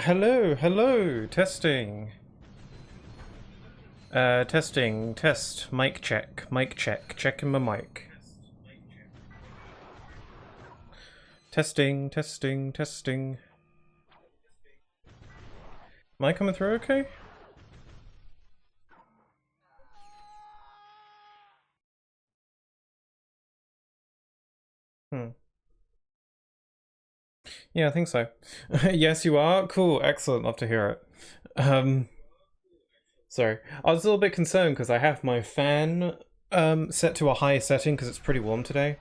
Hello, hello, testing. Testing, test, mic check, checking my mic. Testing, testing, testing. Am I coming through okay? Yeah, I think so. Yes, you are? Cool, excellent, love to hear it. Sorry. I was a little bit concerned because I have my fan set to a high setting because it's pretty warm today.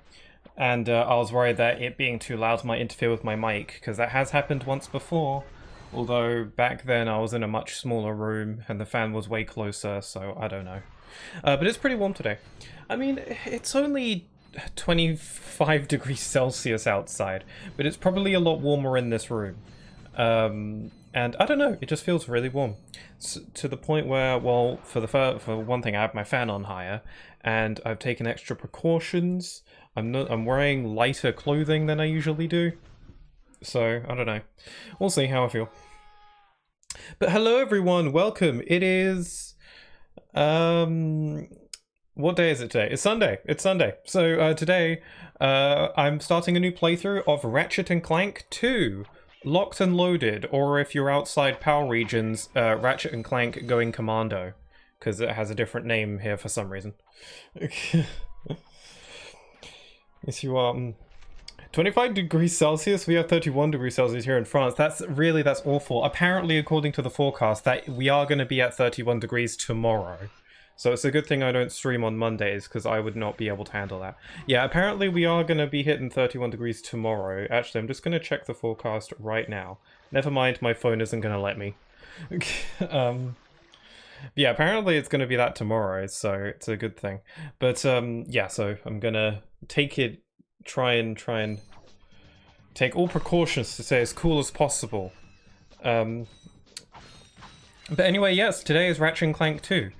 And I was worried that it being too loud might interfere with my mic, because that has happened once before. Although back then I was in a much smaller room and the fan was way closer, so I don't know. But it's pretty warm today. I mean, it's only 25 degrees Celsius outside, but it's probably a lot warmer in this room. And I don't know, it just feels really warm. To the point where, well, for one thing, I have my fan on higher, and I've taken extra precautions. I'm wearing lighter clothing than I usually do. So, I don't know. We'll see how I feel. But hello everyone, welcome. It is... what day is it today? It's Sunday. It's Sunday. So today, I'm starting a new playthrough of Ratchet Clank 2. Locked and Loaded, or if you're outside PAL regions, Ratchet Clank Going Commando. Because it has a different name here for some reason. Yes, you are. 25 degrees Celsius, we have 31 degrees Celsius here in France. That's awful. Apparently, according to the forecast, that we are going to be at 31 degrees tomorrow. So it's a good thing I don't stream on Mondays, because I would not be able to handle that. Yeah, apparently we are going to be hitting 31 degrees tomorrow. Actually, I'm just going to check the forecast right now. Never mind, my phone isn't going to let me. Yeah, apparently it's going to be that tomorrow, so it's a good thing. But yeah, so I'm going to try and take all precautions to stay as cool as possible. But anyway, yes, today is Ratchet Clank 2.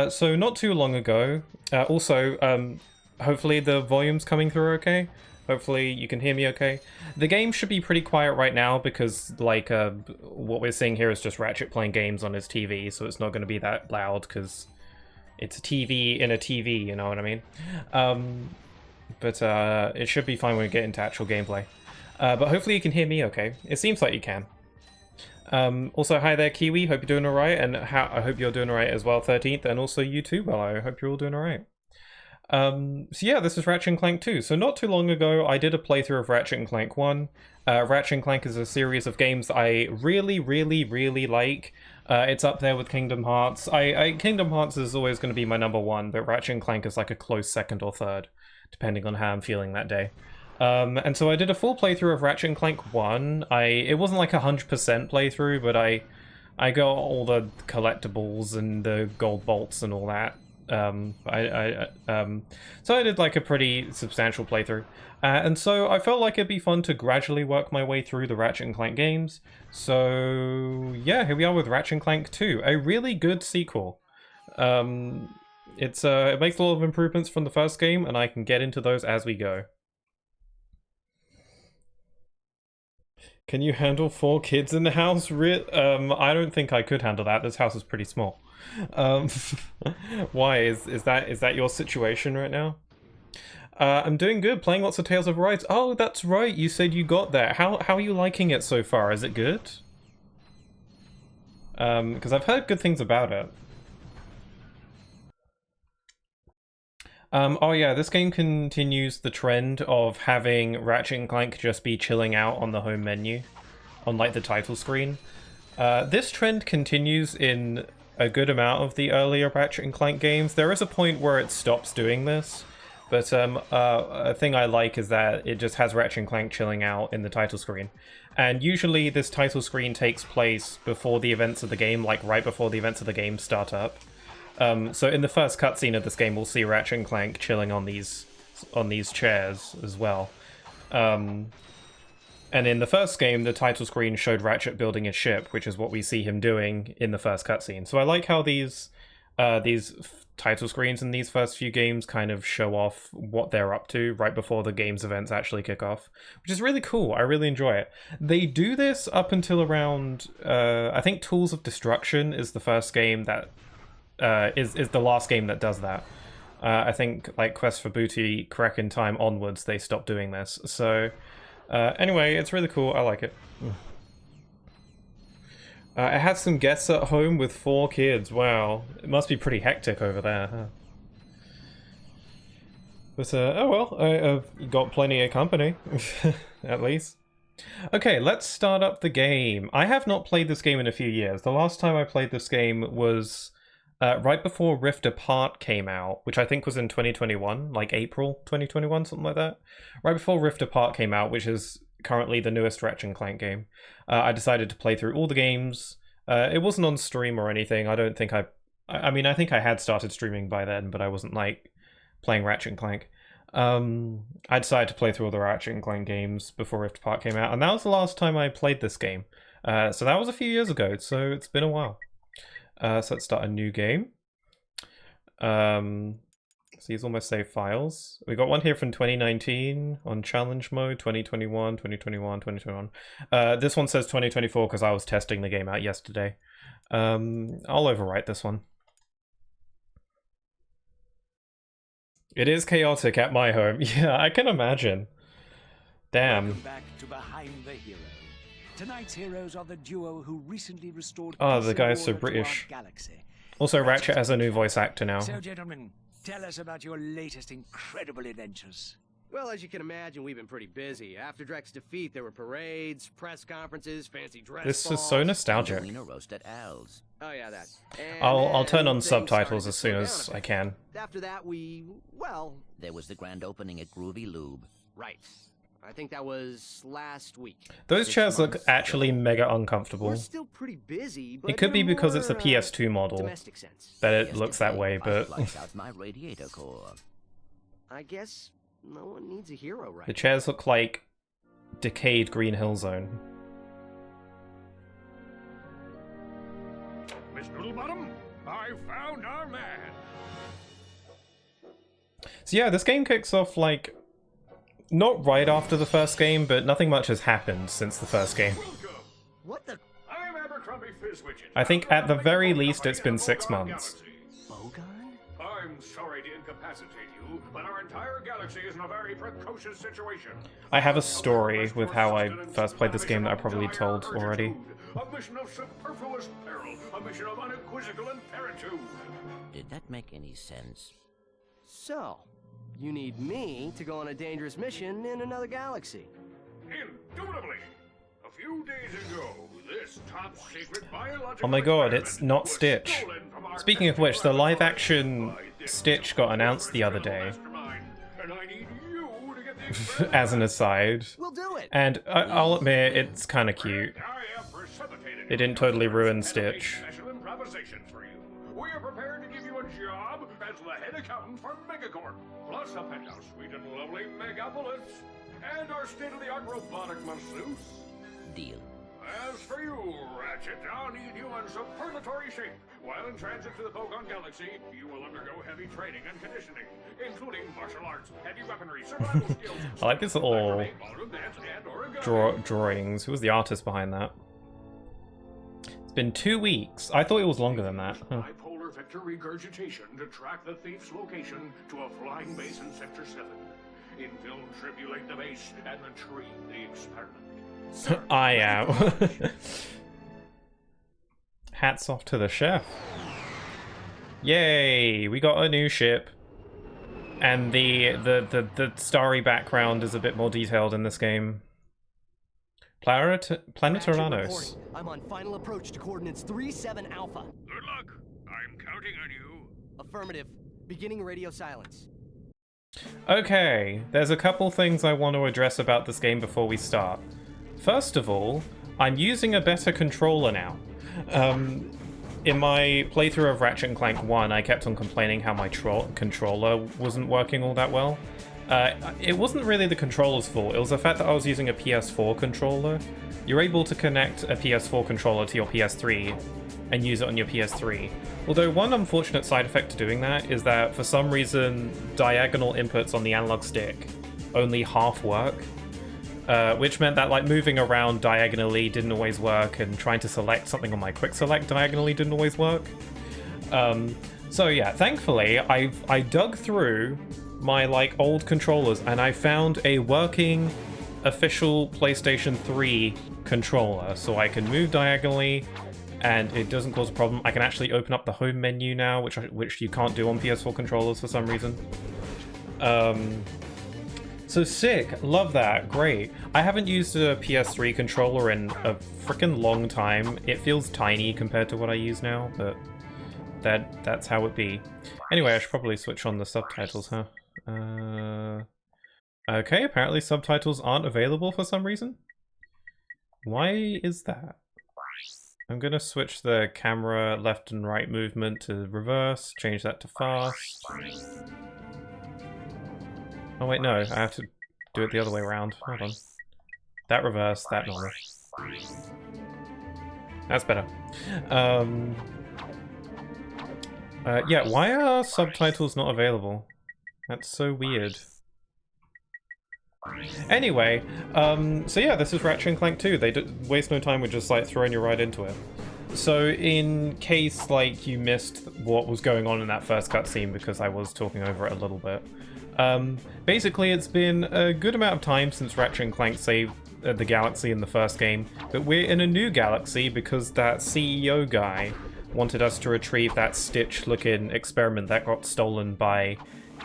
So not too long ago, hopefully the volume's coming through okay. Hopefully you can hear me okay. The game should be pretty quiet right now because, like, what we're seeing here is just Ratchet playing games on his TV, so it's not going to be that loud because it's a TV in a TV, you know what I mean? But it should be fine when we get into actual gameplay. But hopefully you can hear me okay. It seems like you can. Also, hi there, Kiwi. Hope you're doing alright, and I hope you're doing alright as well, 13th, and also you too, Bello. I hope you're all doing alright. So yeah, this is Ratchet Clank 2. So not too long ago, I did a playthrough of Ratchet Clank 1. Ratchet Clank is a series of games I really, really, really like. It's up there with Kingdom Hearts. Kingdom Hearts is always going to be my number one, but Ratchet Clank is like a close second or third, depending on how I'm feeling that day. And so I did a full playthrough of Ratchet Clank 1. It wasn't like 100% playthrough, but I got all the collectibles and the gold bolts and all that. So I did like a pretty substantial playthrough. And so I felt like it'd be fun to gradually work my way through the Ratchet Clank games. So yeah, here we are with Ratchet Clank 2, a really good sequel. It makes a lot of improvements from the first game, and I can get into those as we go. Can you handle 4 kids in the house? I don't think I could handle that. This house is pretty small. Why? Is that your situation right now? I'm doing good, playing lots of Tales of Arise. Oh, that's right, you said you got that. How are you liking it so far? Is it good? Because I've heard good things about it. Oh yeah, this game continues the trend of having Ratchet and Clank just be chilling out on the home menu, on like the title screen. This trend continues in a good amount of the earlier Ratchet and Clank games. There is a point where it stops doing this, but a thing I like is that it just has Ratchet and Clank chilling out in the title screen. And usually this title screen takes place before the events of the game, like right before the events of the game start up. So in the first cutscene of this game, we'll see Ratchet and Clank chilling on these chairs as well. And in the first game, the title screen showed Ratchet building a ship, which is what we see him doing in the first cutscene. So I like how these these title screens in these first few games kind of show off what they're up to right before the game's events actually kick off, which is really cool. I really enjoy it. They do this up until around, I think Tools of Destruction is the first game that is the last game that does that. I think like Quest for Booty, Crack in Time onwards, they stopped doing this. So anyway, it's really cool. I like it. I had some guests at home with 4 kids. Wow, it must be pretty hectic over there, huh? But oh well, I've got plenty of company, at least. Okay, let's start up the game. I have not played this game in a few years. The last time I played this game was right before Rift Apart came out, which I think was in 2021, like April 2021, something like that. Right before Rift Apart came out, which is currently the newest Ratchet Clank game. I decided to play through all the games. It wasn't on stream or anything. I don't think I mean, I think I had started streaming by then, but I wasn't like playing Ratchet Clank. I decided to play through all the Ratchet Clank games before Rift Apart came out, and that was the last time I played this game. So that was a few years ago, so it's been a while. So let's start a new game. So these all my save files. We got one here from 2019 on challenge mode, 2021, 2021, 2021. This one says 2024 because I was testing the game out yesterday. I'll overwrite this one. It is chaotic at my home. Yeah, I can imagine. Damn. Welcome back to Behind the Hero. Tonight's heroes are the duo who recently restored the guy's so British. Galaxy. Also, Ratchet has a new voice actor now. So, gentlemen, tell us about your latest incredible adventures. Well, as you can imagine, we've been pretty busy. After Drek's defeat, there were parades, press conferences, fancy dress This balls. is so nostalgic. roast at Al's. Oh yeah, that. And I'll turn on things subtitles started as to soon slow as down a I bit. can. After that, there was the grand opening at Groovy Lube. Right. I think that was last week. Those 6 chairs look months actually ago. mega uncomfortable. We're still pretty busy, but It could be in because it's a more, PS2 model domestic sense. that it looks that way, but out my radiator core. I guess no one needs a hero right the chairs look like decayed Green Hill Zone. Miss Littlebottom, I found our man. So yeah, this game kicks off like not right after the first game, but nothing much has happened since the first game. Welcome. What the I'm Abercrombie Fizzwidget. I think at the very least it's been 6 months. Bogon? I'm sorry to incapacitate you, but our entire galaxy is in a very precocious situation. I have a story with how I first played this game that I probably told already. A mission of superfluous peril, a mission of unequivocal imperitude. Did that make any sense? So, you need me to go on a dangerous mission in another galaxy. Indubitably. A few days ago, this top secret biological Oh my god, experiment it's not was Stitch. stolen from our Speaking of which, the live laboratory action by this Stitch got announced the other day, mastermind, and I need you to get the experiment as an back. aside. We'll do it! And I'll admit, it's kind of cute. I have precipitated They didn't totally ruin and have made Stitch. special improvisations for you. We are prepared to give you a job as the head accountant for Megacorp, plus a penthouse suite in lovely Megapolis, and our state-of-the-art robotic masseuse. Deal. As for you, Ratchet, I'll need you in superlatory shape. While in transit to the Bogon Galaxy, you will undergo heavy training and conditioning, including martial arts, heavy weaponry, survival skills. I like this little ballroom dance, and origami. drawings. Who was the artist behind that? It's been 2 weeks. I thought it was longer than that. Huh. Bipolar vector regurgitation to track the thief's location to a flying base in Sector 7. Infiltribulate the base and retrieve the experiment. I am. Hats off to the chef. Yay! We got a new ship. And the starry background is a bit more detailed in this planet Uranus. I'm on final approach to coordinates 37 Alpha. Good luck. I'm counting on you. Affirmative. Beginning radio silence. Okay, there's a couple things I want to address about this game before we start. First of all, I'm using a better controller now. In my playthrough of Ratchet Clank 1, I kept on complaining how my controller wasn't working all that well. It wasn't really the controller's fault, it was the fact that I was using a PS4 controller. You're able to connect a PS4 controller to your PS3 and use it on your PS3. Although one unfortunate side effect to doing that is that for some reason diagonal inputs on the analog stick only half work, which meant that like moving around diagonally didn't always work, and trying to select something on my quick select diagonally didn't always work. So yeah, thankfully I dug through my like old controllers and I found a working official PlayStation 3 controller, so I can move diagonally and it doesn't cause a problem. I can actually open up the home menu now, which you can't do on PS4 controllers for some reason. So sick, love that, great. I haven't used a PS3 controller in a freaking long time. It feels tiny compared to what I use now, but that's how it be. Anyway, I should probably switch on the subtitles, huh? Okay, apparently subtitles aren't available for some reason. Why is that? I'm gonna switch the camera left and right movement to reverse, change that to fast. Oh wait, no, I have to do it the other way around. Hold on. That reverse, that normal. That's better. Yeah, why are subtitles not available? That's so weird. Anyway, so yeah, this is Ratchet Clank 2. They waste no time with just like throwing you right into it. So in case like you missed what was going on in that first cutscene because I was talking over it a little bit, basically it's been a good amount of time since Ratchet Clank saved the galaxy in the first game, but we're in a new galaxy because that CEO guy wanted us to retrieve that Stitch-looking experiment that got stolen by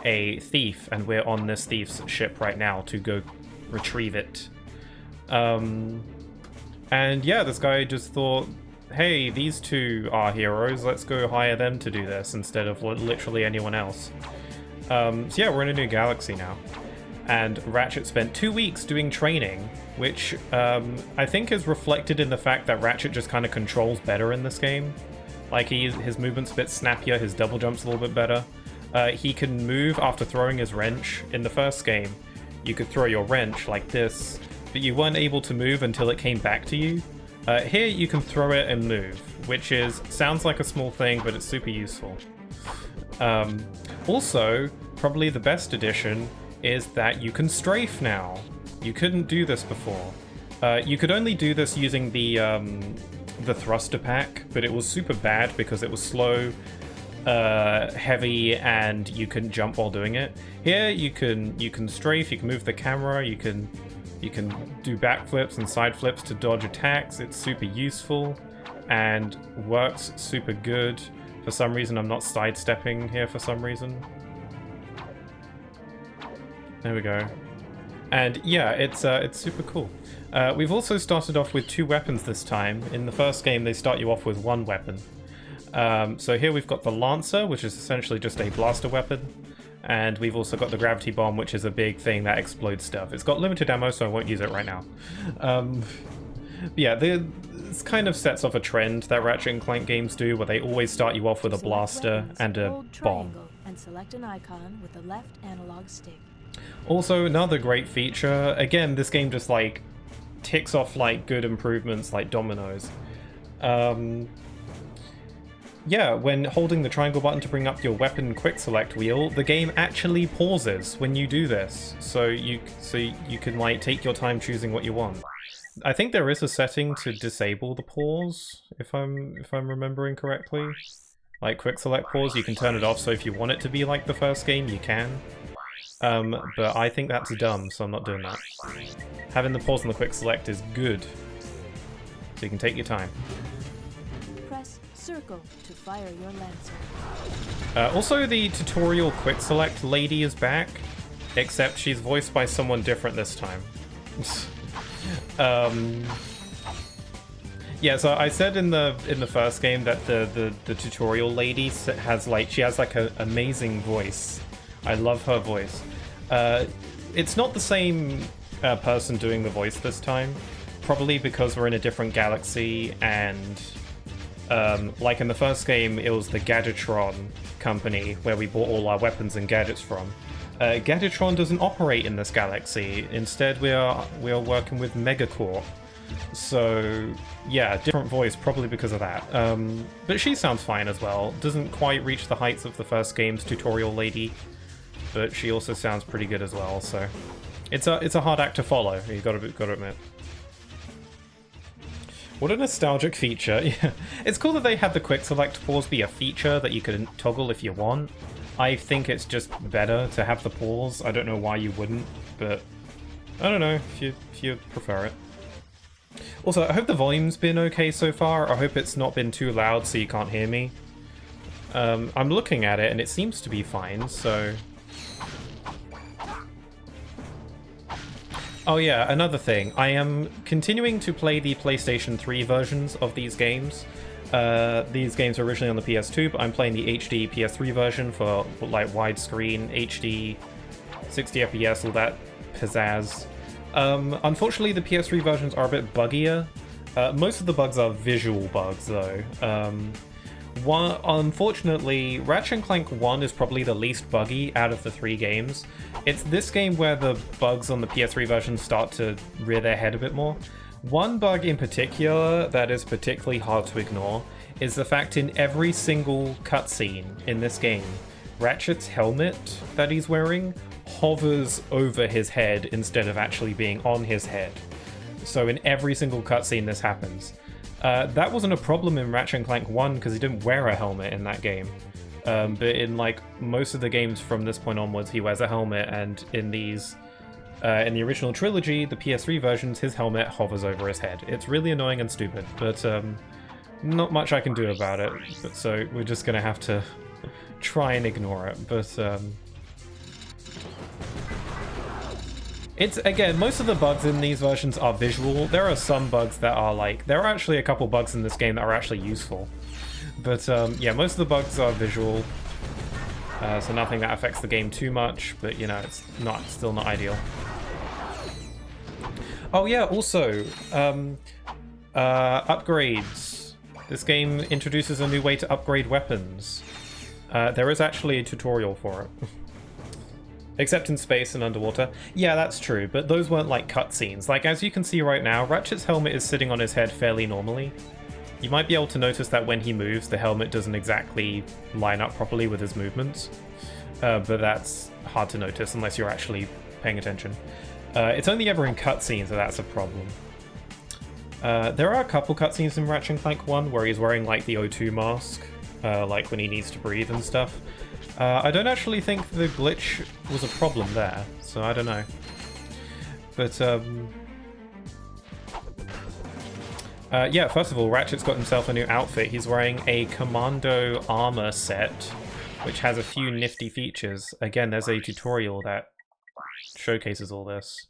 a thief, and we're on this thief's ship right now to go retrieve it. And yeah, this guy just thought, hey, these two are heroes, let's go hire them to do this instead of literally anyone else. So yeah, we're in a new galaxy now. And Ratchet spent 2 weeks doing training, which I think is reflected in the fact that Ratchet just kind of controls better in this game. Like, his movement's a bit snappier, his double jump's a little bit better. He can move after throwing his wrench. In the first game, you could throw your wrench like this, but you weren't able to move until it came back to you. Here you can throw it and move, which sounds like a small thing, but it's super useful. Also, probably the best addition is that you can strafe now. You couldn't do this before. You could only do this using the thruster pack, but it was super bad because it was slow, heavy, and you couldn't jump while doing it. Here you can strafe, you can move the camera, you can do backflips and side flips to dodge attacks. It's super useful and works super good. For some reason I'm not sidestepping here for some reason. There we go. And yeah, it's super cool. We've also started off with 2 weapons this time. In the first game they start you off with 1 weapon. So here we've got the Lancer, which is essentially just a blaster weapon. And we've also got the Gravity Bomb, which is a big thing that explodes stuff. It's got limited ammo, so I won't use it right now. Yeah, this kind of sets off a trend that Ratchet & Clank games do, where they always start you off with a blaster and a bomb. And select an icon with the left analog stick. Also, another great feature, again, this game just like ticks off like good improvements like dominoes. Yeah, when holding the triangle button to bring up your weapon quick select wheel, the game actually pauses when you do this, so you can like take your time choosing what you want. I think there is a setting to disable the pause, if I'm remembering correctly. Like quick select pause, you can turn it off, so if you want it to be like the first game, you can. But I think that's dumb, so I'm not doing that. Having the pause and the quick select is good, so you can take your time. Press circle to fire your Lancer. Also, the tutorial quick select lady is back, except she's voiced by someone different this time. Yeah, so I said in the first game that the tutorial lady has like an amazing voice. I love her voice. It's not the same person doing the voice this time, probably because we're in a different galaxy, and like in the first game, it was the Gadgetron company where we bought all our weapons and gadgets from. Gadgetron doesn't operate in this galaxy. Instead, we are working with Megacorp. So yeah, different voice, probably because of that. But she sounds fine as well. Doesn't quite reach the heights of the first game's tutorial lady, but she also sounds pretty good as well. So it's a hard act to follow. You gotta admit. What a nostalgic feature. Yeah. It's cool that they had the quick select pause be a feature that you could toggle if you want. I think it's just better to have the pause. I don't know why you wouldn't, but I don't know if you prefer it. Also, I hope the volume's been okay so far. I hope it's not been too loud so you can't hear me. I'm looking at it and it seems to be fine, so... Oh yeah, another thing. I am continuing to play the PlayStation 3 versions of these games. These games are originally on the PS2, but I'm playing the HD PS3 version for like widescreen, HD, 60 FPS, all that pizzazz. Unfortunately, the PS3 versions are a bit buggier. Most of the bugs are visual bugs, though. Unfortunately, Ratchet Clank 1 is probably the least buggy out of the 3 games. It's this game where the bugs on the PS3 version start to rear their head a bit more. One bug in particular that is particularly hard to ignore is the fact in every single cutscene in this game, Ratchet's helmet that he's wearing hovers over his head instead of actually being on his head. So in every single cutscene this happens. That wasn't a problem in Ratchet & Clank 1 because he didn't wear a helmet in that game. But in like most of the games from this point onwards, he wears a helmet, and in these, in the original trilogy, the PS3 versions, his helmet hovers over his head. It's really annoying and stupid, but not much I can do about it. But so we're just gonna have to try and ignore it. But it's, again, most of the bugs in these versions are visual. There are some bugs that are like... There are actually a couple bugs in this game that are actually useful. But yeah, most of the bugs are visual. So nothing that affects the game too much, but you know, it's still not ideal. Oh yeah, also, upgrades. This game introduces a new way to upgrade weapons. There is actually a tutorial for it. Except in space and underwater. Yeah, that's true, but those weren't like cutscenes. Like, as you can see right now, Ratchet's helmet is sitting on his head fairly normally. You might be able to notice that when he moves, the helmet doesn't exactly line up properly with his movements. But that's hard to notice unless you're actually paying attention. It's only ever in cutscenes that that's a problem. There are a couple cutscenes in Ratchet & Clank 1 where he's wearing like the O2 mask, like when he needs to breathe and stuff. I don't actually think the glitch was a problem there, so I don't know. But, yeah, first of all, Ratchet's got himself a new outfit. He's wearing a commando armor set, which has a few nifty features. Again, there's a tutorial that showcases all this.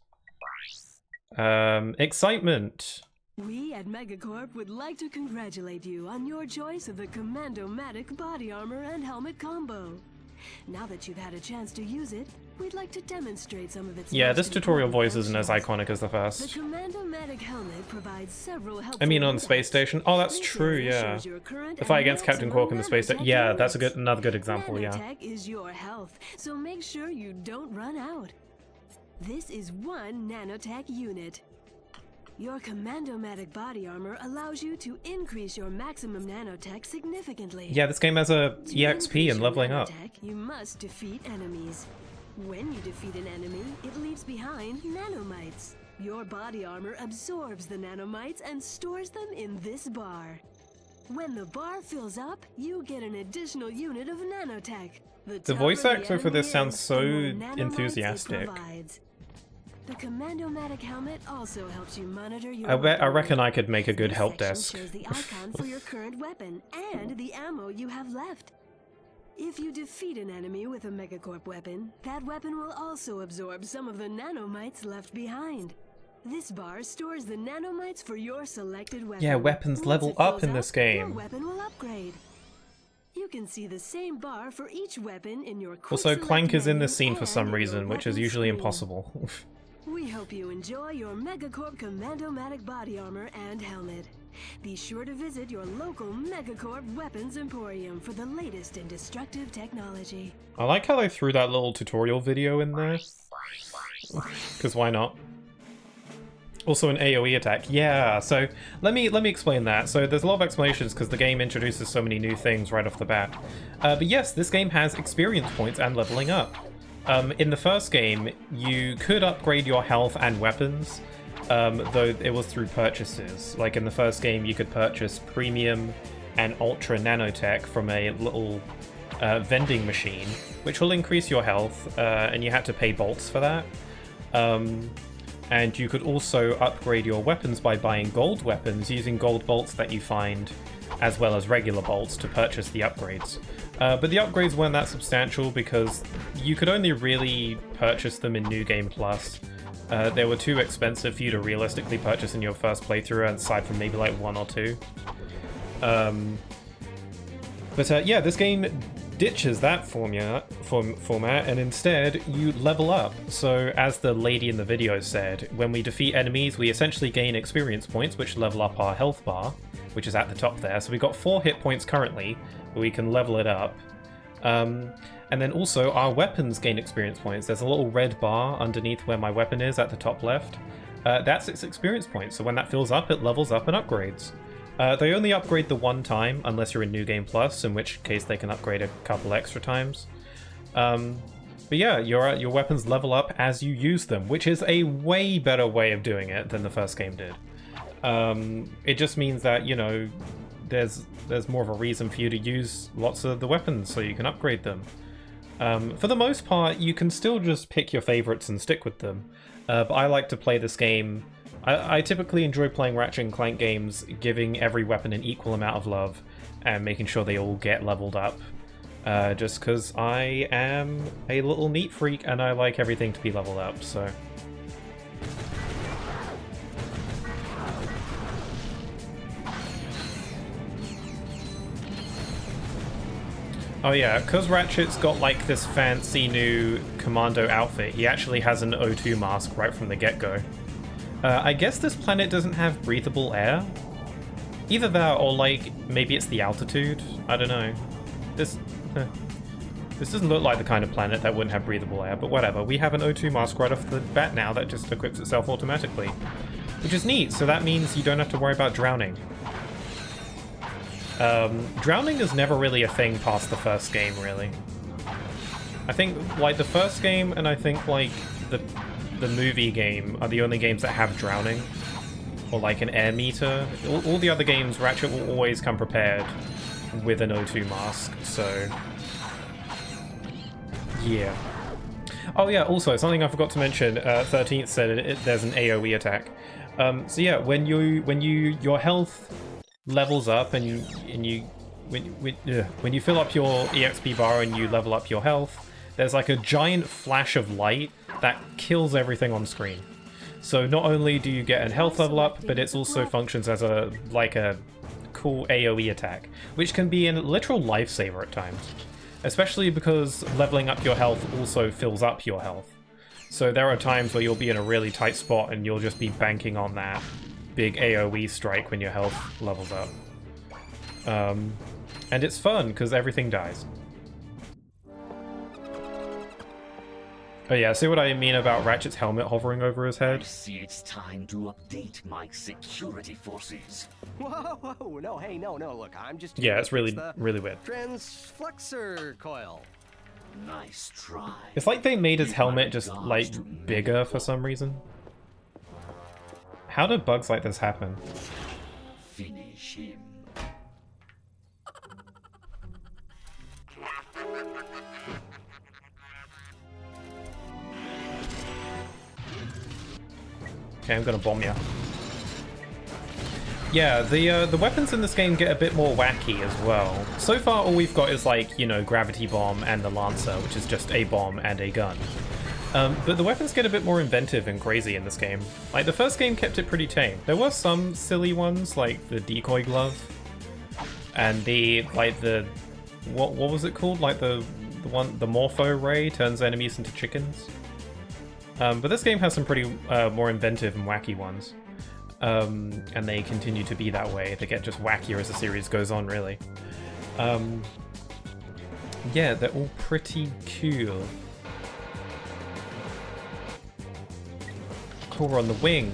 Excitement! We at Megacorp would like to congratulate you on your choice of the Commando-Matic body armor and helmet combo. Now that you've had a chance to use it, we'd like to demonstrate some of its... Yeah, this tutorial voice isn't as iconic as the first. The Commando-Matic helmet provides several helpful... I mean, on the space station. Oh, that's true, yeah. The fight against Captain Quark in the space station. Yeah, that's another good example, yeah. Nanotech is your health, so make sure you don't run out. This is one nanotech unit. Your Commando-Matic body armor allows you to increase your maximum nanotech significantly. Yeah, this game has a EXP and leveling up. You must defeat enemies. When you defeat an enemy, it leaves behind nanomites. Your body armor absorbs the nanomites and stores them in this bar. When the bar fills up, you get an additional unit of nanotech. The voice actor for this sounds so enthusiastic. The Commando-Matic helmet also helps you monitor your I reckon I could make a good help desk. Shows the icon for your current weapon and the ammo you have left. If you defeat an enemy with a Megacorp weapon, that weapon will also absorb some of the nanomites left behind. This bar stores the nanomites for your selected weapon. Yeah, weapons level up in this game. Your weapon will upgrade. You can see the same bar for each weapon in your Also, Clank is in this scene for some reason, which is usually impossible. We hope you enjoy your Megacorp Commandomatic body armor and helmet. Be sure to visit your local Megacorp Weapons Emporium for the latest in destructive technology. I like how they threw that little tutorial video in there. Because why not? Also an AoE attack. Yeah, so let me explain that. So there's a lot of explanations because the game introduces so many new things right off the bat. But yes, this game has experience points and leveling up. In the first game, you could upgrade your health and weapons, though it was through purchases. Like in the first game, you could purchase premium and ultra nanotech from a little vending machine, which will increase your health, and you had to pay bolts for that. And you could also upgrade your weapons by buying gold weapons using gold bolts that you find, as well as regular bolts to purchase the upgrades. But the upgrades weren't that substantial because you could only really purchase them in New Game Plus. They were too expensive for you to realistically purchase in your first playthrough, aside from maybe like 1 or 2. Yeah, this game ditches that format, and instead you level up. So as the lady in the video said, when we defeat enemies, we essentially gain experience points, which level up our health bar, which is at the top there. So we've got 4 hit points currently, but we can level it up. And then also our weapons gain experience points. There's a little red bar underneath where my weapon is at the top left. That's its experience points. So when that fills up, it levels up and upgrades. They only upgrade the one time, unless you're in New Game Plus, in which case they can upgrade a couple extra times. But yeah, your weapons level up as you use them, which is a way better way of doing it than the first game did. It just means that, you know, there's more of a reason for you to use lots of the weapons so you can upgrade them. For the most part, you can still just pick your favorites and stick with them. But I like to play this game. I typically enjoy playing Ratchet & Clank games, giving every weapon an equal amount of love and making sure they all get leveled up. Just because I am a little neat freak and I like everything to be leveled up, so... Oh yeah, because Ratchet's got like this fancy new commando outfit, he actually has an O2 mask right from the get-go. I guess this planet doesn't have breathable air? Either that or like, maybe it's the altitude? I don't know. This doesn't look like the kind of planet that wouldn't have breathable air, but whatever. We have an O2 mask right off the bat now that just equips itself automatically. Which is neat, so that means you don't have to worry about drowning. Drowning is never really a thing past the first game, really. I think, like, the first game and I think, like, the movie game are the only games that have drowning. Or, like, an air meter. All the other games, Ratchet will always come prepared with an O2 mask, so... yeah. Oh yeah, also, something I forgot to mention, 13th said there's an AoE attack. So yeah, when your health levels up when you fill up your EXP bar and you level up your health, there's like a giant flash of light that kills everything on screen. So not only do you get a health level up, but it also functions as a cool AoE attack, which can be a literal lifesaver at times. Especially because leveling up your health also fills up your health. So there are times where you'll be in a really tight spot and you'll just be banking on that big AoE strike when your health levels up. And it's fun because everything dies. Oh yeah, see what I mean about Ratchet's helmet hovering over his head? I see it's time to update my security forces. Whoa, no, hey, no, look, I'm just... Yeah, it's really weird. Transflexor coil. Nice try. It's like they made his helmet just, like, bigger for some reason. How do bugs like this happen? Finish him. Okay, I'm gonna bomb you. Yeah, the weapons in this game get a bit more wacky as well. So far, all we've got is like, you know, Gravity Bomb and the Lancer, which is just a bomb and a gun. But the weapons get a bit more inventive and crazy in this game. Like, the first game kept it pretty tame. There were some silly ones, like the Decoy Glove, and what was it called? Like the Morpho Ray turns enemies into chickens. But this game has some pretty more inventive and wacky ones. And they continue to be that way. They get just wackier as the series goes on, really. Yeah, they're all pretty cool. Core on the wing.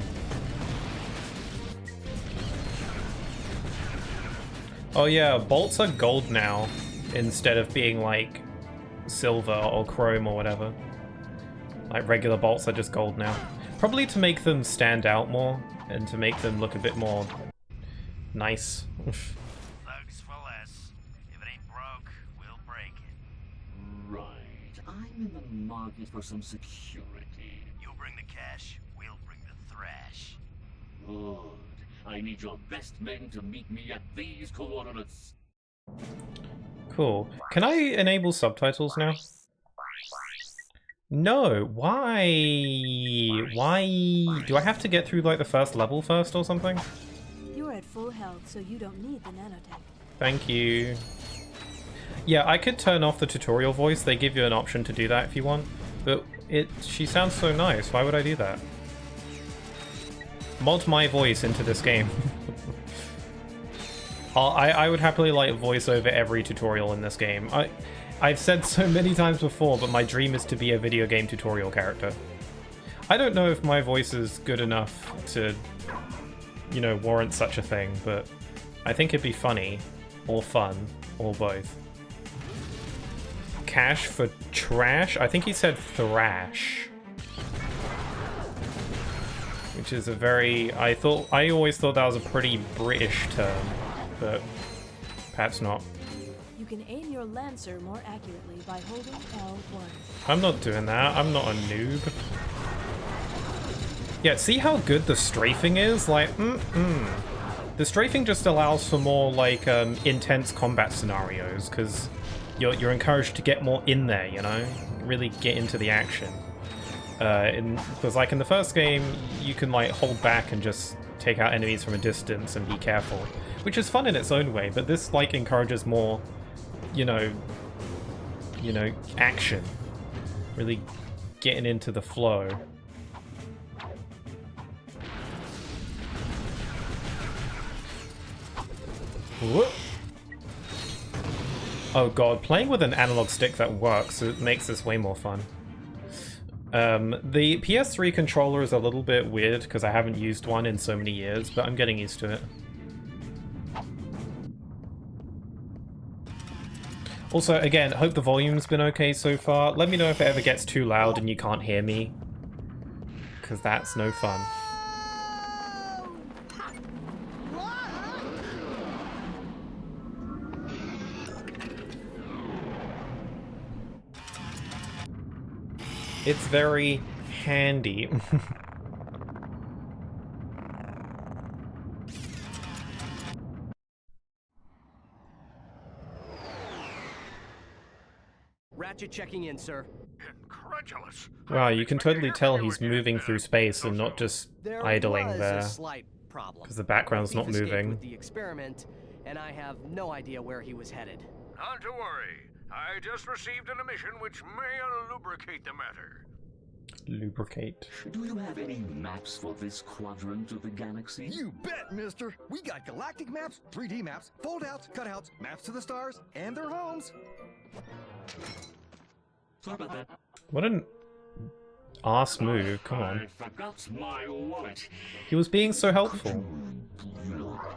Oh yeah, bolts are gold now, instead of being like silver or chrome or whatever. Like regular bolts are just gold now. Probably to make them stand out more, and to make them look a bit more nice. Thugs for less. If it ain't broke, we'll break it. Right. I'm in the market for some security. You bring the cash, we'll bring the thrash. Good. I need your best men to meet me at these coordinates. Cool. Can I enable subtitles now? No. Why? Why? Do I have to get through like the first level first or something? You're at full health, so you don't need the nanotech. Thank you. Yeah, I could turn off the tutorial voice. They give you an option to do that if you want. But she sounds so nice. Why would I do that? Mod my voice into this game. I would happily like voice over every tutorial in this game. I've said so many times before, but my dream is to be a video game tutorial character. I don't know if my voice is good enough to, you know, warrant such a thing, but I think it'd be funny, or fun, or both. Cash for trash? I think he said thrash. Which is a very... I always thought that was a pretty British term, but perhaps not. You can aim your Lancer more accurately by holding L1. I'm not doing that. I'm not a noob. Yeah, see how good the strafing is? Like, The strafing just allows for more, like, intense combat scenarios, because you're encouraged to get more in there, you know? Really get into the action. Because, like, in the first game, you can, like, hold back and just take out enemies from a distance and be careful. Which is fun in its own way, but this, like, encourages more, you know, action. Really getting into the flow. Whoop. Oh god, playing with an analog stick that works, it makes this way more fun. The PS3 controller is a little bit weird because I haven't used one in so many years, but I'm getting used to it. Also, again, hope the volume's been okay so far. Let me know if it ever gets too loud and you can't hear me, because that's no fun. It's very handy. Ratchet checking in, sir. Incredulous. Wow, you can totally tell he's moving through space and not just idling there. A slight problem. Because the background's not moving. With the experiment, and I have no idea where he was headed. Not to worry. I just received an emission which may lubricate the matter. Lubricate. Do you have any maps for this quadrant of the galaxy? You bet, mister! We got galactic maps, 3D maps, fold-outs, cutouts, maps to the stars, and their homes. Sorry about that. What an arse move, come on. I forgot my wallet. He was being so helpful.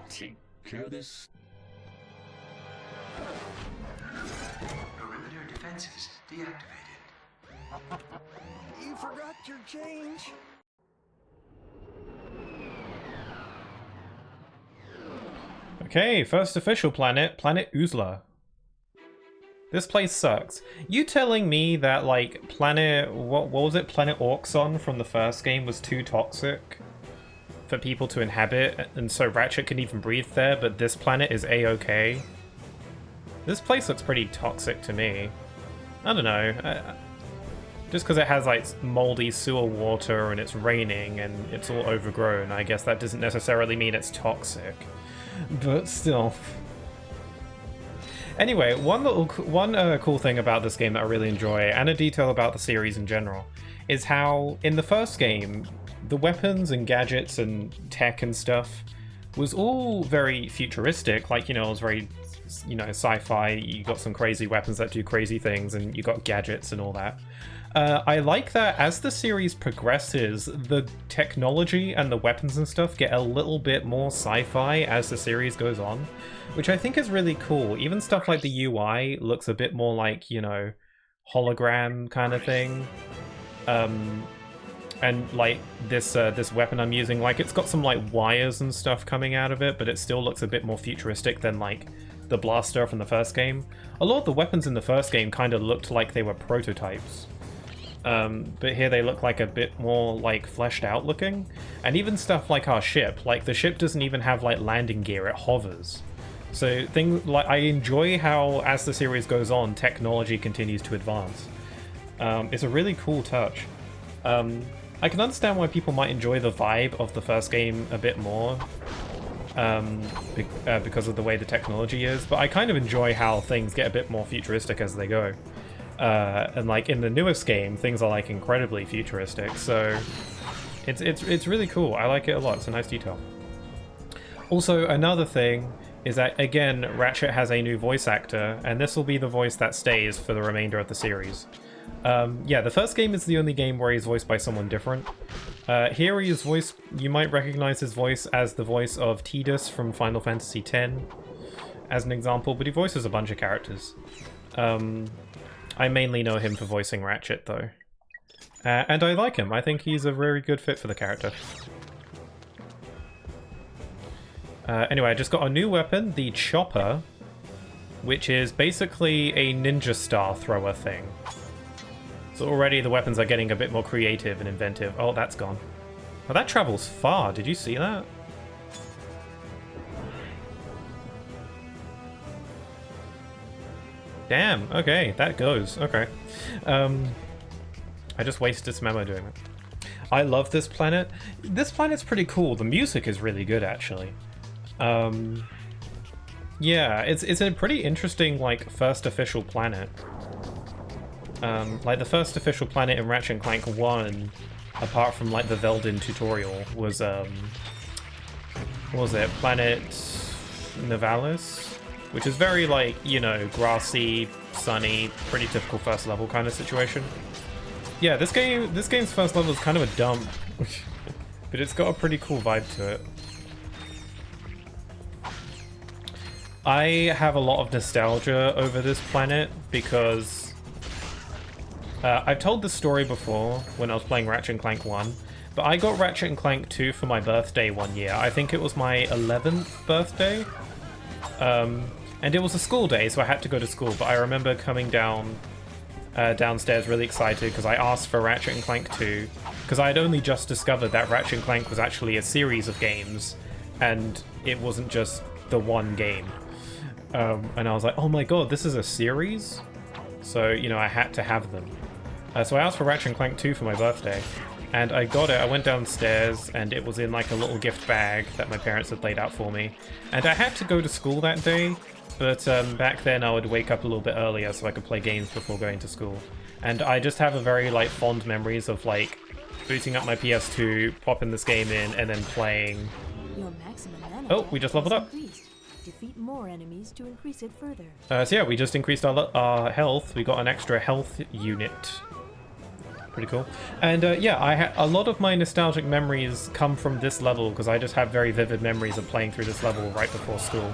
Take care of this. Perimeter defenses deactivated. You forgot your change. Okay, first official planet, Planet Uzla. This place sucks. You telling me that, like, Planet... What was it? Planet Auxon from the first game was too toxic for people to inhabit, and so Ratchet can even breathe there, but this planet is A-okay? This place looks pretty toxic to me. I don't know. Just because it has, like, moldy sewer water and it's raining and it's all overgrown, I guess that doesn't necessarily mean it's toxic. But still... Anyway, one cool thing about this game that I really enjoy, and a detail about the series in general, is how in the first game, the weapons and gadgets and tech and stuff was all very futuristic. Like, you know, it was very, you know, sci-fi. You got some crazy weapons that do crazy things, and you got gadgets and all that. I like that as the series progresses, the technology and the weapons and stuff get a little bit more sci-fi as the series goes on, which I think is really cool. Even stuff like the UI looks a bit more like, you know, hologram kind of thing. And like this weapon I'm using, like it's got some like wires and stuff coming out of it, but it still looks a bit more futuristic than like the blaster from the first game. A lot of the weapons in the first game kind of looked like they were prototypes. But here they look like a bit more like fleshed out looking. And even stuff like our ship, like the ship doesn't even have like landing gear, it hovers. So things like, I enjoy how as the series goes on, technology continues to advance. It's a really cool touch. I can understand why people might enjoy the vibe of the first game a bit more, because of the way the technology is, but I kind of enjoy how things get a bit more futuristic as they go. And like in the newest game, things are like incredibly futuristic, so it's really cool. I like it a lot. It's a nice detail. Also, another thing is that, again, Ratchet has a new voice actor, and this will be the voice that stays for the remainder of the series. Yeah, the first game is the only game where he's voiced by someone different. Here he is voiced, you might recognize his voice as the voice of Tidus from Final Fantasy X, as an example, but he voices a bunch of characters. I mainly know him for voicing Ratchet, though. And I like him. I think he's a very good fit for the character. Anyway, I just got a new weapon, the Chopper, which is basically a ninja star thrower thing. So already the weapons are getting a bit more creative and inventive. Oh, that's gone. Oh, that travels far. Did you see that? Damn, okay, that goes. Okay. I just wasted some ammo doing that. I love this planet. This planet's pretty cool. The music is really good, actually. Yeah, it's a pretty interesting, like, first official planet. Like, the first official planet in Ratchet Clank 1, apart from, like, the Veldin tutorial, was, what was it? Planet Nivalis? Which is very, like, you know, grassy, sunny, pretty typical first level kind of situation. Yeah, this game's first level is kind of a dump, but it's got a pretty cool vibe to it. I have a lot of nostalgia over this planet because I've told this story before when I was playing Ratchet Clank 1, but I got Ratchet Clank 2 for my birthday one year. I think it was my 11th birthday. And it was a school day, so I had to go to school, but I remember coming down downstairs really excited because I asked for Ratchet Clank 2, because I had only just discovered that Ratchet Clank was actually a series of games, and it wasn't just the one game. And I was like, oh my god, this is a series? So, you know, I had to have them. So I asked for Ratchet Clank 2 for my birthday, and I got it. I went downstairs, and it was in like a little gift bag that my parents had laid out for me. And I had to go to school that day, but back then I would wake up a little bit earlier so I could play games before going to school. And I just have a very like fond memories of like booting up my PS2, popping this game in, and then playing. Your maximum mana Oh, we just leveled up. increased. Defeat more enemies to increase it further. So yeah, we just increased our health. We got an extra health unit. Pretty cool. And yeah, a lot of my nostalgic memories come from this level because I just have very vivid memories of playing through this level right before school.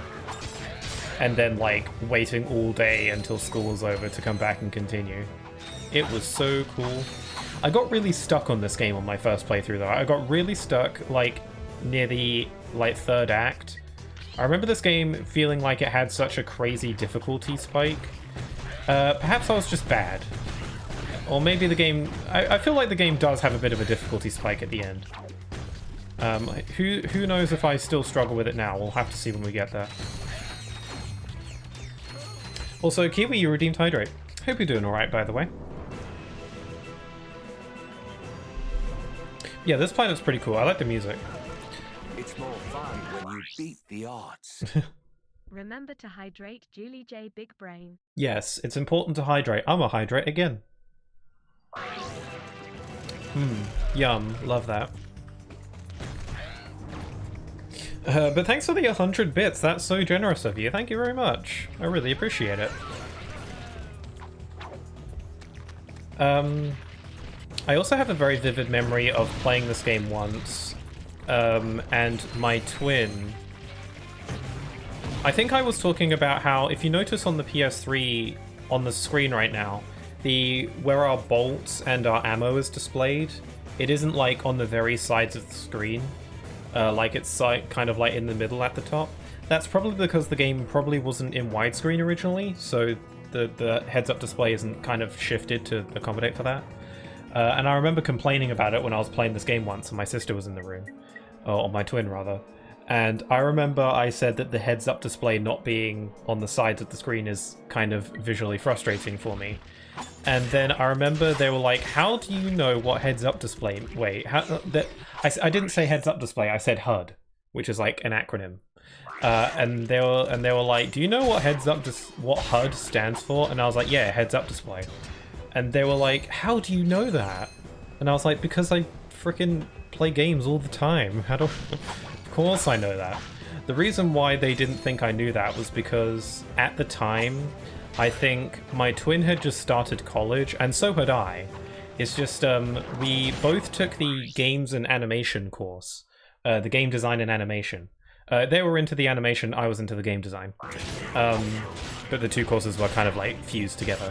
And then like waiting all day until school was over to come back and continue. It was so cool. I got really stuck on this game on my first playthrough though. I got really stuck like near the like third act. I remember this game feeling like it had such a crazy difficulty spike. Perhaps I was just bad. Or maybe the game... I feel like the game does have a bit of a difficulty spike at the end. Who knows if I still struggle with it now? We'll have to see when we get there. Also, Kiwi, you redeemed Hydrate. Hope you're doing alright, by the way. Yeah, this planet's pretty cool. I like the music. It's more fun when you beat the odds. Remember to hydrate, Julie J. Big Brain. Yes, it's important to hydrate. I'm gonna hydrate again. Yum. Love that. But thanks for the 100 bits. That's so generous of you. Thank you very much. I really appreciate it. I also have a very vivid memory of playing this game once, and my twin... I think I was talking about how, if you notice on the PS3, on the screen right now, where our bolts and our ammo is displayed, it isn't like on the very sides of the screen, like it's kind of like in the middle at the top. That's probably because the game probably wasn't in widescreen originally, so the heads-up display isn't kind of shifted to accommodate for that. And I remember complaining about it when I was playing this game once, and my sister was in the room, or my twin rather. And I remember I said that the heads-up display not being on the sides of the screen is kind of visually frustrating for me. And then I remember they were like, how do you know what heads-up display... Wait, I didn't say heads-up display, I said HUD, which is like an acronym. And they were like, do you know what what HUD stands for? And I was like, yeah, heads-up display. And they were like, how do you know that? And I was like, because I freaking play games all the time. Of course I know that. The reason why they didn't think I knew that was because at the time, I think my twin had just started college, and so had I. It's just, we both took the games and animation course, the game design and animation. They were into the animation, I was into the game design. But the two courses were kind of like fused together.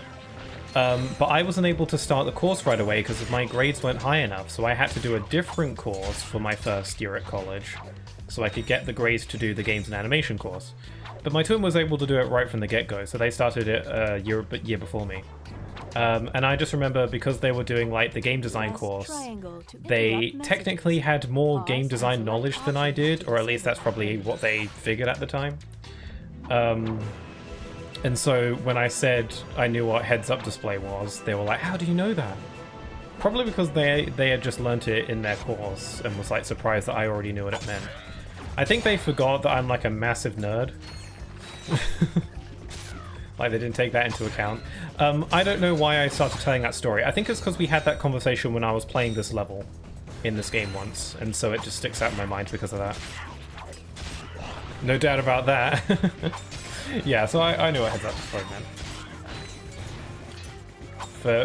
But I wasn't able to start the course right away because my grades weren't high enough, so I had to do a different course for my first year at college, so I could get the grades to do the games and animation course. But my twin was able to do it right from the get-go, so they started it a year before me. And I just remember, because they were doing like the game design course, they technically had more game design knowledge than I did, or at least that's probably what they figured at the time. And so when I said I knew what heads-up display was, they were like, how do you know that? Probably because they had just learnt it in their course and was like surprised that I already knew what it meant. I think they forgot that I'm like a massive nerd. Like they didn't take that into account. I don't know why I started telling that story. I think it's because we had that conversation when I was playing this level in this game once, and so it just sticks out in my mind because of that. No doubt about that. Yeah, so I know what heads-up display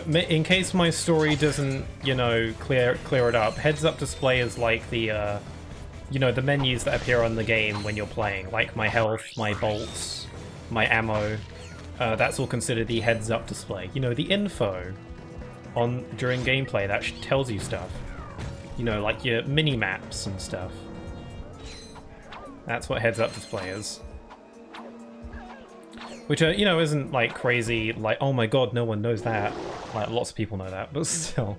meant. In case my story doesn't, you know, clear it up, heads-up display is like the, you know, the menus that appear on the game when you're playing, like my health, my bolts, my ammo. That's all considered the heads-up display. You know, the info during gameplay that tells you stuff. You know, like your mini-maps and stuff. That's what heads-up display is. Which, you know, isn't, like, crazy, like, oh my god, no one knows that. Like, lots of people know that, but still.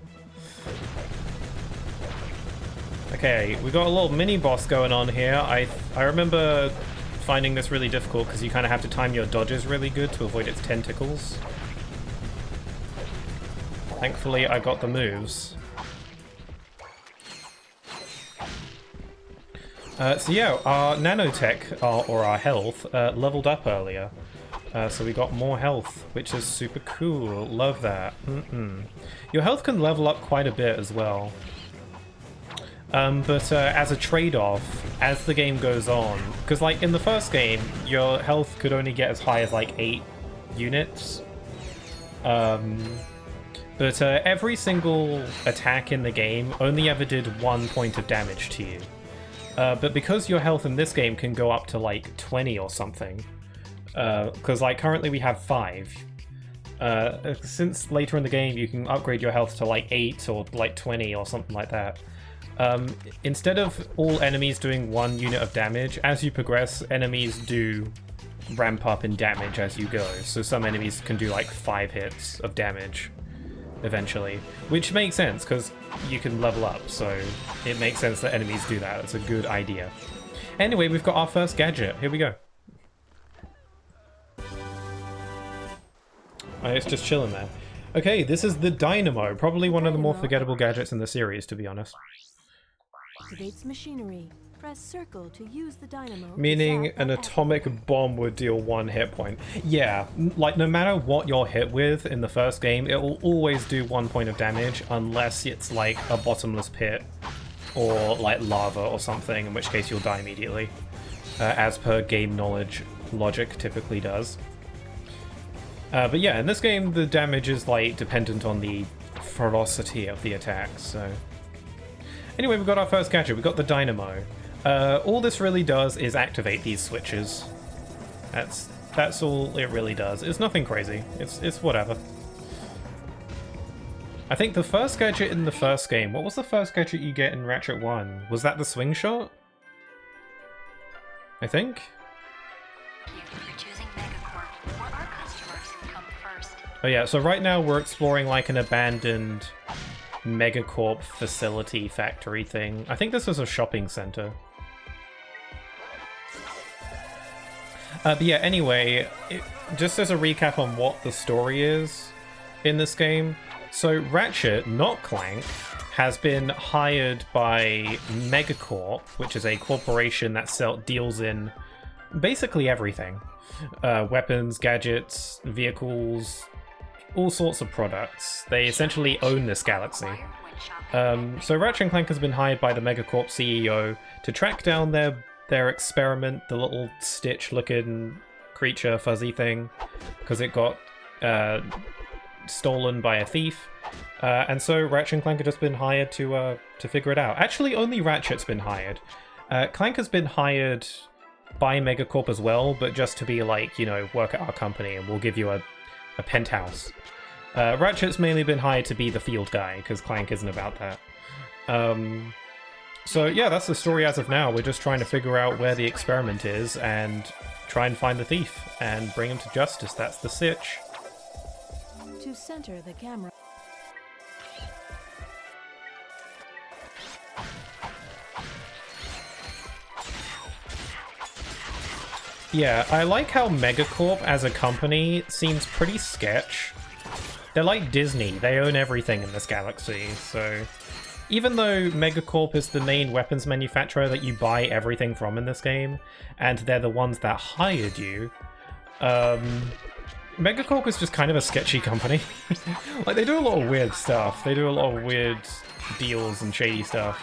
Okay, we got a little mini-boss going on here. I remember finding this really difficult because you kind of have to time your dodges really good to avoid its tentacles. Thankfully, I got the moves. So yeah, our nanotech, or our health, leveled up earlier. So we got more health, which is super cool. Love that. Your health can level up quite a bit as well. But as a trade-off, as the game goes on, because like in the first game, your health could only get as high as like 8 units. But every single attack in the game only ever did 1 point of damage to you. But because your health in this game can go up to like 20 or something, because like currently we have 5. Since later in the game you can upgrade your health to like 8 or like 20 or something like that. Instead of all enemies doing 1 unit of damage, as you progress, enemies do ramp up in damage as you go. So some enemies can do like 5 hits of damage eventually, which makes sense because you can level up, so it makes sense that enemies do that. It's a good idea. Anyway, we've got our first gadget. Here we go. It's just chilling there. Okay, this is the Dynamo, probably one of the more forgettable gadgets in the series, to be honest. Activates machinery. Press circle to use the dynamo. to Meaning zap an or atomic bomb would deal 1 hit point. Yeah, like no matter what you're hit with in the first game, it will always do 1 point of damage unless it's like a bottomless pit or like lava or something, in which case you'll die immediately, as per game knowledge logic typically does. But yeah, in this game the damage is like dependent on the ferocity of the attacks, so... Anyway, we've got our first gadget, we've got the dynamo. All this really does is activate these switches. That's all it really does. It's nothing crazy. It's whatever. I think the first gadget in the first game... What was the first gadget you get in Ratchet 1? Was that the swing shot? I think? Oh yeah, so right now we're exploring like an abandoned Megacorp facility factory thing. I think this is a shopping center. But yeah, anyway, just as a recap on what the story is in this game. So Ratchet, not Clank, has been hired by Megacorp, which is a corporation that deals in basically everything. Weapons, gadgets, vehicles, all sorts of products. They essentially own this galaxy. So Ratchet and Clank has been hired by the Megacorp CEO to track down their experiment, the little Stitch-looking creature, fuzzy thing, because it got stolen by a thief. And so Ratchet and Clank have just been hired to figure it out. Actually, only Ratchet's been hired. Clank has been hired by Megacorp as well, but just to be like, you know, work at our company and we'll give you a penthouse. Ratchet's mainly been hired to be the field guy, because Clank isn't about that. So yeah, that's the story as of now. We're just trying to figure out where the experiment is and try and find the thief and bring him to justice. That's the sitch. To center the camera. Yeah, I like how Megacorp as a company seems pretty sketch. They're like Disney, they own everything in this galaxy, so... Even though Megacorp is the main weapons manufacturer that you buy everything from in this game, and they're the ones that hired you, Megacorp is just kind of a sketchy company. Like, they do a lot of weird stuff. They do a lot of weird deals and shady stuff.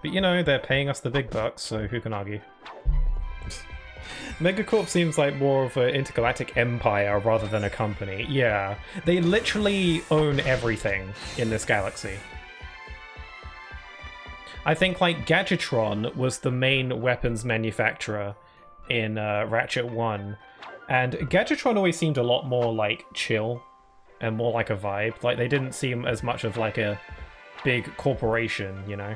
But you know, they're paying us the big bucks, so who can argue? Megacorp seems like more of an intergalactic empire rather than a company. Yeah, they literally own everything in this galaxy. I think, like, Gadgetron was the main weapons manufacturer in Ratchet 1, and Gadgetron always seemed a lot more, like, chill and more like a vibe. Like, they didn't seem as much of, like, a big corporation, you know?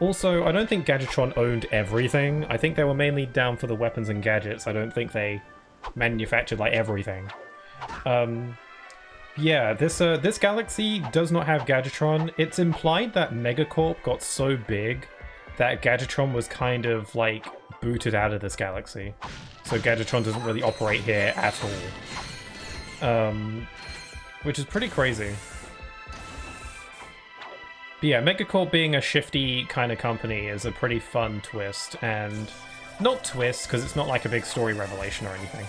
Also, I don't think Gadgetron owned everything. I think they were mainly down for the weapons and gadgets. I don't think they manufactured, like, everything. Yeah, this galaxy does not have Gadgetron. It's implied that Megacorp got so big that Gadgetron was kind of, like, booted out of this galaxy. So Gadgetron doesn't really operate here at all. Which is pretty crazy. But yeah, Megacorp being a shifty kind of company is a pretty fun twist, and... Not twist, because it's not like a big story revelation or anything.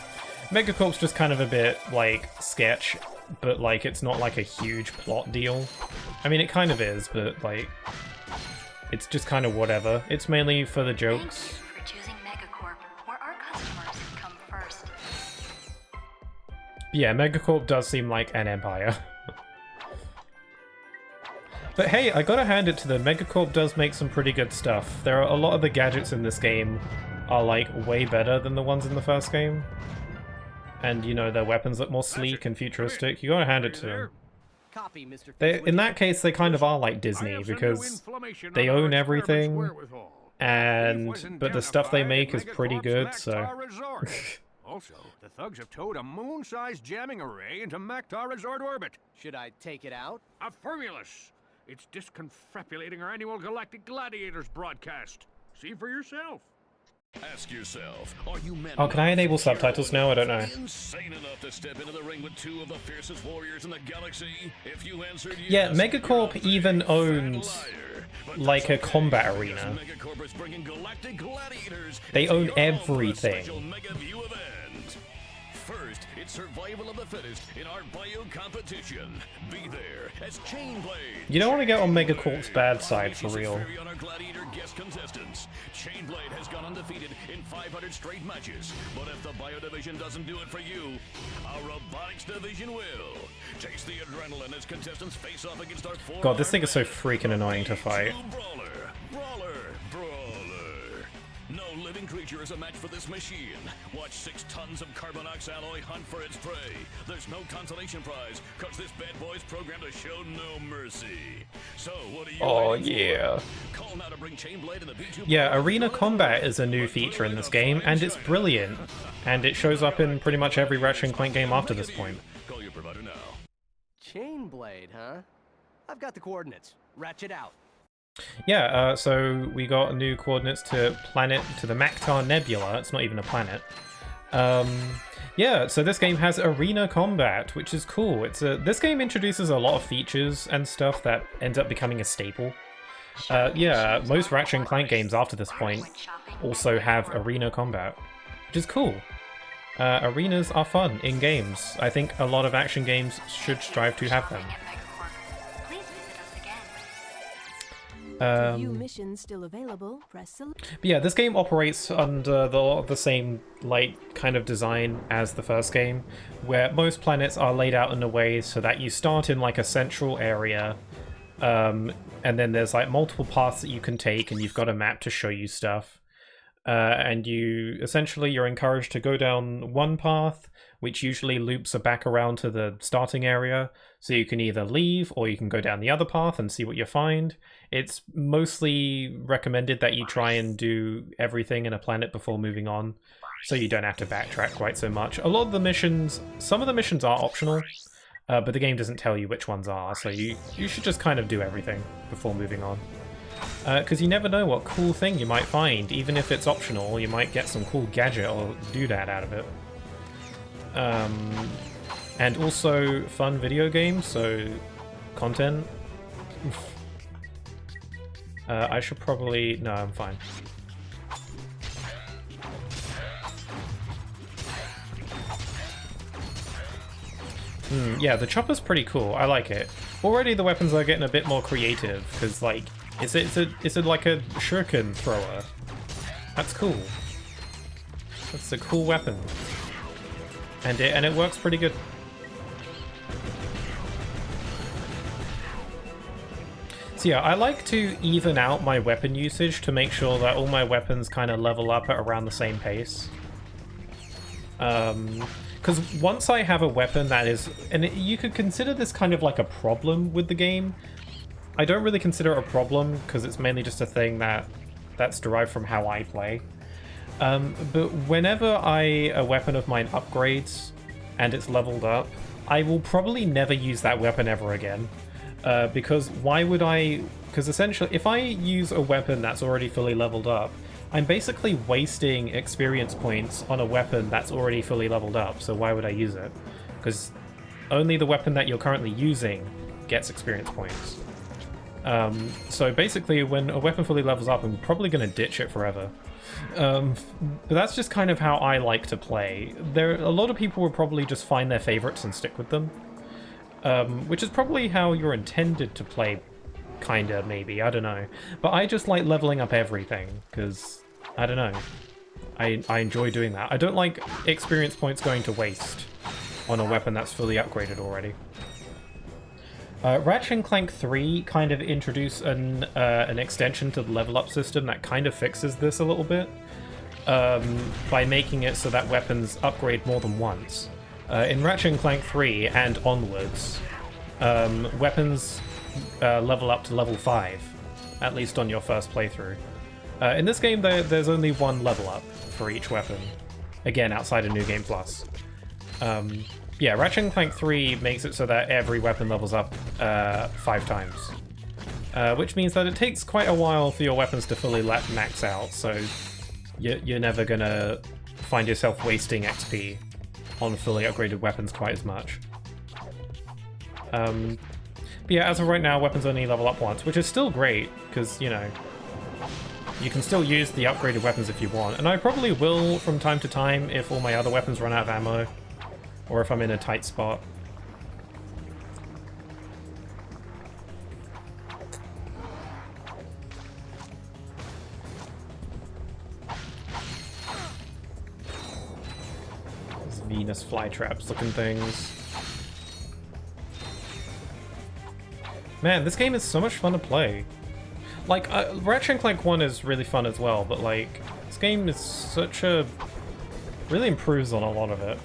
Megacorp's just kind of a bit, like, sketch, but, like, it's not, like, a huge plot deal. I mean, it kind of is, but, like, it's just kind of whatever. It's mainly for the jokes. Thank you for choosing Megacorp, where our customers come first. Yeah, Megacorp does seem like an empire. But hey, I gotta hand it to them, Megacorp does make some pretty good stuff. There are a lot of the gadgets in this game are, like, way better than the ones in the first game. And, you know, their weapons look more sleek and futuristic. You gotta hand it to them. Copy, Mr. In that case, they kind of are like Disney, because they own everything, but the stuff they make is pretty good, so... Also, the thugs have towed a moon-sized jamming array into Mactar Resort orbit. Should I take it out? Affirmulous! It's disconfabulating our annual Galactic Gladiators broadcast. See for yourself. Ask yourself, are you men Oh, can I enable enough, subtitles now? I don't know. insane enough to step into the ring with two of the fiercest warriors in the galaxy? If you answered Yeah, yes, Megacorp even owns like a combat arena. Megacorp is bringing galactic gladiators. They own into your home for a everything. special Mega View event. First, it's survival of the fittest in our bio competition. Be there as Chainblade. You don't want to get on Megacorp's bad side for real. On our gladiator guest contestants. Chainblade has gone undefeated in 500 straight matches, but if the bio division doesn't do it for you, our robotics division will. Taste the adrenaline as contestants face off against our four. God, this thing is so freaking annoying to fight. Brawler. No living creature is a match for this machine. Watch 6 tons of Carbonox alloy hunt for its prey. There's no consolation prize, cause this bad boy's programmed to show no mercy. So, what are you waiting yeah. for? Call now to bring Chainblade and the V2 Yeah, arena combat is a new feature in this game, and it's brilliant. And it shows up in pretty much every Ratchet Clank game after this point. Call your provider now. Chainblade, huh? I've got the coordinates. Ratchet out. Yeah, so we got new coordinates to the Mactar Nebula. It's not even a planet. Yeah, so this game has arena combat, which is cool. This game introduces a lot of features and stuff that ends up becoming a staple. Yeah, most Ratchet and Clank games after this point also have arena combat, which is cool. Arenas are fun in games. I think a lot of action games should strive to have them. To view missions still available, press select. But yeah, this game operates under the same like kind of design as the first game, where most planets are laid out in a way so that you start in like a central area, and then there's like multiple paths that you can take, and you've got a map to show you stuff. And you're encouraged to go down one path, which usually loops back around to the starting area, so you can either leave or you can go down the other path and see what you find. It's mostly recommended that you try and do everything in a planet before moving on, so you don't have to backtrack quite so much. A lot of the missions, some of the missions are optional, but the game doesn't tell you which ones are, so you should just kind of do everything before moving on. Because you never know what cool thing you might find. Even if it's optional, you might get some cool gadget or doodad out of it. And also fun video games, so content. I should probably... No, I'm fine. Yeah, the chopper's pretty cool. I like it. Already the weapons are getting a bit more creative, because like, it's like a shuriken thrower. That's cool. That's a cool weapon. And it works pretty good. So yeah, I like to even out my weapon usage to make sure that all my weapons kind of level up at around the same pace. Because once I have a weapon that is... And you could consider this kind of like a problem with the game. I don't really consider it a problem, because it's mainly just a thing that's derived from how I play. But whenever a weapon of mine upgrades and it's leveled up, I will probably never use that weapon ever again. Because why would I... Because essentially, if I use a weapon that's already fully leveled up, I'm basically wasting experience points on a weapon that's already fully leveled up, so why would I use it? Because only the weapon that you're currently using gets experience points. So basically, when a weapon fully levels up, I'm probably going to ditch it forever. But that's just kind of how I like to play. A lot of people will probably just find their favorites and stick with them. Which is probably how you're intended to play, kinda, maybe, I don't know. But I just like leveling up everything, because, I don't know. I enjoy doing that. I don't like experience points going to waste on a weapon that's fully upgraded already. Ratchet Clank 3 kind of introduced an extension to the level up system that kind of fixes this a little bit, by making it so that weapons upgrade more than once. In Ratchet Clank 3 and onwards, weapons level up to level 5, at least on your first playthrough. In this game, there's only one level up for each weapon, again, outside of New Game Plus. Yeah, Ratchet Clank 3 makes it so that every weapon levels up 5 times, which means that it takes quite a while for your weapons to fully max out, so you're never gonna find yourself wasting XP on fully upgraded weapons quite as much. But yeah, as of right now, weapons only level up once, which is still great, because, you know, you can still use the upgraded weapons if you want. And I probably will from time to time if all my other weapons run out of ammo, or if I'm in a tight spot. These Venus flytraps looking things. Man, this game is so much fun to play. Like, Ratchet Clank 1 is really fun as well, but like, this game is such a... really improves on a lot of it.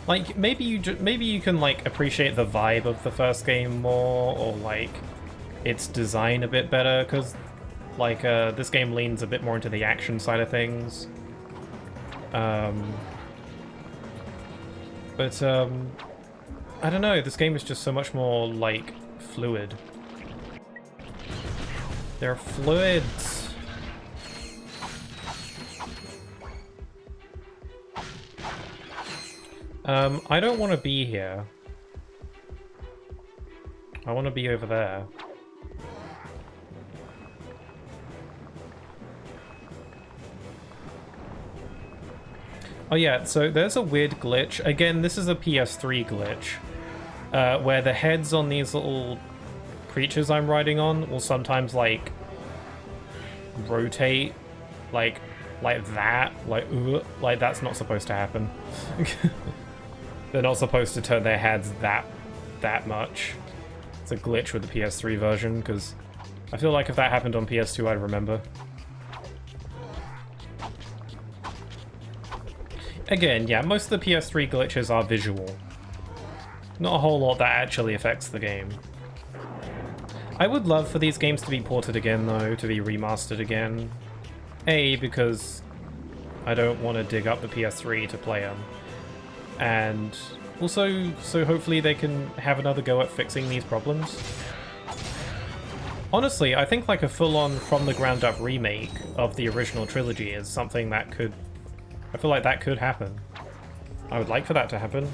Like, maybe you can like appreciate the vibe of the first game more, or like its design a bit better, because like this game leans a bit more into the action side of things. But I don't know, this game is just so much more like fluid. They're fluids. I don't want to be here. I want to be over there. Oh yeah, so there's a weird glitch. Again, this is a PS3 glitch, where the heads on these little creatures I'm riding on will sometimes like rotate like that, like that's not supposed to happen. They're not supposed to turn their heads that much. It's a glitch with the PS3 version, because I feel like if that happened on PS2 I'd remember. Again, yeah, most of the PS3 glitches are visual. Not a whole lot that actually affects the game. I would love for these games to be ported again, though, to be remastered again. A, because I don't want to dig up the PS3 to play them. And also, so hopefully they can have another go at fixing these problems. Honestly, I think like a full-on from-the-ground-up remake of the original trilogy is something that could... I feel like that could happen. I would like for that to happen.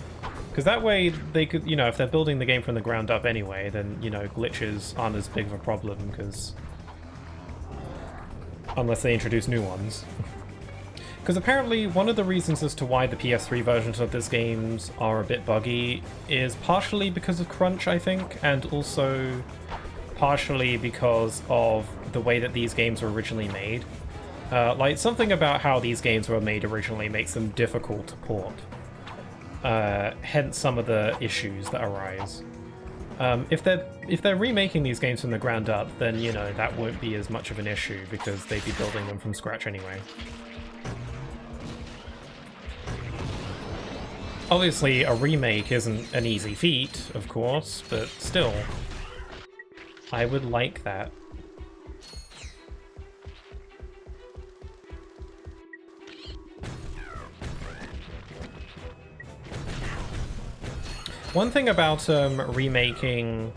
Because that way they could, you know, if they're building the game from the ground up anyway, then, you know, glitches aren't as big of a problem, because... unless they introduce new ones. Because apparently one of the reasons as to why the PS3 versions of these games are a bit buggy is partially because of crunch, I think, and also partially because of the way that these games were originally made. Like, something about how these games were made originally makes them difficult to port. Hence some of the issues that arise. If they're remaking these games from the ground up, then, you know, that won't be as much of an issue, because they'd be building them from scratch anyway. Obviously, a remake isn't an easy feat, of course, but still, I would like that. One thing about remaking...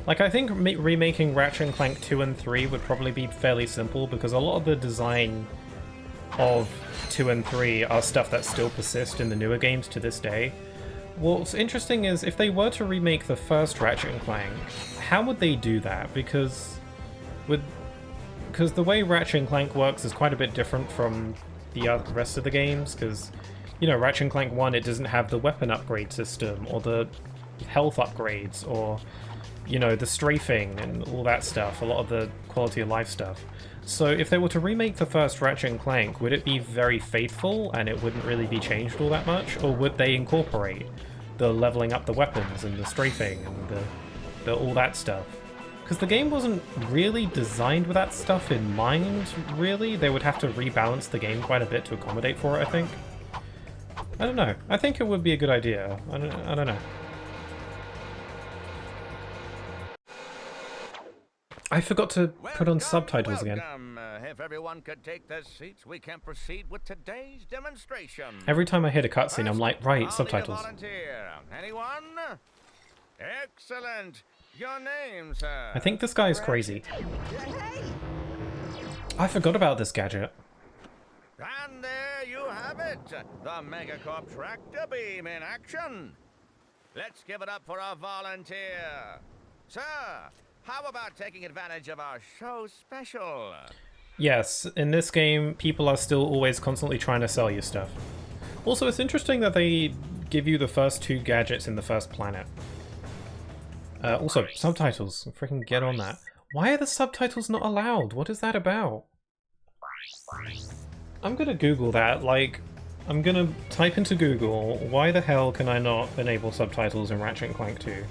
like, I think remaking Ratchet & Clank 2 and 3 would probably be fairly simple, because a lot of the design of 2 and 3 are stuff that still persists in the newer games to this day. What's interesting is, if they were to remake the first Ratchet & Clank, how would they do that? Because the way Ratchet & Clank works is quite a bit different from the rest of the games, because... you know, Ratchet & Clank 1, it doesn't have the weapon upgrade system, or the health upgrades, or, you know, the strafing and all that stuff, a lot of the quality of life stuff. So if they were to remake the first Ratchet & Clank, would it be very faithful and it wouldn't really be changed all that much? Or would they incorporate the leveling up the weapons and the strafing and the all that stuff? Because the game wasn't really designed with that stuff in mind, really. They would have to rebalance the game quite a bit to accommodate for it, I think. I don't know. I think it would be a good idea. I don't know. I forgot to put on subtitles again. If everyone could take their seats, we can proceed with today's demonstration. Every time I hit a cutscene, I'm like, right, subtitles. Volunteer. Anyone? Excellent. Your name, sir. I think this guy is crazy. I forgot about this gadget. And there you have it, the Megacorp tractor beam in action. Let's give it up for our volunteer. Sir, how about taking advantage of our show special? Yes, in this game, people are still always constantly trying to sell you stuff. Also, it's interesting that they give you the first 2 gadgets in the first planet. Also, subtitles. Freaking get on that. Why are the subtitles not allowed? What is that about? I'm gonna Google that. Like, I'm gonna type into Google, why the hell can I not enable subtitles in Ratchet Clank 2?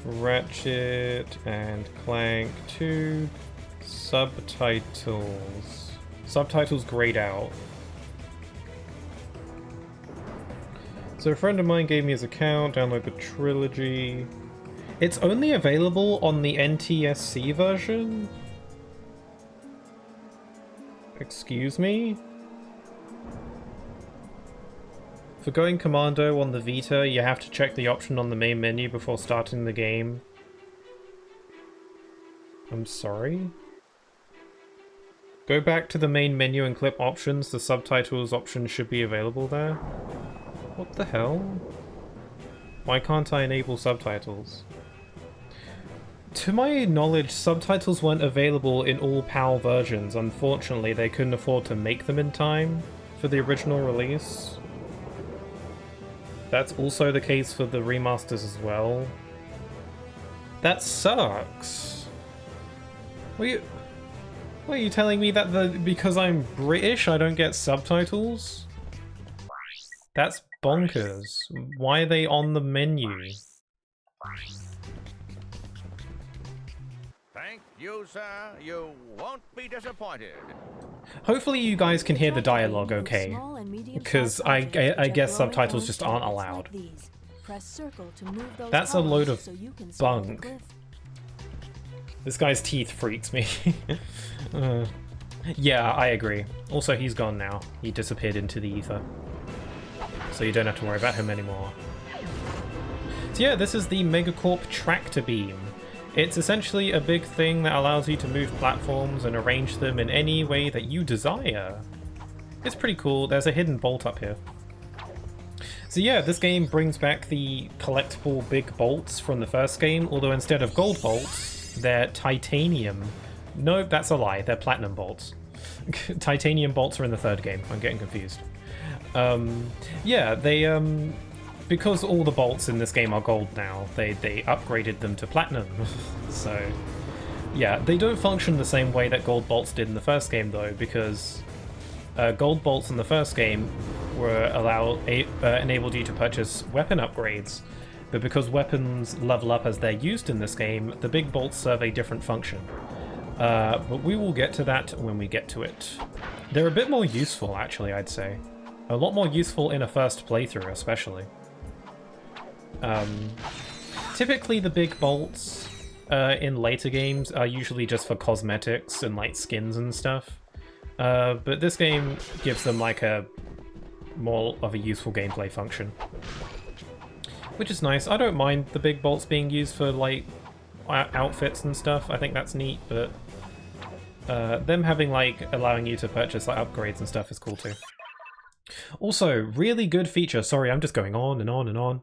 Ratchet and Clank 2 subtitles. Subtitles grayed out. So a friend of mine gave me his account, download the trilogy. It's only available on the NTSC version? Excuse me? For going commando on the Vita, you have to check the option on the main menu before starting the game. I'm sorry? Go back to the main menu and click options. The subtitles option should be available there. What the hell? Why can't I enable subtitles? To my knowledge, subtitles weren't available in all PAL versions. Unfortunately, they couldn't afford to make them in time for the original release. That's also the case for the remasters as well. That sucks. What are you telling me that because I'm British I don't get subtitles? That's bonkers. Why are they on the menu? Thank you, sir. You won't be disappointed. Hopefully you guys can hear the dialogue okay, because I guess subtitles just aren't allowed. That's a load of bunk. This guy's teeth freaks me. Yeah, I agree. Also, he's gone now. He disappeared into the ether. So you don't have to worry about him anymore. So yeah, this is the Megacorp Tractor Beam. It's essentially a big thing that allows you to move platforms and arrange them in any way that you desire. It's pretty cool. There's a hidden bolt up here. So yeah, this game brings back the collectible big bolts from the first game, although instead of gold bolts, they're titanium. No, that's a lie. They're platinum bolts. Titanium bolts are in the third game. I'm getting confused. Yeah, they, because all the bolts in this game are gold now, they upgraded them to platinum. So, yeah, they don't function the same way that gold bolts did in the first game, though, because gold bolts in the first game were enabled you to purchase weapon upgrades, but because weapons level up as they're used in this game, the big bolts serve a different function. But we will get to that when we get to it. They're a bit more useful, actually, I'd say. A lot more useful in a first playthrough, especially. Typically the big bolts in later games are usually just for cosmetics and like skins and stuff. But this game gives them like a more of a useful gameplay function. Which is nice. I don't mind the big bolts being used for like outfits and stuff. I think that's neat, but them having like allowing you to purchase like upgrades and stuff is cool too. Also, really good feature, sorry I'm just going on and on and on.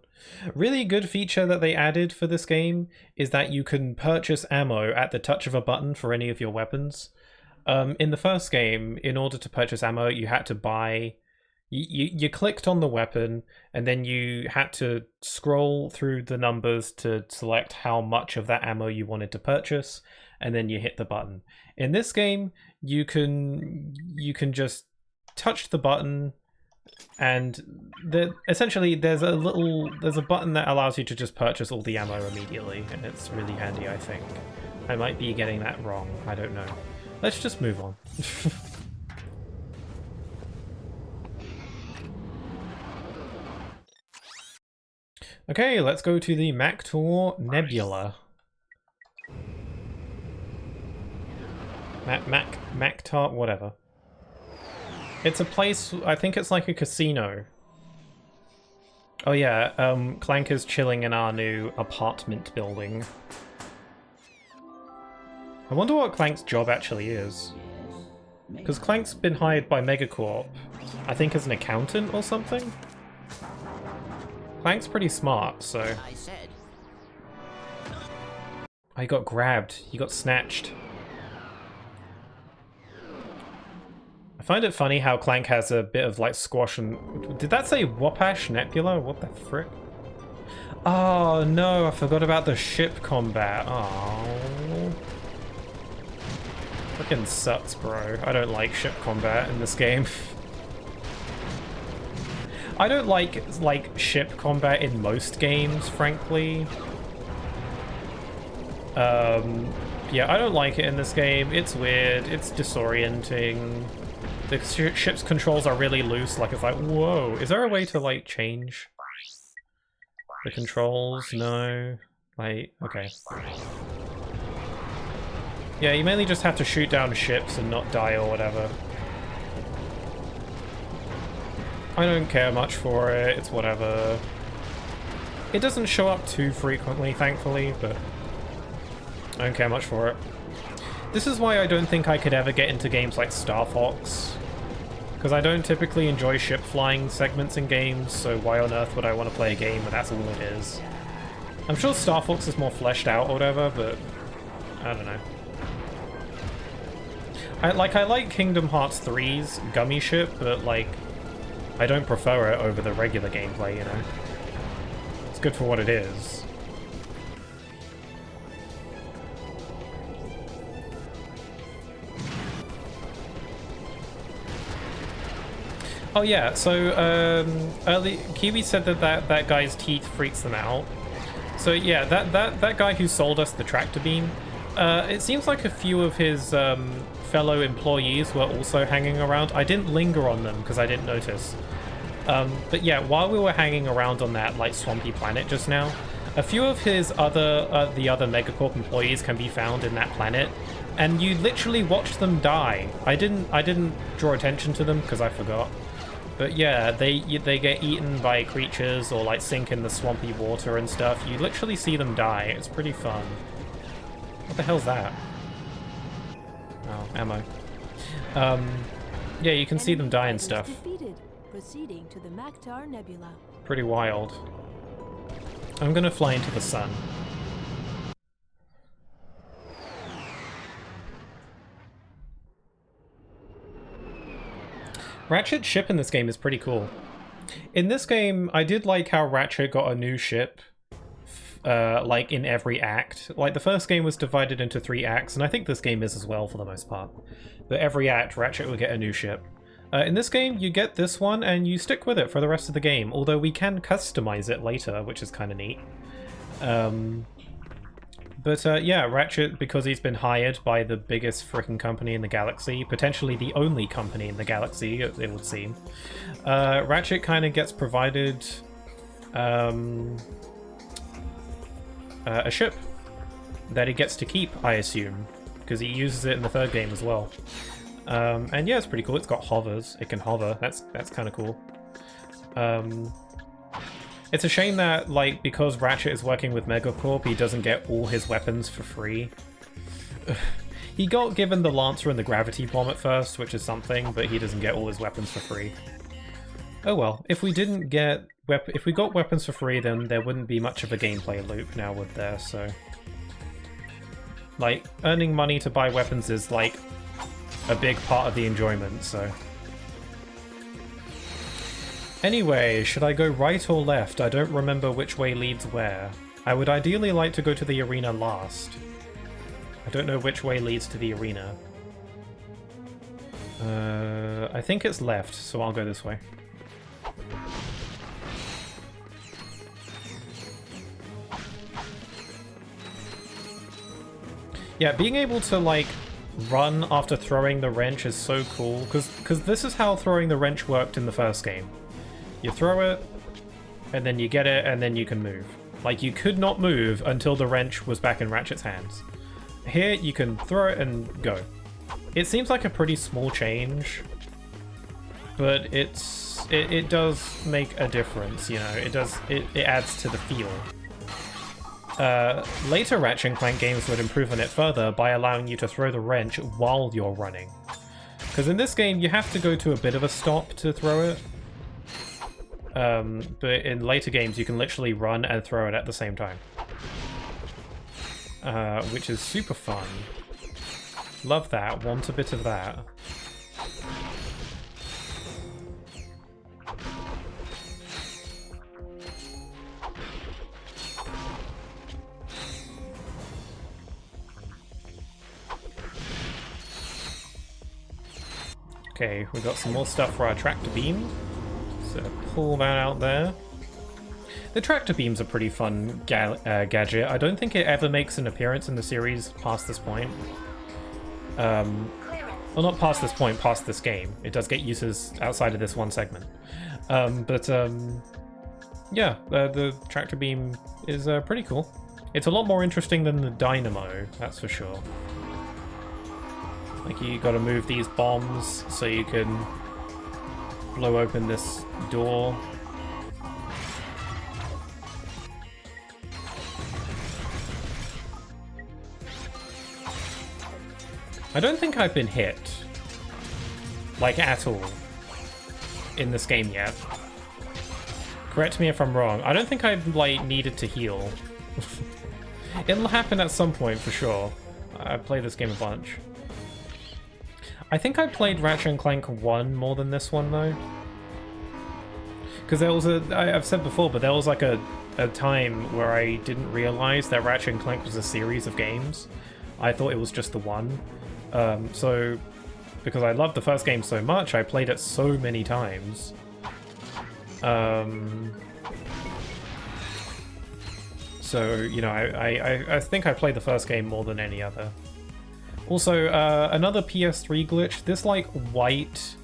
Really good feature that they added for this game is that you can purchase ammo at the touch of a button for any of your weapons. In the first game, in order to purchase ammo, you had to buy... You clicked on the weapon, and then you had to scroll through the numbers to select how much of that ammo you wanted to purchase, and then you hit the button. In this game, you can just touch the button, and essentially there's a button that allows you to just purchase all the ammo immediately, and it's really handy, I think. I might be getting that wrong, I don't know. Let's just move on. Okay, let's go to the Mactor Nebula. Mactar, whatever. It's a place, I think it's like a casino. Oh yeah, Clank is chilling in our new apartment building. I wonder what Clank's job actually is. Because Clank's been hired by Megacorp, I think as an accountant or something? Clank's pretty smart, so... I said. I got grabbed. He got snatched. I find it funny how Clank has a bit of like squash and... Did that say Wapash Nebula? What the frick? Oh no, I forgot about the ship combat. Oh. Fucking sucks, bro. I don't like ship combat in this game. I don't like ship combat in most games, frankly. Yeah, I don't like it in this game. It's weird. It's disorienting. The ship's controls are really loose. Like, it's like, whoa. Is there a way to, like, change the controls? No. Like, okay. Yeah, you mainly just have to shoot down ships and not die or whatever. I don't care much for it. It's whatever. It doesn't show up too frequently, thankfully, but I don't care much for it. This is why I don't think I could ever get into games like Star Fox, because I don't typically enjoy ship flying segments in games, so why on earth would I want to play a game where that's all it is? I'm sure Star Fox is more fleshed out or whatever, but I don't know. I like Kingdom Hearts 3's gummy ship, but like, I don't prefer it over the regular gameplay, you know? It's good for what it is. Oh yeah, so early Kiwi said that guy's teeth freaks them out. So yeah, that guy who sold us the tractor beam, it seems like a few of his fellow employees were also hanging around. I didn't linger on them because I didn't notice. But yeah, while we were hanging around on that like swampy planet just now, a few of his the other Megacorp employees can be found in that planet, and you literally watch them die. I didn't draw attention to them because I forgot. But yeah, they get eaten by creatures or like sink in the swampy water and stuff. You literally see them die. It's pretty fun. What the hell's that? Oh, ammo. Yeah, you can see them die and stuff. Proceeding to the Maktar Nebula. Pretty wild. I'm gonna fly into the sun. Ratchet's ship in this game is pretty cool. In this game, I did like how Ratchet got a new ship, like in every act. Like the first game was divided into 3 acts, and I think this game is as well for the most part. But every act, Ratchet would get a new ship. In this game, you get this one, and you stick with it for the rest of the game, although we can customize it later, which is kind of neat. Yeah, Ratchet, because he's been hired by the biggest frickin' company in the galaxy, potentially the only company in the galaxy, it would seem, Ratchet kind of gets provided a ship that he gets to keep, I assume, because he uses it in the 3rd game as well. And yeah, it's pretty cool. It's got hovers. It can hover. That's kind of cool. It's a shame that, like, because Ratchet is working with Megacorp, he doesn't get all his weapons for free. He got given the Lancer and the Gravity Bomb at first, which is something, but he doesn't get all his weapons for free. Oh well, if we didn't get if we got weapons for free, then there wouldn't be much of a gameplay loop now with there, so... Like, earning money to buy weapons is, like, a big part of the enjoyment, so... Anyway, should I go right or left? I don't remember which way leads where. I would ideally like to go to the arena last. I don't know which way leads to the arena. I think it's left, so I'll go this way. Yeah, being able to, like, run after throwing the wrench is so cool, because this is how throwing the wrench worked in the first game. You throw it, and then you get it, and then you can move. Like, you could not move until the wrench was back in Ratchet's hands. Here, you can throw it and go. It seems like a pretty small change, but it does make a difference, you know. It adds to the feel. Later Ratchet and Clank games would improve on it further by allowing you to throw the wrench while you're running. Because in this game, you have to go to a bit of a stop to throw it. But in later games, you can literally run and throw it at the same time. Which is super fun. Love that. Want a bit of that. Okay, we got some more stuff for our tractor beam. So pull that out there. The tractor beam's a pretty fun gadget. I don't think it ever makes an appearance in the series past this point. Well, not past this point, past this game. It does get uses outside of this one segment. Yeah, the tractor beam is pretty cool. It's a lot more interesting than the dynamo, that's for sure. Like, you gotta move these bombs so you can blow open this door. I don't think I've been hit, like, at all in this game yet. Correct me if I'm wrong. I don't think I've, like, needed to heal. It'll happen at some point for sure. I've played this game a bunch. I think I played Ratchet & Clank 1 more than this one, though. Because there was I've said before, but there was like a time where I didn't realize that Ratchet & Clank was a series of games. I thought it was just the one. So, because I loved the first game so much, I played it so many times. So, you know, I think I played the first game more than any other. Also, another PS3 glitch, this like white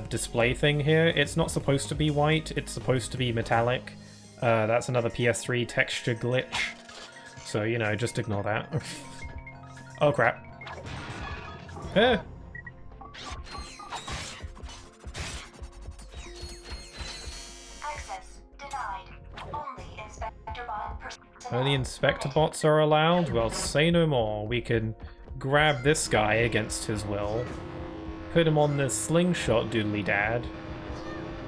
display thing here, it's not supposed to be white, it's supposed to be metallic. That's another PS3 texture glitch. So, you know, just ignore that. Oh crap. Eh. Access denied. Only Inspector bots are allowed? Well, say no more. We can grab this guy against his will, put him on this slingshot doodly-dad,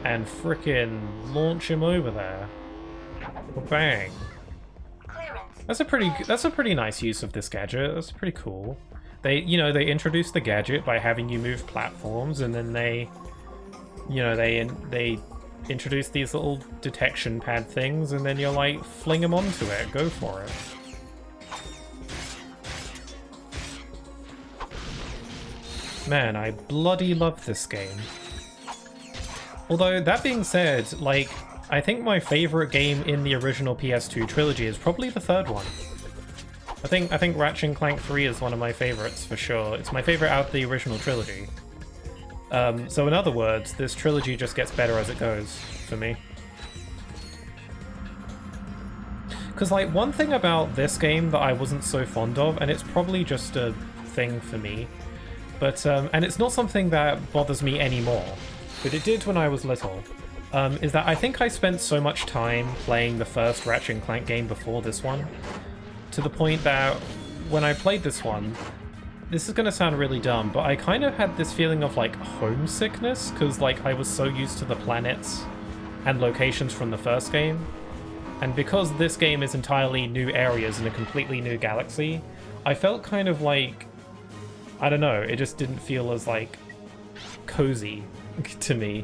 and frickin' launch him over there. Bang. That's a pretty nice use of this gadget. That's pretty cool. They introduced the gadget by having you move platforms, and then they introduce these little detection pad things, and then you're like, fling them onto it, go for it. Man, I bloody love this game. Although, that being said, like, I think my favorite game in the original PS2 trilogy is probably the third one. I think Ratchet & Clank 3 is one of my favorites, for sure. It's my favorite out of the original trilogy. So in other words, this trilogy just gets better as it goes, for me. Because, like, one thing about this game that I wasn't so fond of, and it's probably just a thing for me, but, and it's not something that bothers me anymore, but it did when I was little, is that I think I spent so much time playing the first Ratchet & Clank game before this one, to the point that when I played this one, this is going to sound really dumb, but I kind of had this feeling of, like, homesickness, because, like, I was so used to the planets and locations from the first game. And because this game is entirely new areas in a completely new galaxy, I felt kind of like, I don't know, it just didn't feel as, like, cozy to me.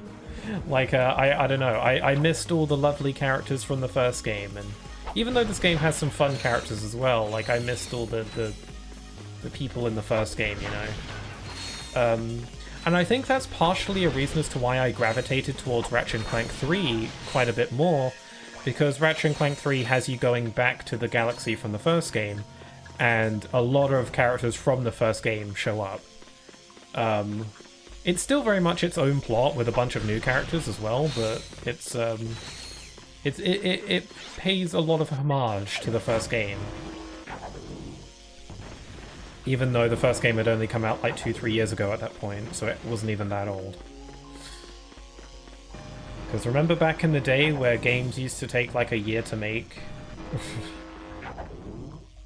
Like, I don't know, I missed all the lovely characters from the first game, and even though this game has some fun characters as well, like, I missed all the people in the first game, you know. And I think that's partially a reason as to why I gravitated towards Ratchet & Clank 3 quite a bit more, because Ratchet & Clank 3 has you going back to the galaxy from the first game, and a lot of characters from the first game show up. It's still very much its own plot with a bunch of new characters as well, but it pays a lot of homage to the first game. Even though the first game had only come out like 2-3 years ago at that point, so it wasn't even that old. Because remember back in the day where games used to take like a year to make?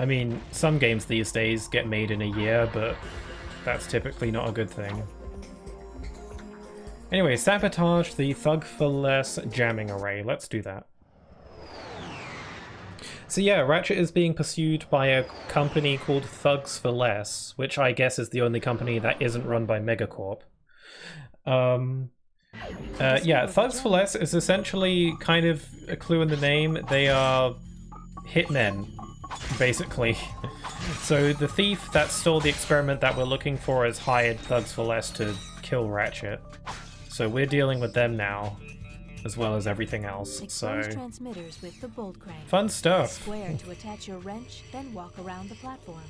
I mean, some games these days get made in a year, but that's typically not a good thing. Anyway, sabotage the Thug for Less jamming array. Let's do that. So yeah, Ratchet is being pursued by a company called Thugs for Less, which I guess is the only company that isn't run by Megacorp. Yeah, Thugs for Less is essentially kind of a clue in the name. They are hitmen, basically. So the thief that stole the experiment that we're looking for has hired Thugs for Less to kill Ratchet. So we're dealing with them now, as well as everything else. Expose So transmitters with the bolt crank. fun stuff. Square to attach your wrench, then walk around the platform.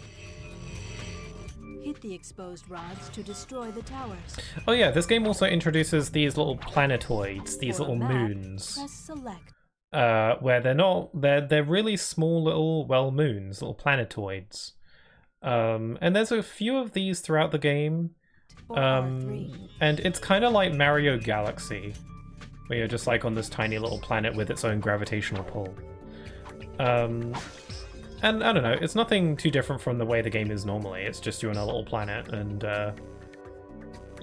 Hit the exposed rods to destroy the towers. Oh yeah, this game also introduces these little planetoids, these For a little map, moons. Press select. Where they're really small little, well, moons, little planetoids. And there's a few of these throughout the game. And it's kind of like Mario Galaxy, where you're just like on this tiny little planet with its own gravitational pull. And I don't know, it's nothing too different from the way the game is normally. It's just you're on a little planet, and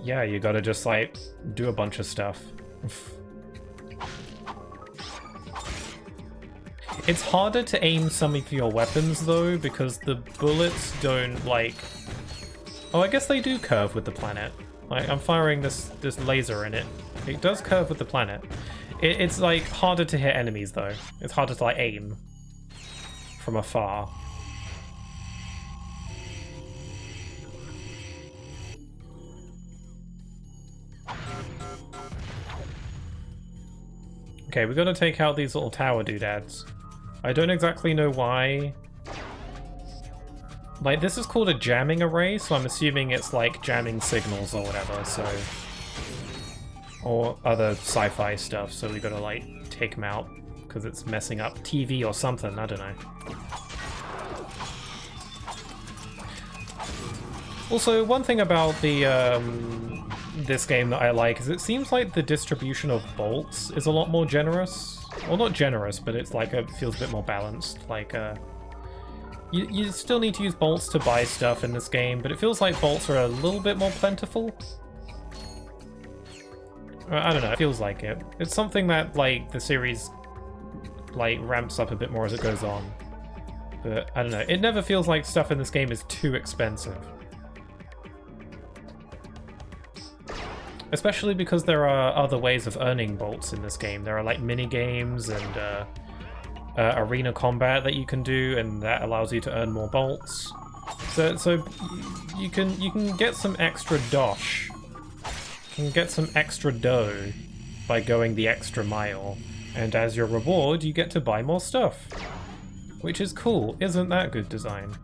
yeah, you gotta just like do a bunch of stuff. It's harder to aim some of your weapons though, because the bullets don't like... Oh, I guess they do curve with the planet. Like, I'm firing this laser in it. It does curve with the planet. It's like harder to hit enemies though. It's harder to like aim from afar. Okay, we gotta take out these little tower doodads. I don't exactly know why. Like, this is called a jamming array, so I'm assuming it's like jamming signals or whatever, so... Or other sci-fi stuff, so we gotta like take them out, because it's messing up TV or something, I don't know. Also, one thing about the this game that I like is it seems like the distribution of bolts is a lot more generous. Well, not generous, but it's like it feels a bit more balanced. Like, you still need to use bolts to buy stuff in this game, but it feels like bolts are a little bit more plentiful. I don't know, it feels like it. It's something that, like, the series, like, ramps up a bit more as it goes on. But, I don't know, it never feels like stuff in this game is too expensive. Especially because there are other ways of earning bolts in this game. There are, like, mini-games and, arena combat that you can do, and that allows you to earn more bolts. So you can get some extra dosh. You can get some extra dough by going the extra mile, and as your reward you get to buy more stuff. Which is cool, isn't that good design?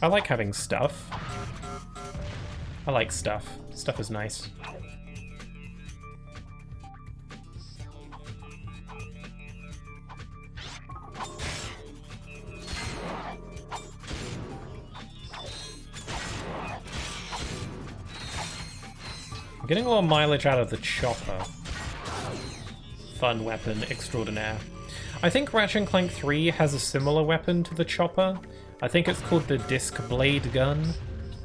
I like having stuff. I like stuff. Stuff is nice. Getting a lot of mileage out of the chopper. Fun weapon extraordinaire. I think Ratchet Clank 3 has a similar weapon to the chopper. I think it's called the disc blade gun,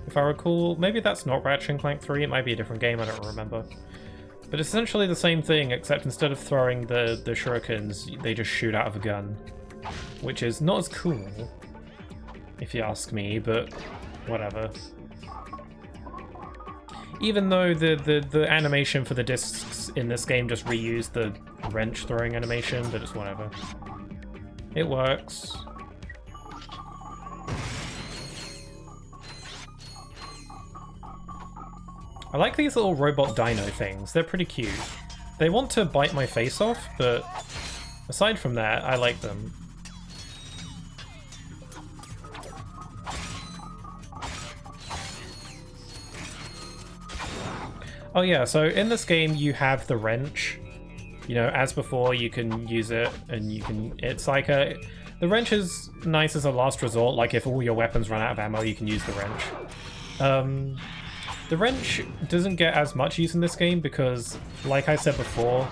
if I recall. Maybe that's not Ratchet Clank 3, it might be a different game, I don't remember. But it's essentially the same thing, except instead of throwing the shurikens, they just shoot out of a gun. Which is not as cool, if you ask me, but whatever. Even though the animation for the discs in this game just reused the wrench throwing animation, but it's whatever. It works. I like these little robot dino things, they're pretty cute. They want to bite my face off, but aside from that, I like them. Oh yeah, so in this game you have the wrench. You know, as before, you can use it, and you can... It's like a... The wrench is nice as a last resort, like if all your weapons run out of ammo, you can use the wrench. The wrench doesn't get as much use in this game because, like I said before,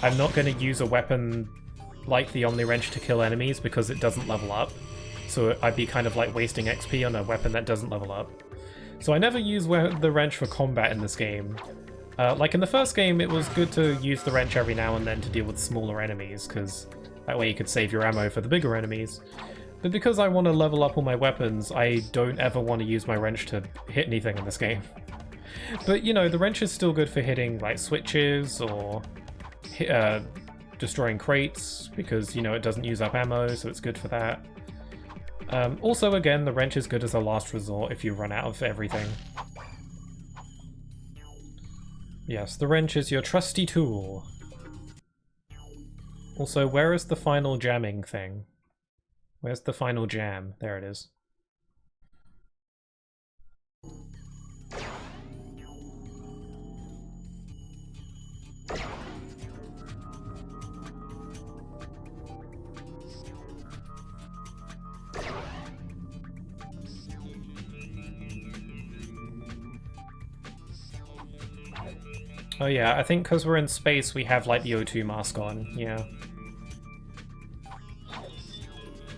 I'm not going to use a weapon like the Omni Wrench to kill enemies because it doesn't level up. So I'd be kind of like wasting XP on a weapon that doesn't level up. So I never use the wrench for combat in this game. Like in the first game, it was good to use the wrench every now and then to deal with smaller enemies, because that way you could save your ammo for the bigger enemies. But because I want to level up all my weapons, I don't ever want to use my wrench to hit anything in this game. But, you know, the wrench is still good for hitting, like, switches or destroying crates, because, you know, it doesn't use up ammo, so it's good for that. Also, again, the wrench is good as a last resort if you run out of everything. Yes, the wrench is your trusty tool. Also, where is the final jamming thing? Where's the final jam? There it is. Oh yeah, I think because we're in space we have like the O2 mask on, yeah.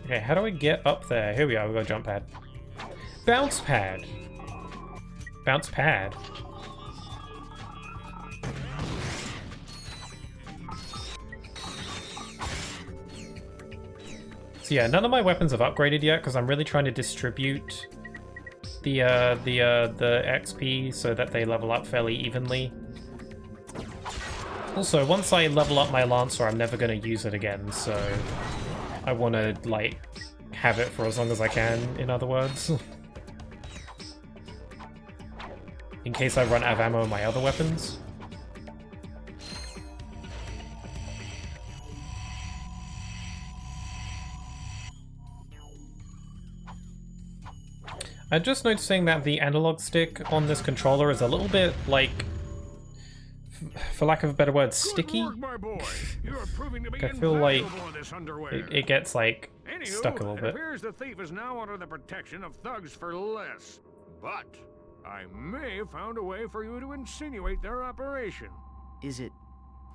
Okay, how do I get up there? Here we are, we've got a jump pad. Bounce pad! Bounce pad. So yeah, none of my weapons have upgraded yet because I'm really trying to distribute the XP so that they level up fairly evenly. Also, once I level up my Lancer, I'm never going to use it again, so I want to, like, have it for as long as I can, in other words. In case I run out of ammo on my other weapons. I'm just noticing that the analog stick on this controller is a little bit, like, for lack of a better word, sticky. I feel like it gets, like, stuck a little bit. It appears the thief is now under the protection of thugs for less. But I may have found a way for you to insinuate their operation. Is it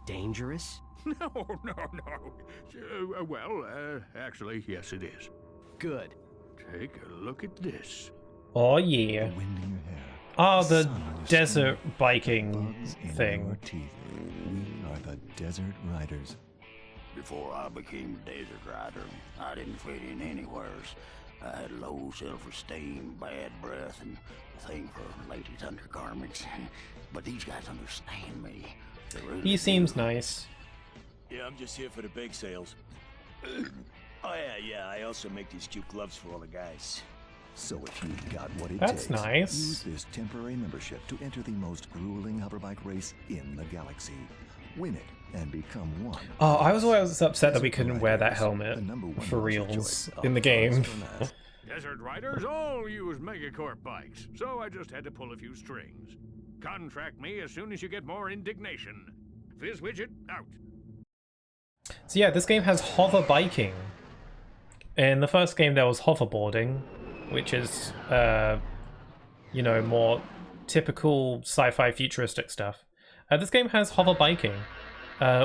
dangerous? No. Actually, yes it is. Good. Take a look at this. Oh yeah. Oh, the desert biking thing. We are the Desert Riders. Before I became a desert rider, I didn't fit in anywhere. I had low self-esteem, bad breath, and a thing for ladies' undergarments. But these guys understand me. Really He seems nice. Yeah, I'm just here for the bake sales. Oh yeah, I also make these cute gloves for all the guys. So if you've got what it That's takes, nice. use this temporary membership to enter the most grueling hoverbike race in the galaxy. Win it and become one. Oh, I was always upset that we couldn't wear that helmet for reals in the game. Desert Riders all use Megacorp bikes, so I just had to pull a few strings. Contract me as soon as you get more indignation. Fizz Widget, out. So yeah, this game has hover biking. In the first game there was hoverboarding, which is, you know, more typical sci-fi futuristic stuff. This game has hover biking,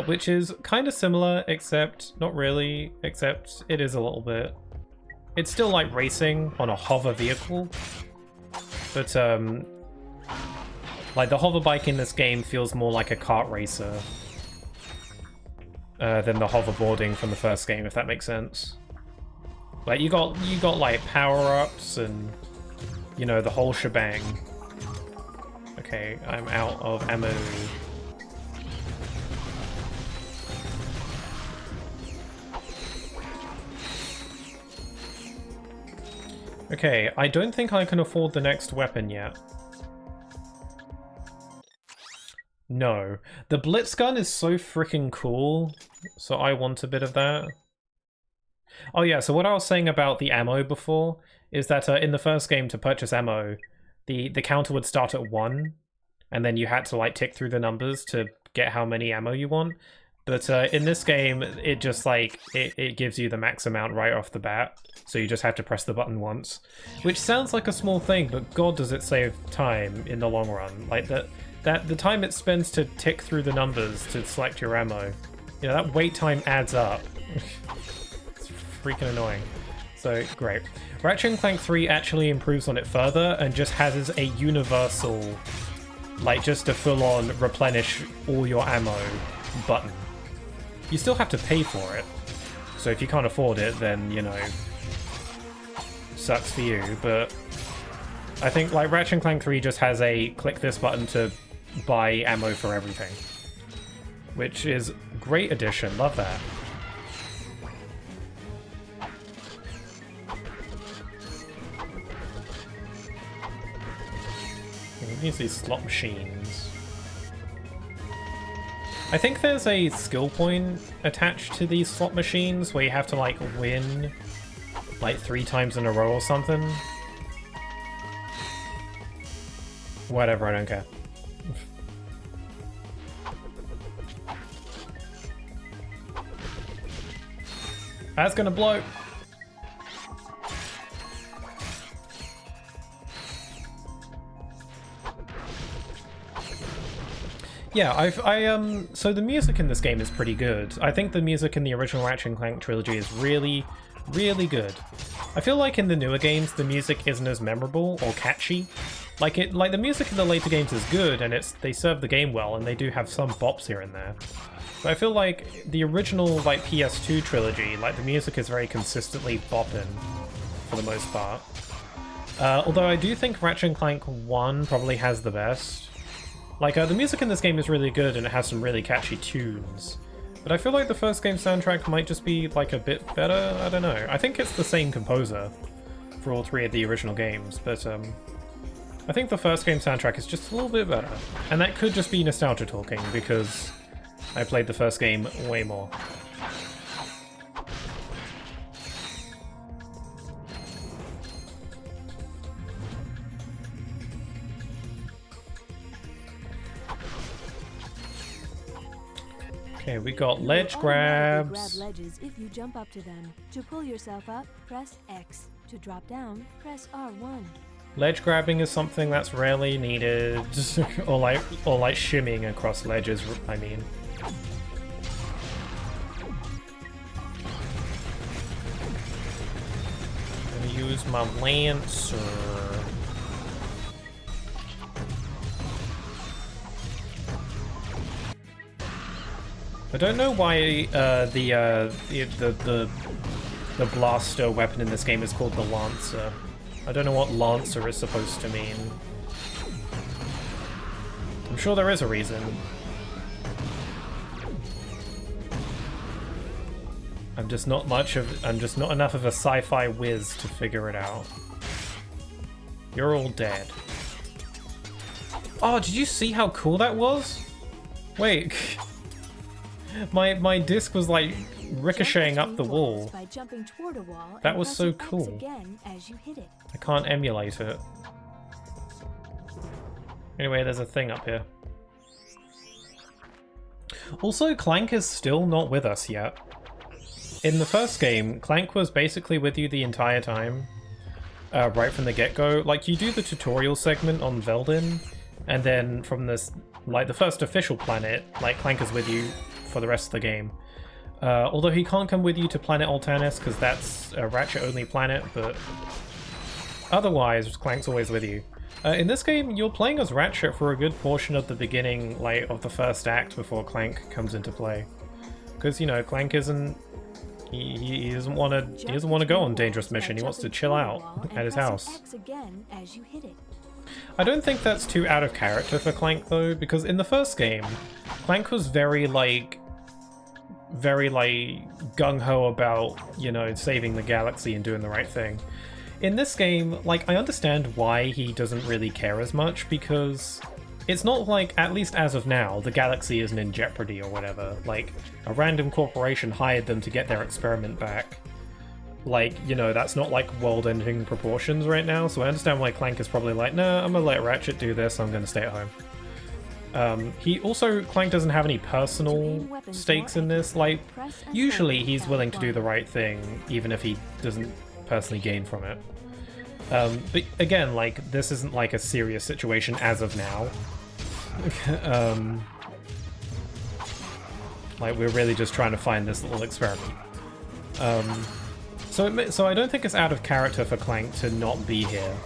which is kind of similar, except not really, except it is a little bit. It's still like racing on a hover vehicle, but like the hover bike in this game feels more like a kart racer than the hoverboarding from the first game, if that makes sense. Like you got like power-ups and, you know, the whole shebang. Okay, I'm out of ammo. Okay, I don't think I can afford the next weapon yet. No. The Blitz gun is so freaking cool, so I want a bit of that. Oh yeah, so what I was saying about the ammo before is that in the first game, to purchase ammo, the counter would start at 1, and then you had to like tick through the numbers to get how many ammo you want. But in this game, it just like, it gives you the max amount right off the bat, so you just have to press the button once. Which sounds like a small thing, but god does it save time in the long run. Like the time it spends to tick through the numbers to select your ammo, you know, that wait time adds up It's freaking annoying. So, great. Ratchet & Clank 3 actually improves on it further and just has a universal, like just a full-on replenish all your ammo button. You still have to pay for it, so if you can't afford it, then, you know, sucks for you, but I think like Ratchet & Clank 3 just has a click this button to buy ammo for everything, which is great addition, love that. We use these slot machines. I think there's a skill point attached to these slot machines where you have to like win like 3 times in a row or something. Whatever, I don't care. That's gonna blow. Yeah, so the music in this game is pretty good. I think the music in the original Ratchet & Clank trilogy is really, really good. I feel like in the newer games, the music isn't as memorable or catchy. Like the music in the later games is good, and they serve the game well, and they do have some bops here and there. But I feel like the original like PS2 trilogy, like the music is very consistently bopping for the most part. Although I do think Ratchet & Clank 1 probably has the best. Like, the music in this game is really good and it has some really catchy tunes. But I feel like the first game soundtrack might just be, like, a bit better? I don't know. I think it's the same composer for all 3 of the original games, but, I think the first game soundtrack is just a little bit better. And that could just be nostalgia talking, because I played the first game way more. Okay, we got ledge grabs. Grab ledges if you jump up to them. To pull yourself up, press X. To drop down, press R1. Ledge grabbing is something that's rarely needed, or like shimmying across ledges, I mean. I'm gonna use my Lancer. I don't know why the blaster weapon in this game is called the Lancer. I don't know what Lancer is supposed to mean. I'm sure there is a reason. I'm just not enough of a sci-fi whiz to figure it out. You're all dead. Oh, did you see how cool that was? Wait. My disc was like ricocheting up the wall. By jumping toward a wall that and was so pressing cool. X again as you hit it. I can't emulate it. Anyway, there's a thing up here. Also, Clank is still not with us yet. In the first game, Clank was basically with you the entire time, right from the get-go. Like, you do the tutorial segment on Veldin, and then from this, like, the first official planet, like, Clank is with you for the rest of the game. Although he can't come with you to Planet Altanus, because that's a Ratchet-only planet, but otherwise, Clank's always with you. In this game, you're playing as Ratchet for a good portion of the beginning, like, of the first act before Clank comes into play. Because, you know, Clank isn't... He doesn't want to go on dangerous mission. He wants to chill out at his house. I don't think that's too out of character for Clank, though, because in the first game, Clank was very gung-ho about, you know, saving the galaxy and doing the right thing. In this game, like, I understand why he doesn't really care as much, because it's not like, at least as of now, the galaxy isn't in jeopardy or whatever. Like, a random corporation hired them to get their experiment back. Like, you know, that's not like world-ending proportions right now, so I understand why Clank is probably like, nah, I'm gonna let Ratchet do this, I'm gonna stay at home. Clank doesn't have any personal stakes in this. Like, usually he's willing to do the right thing, even if he doesn't personally gain from it. But again, like, this isn't like a serious situation as of now. Like, we're really just trying to find this little experiment. So I don't think it's out of character for Clank to not be here.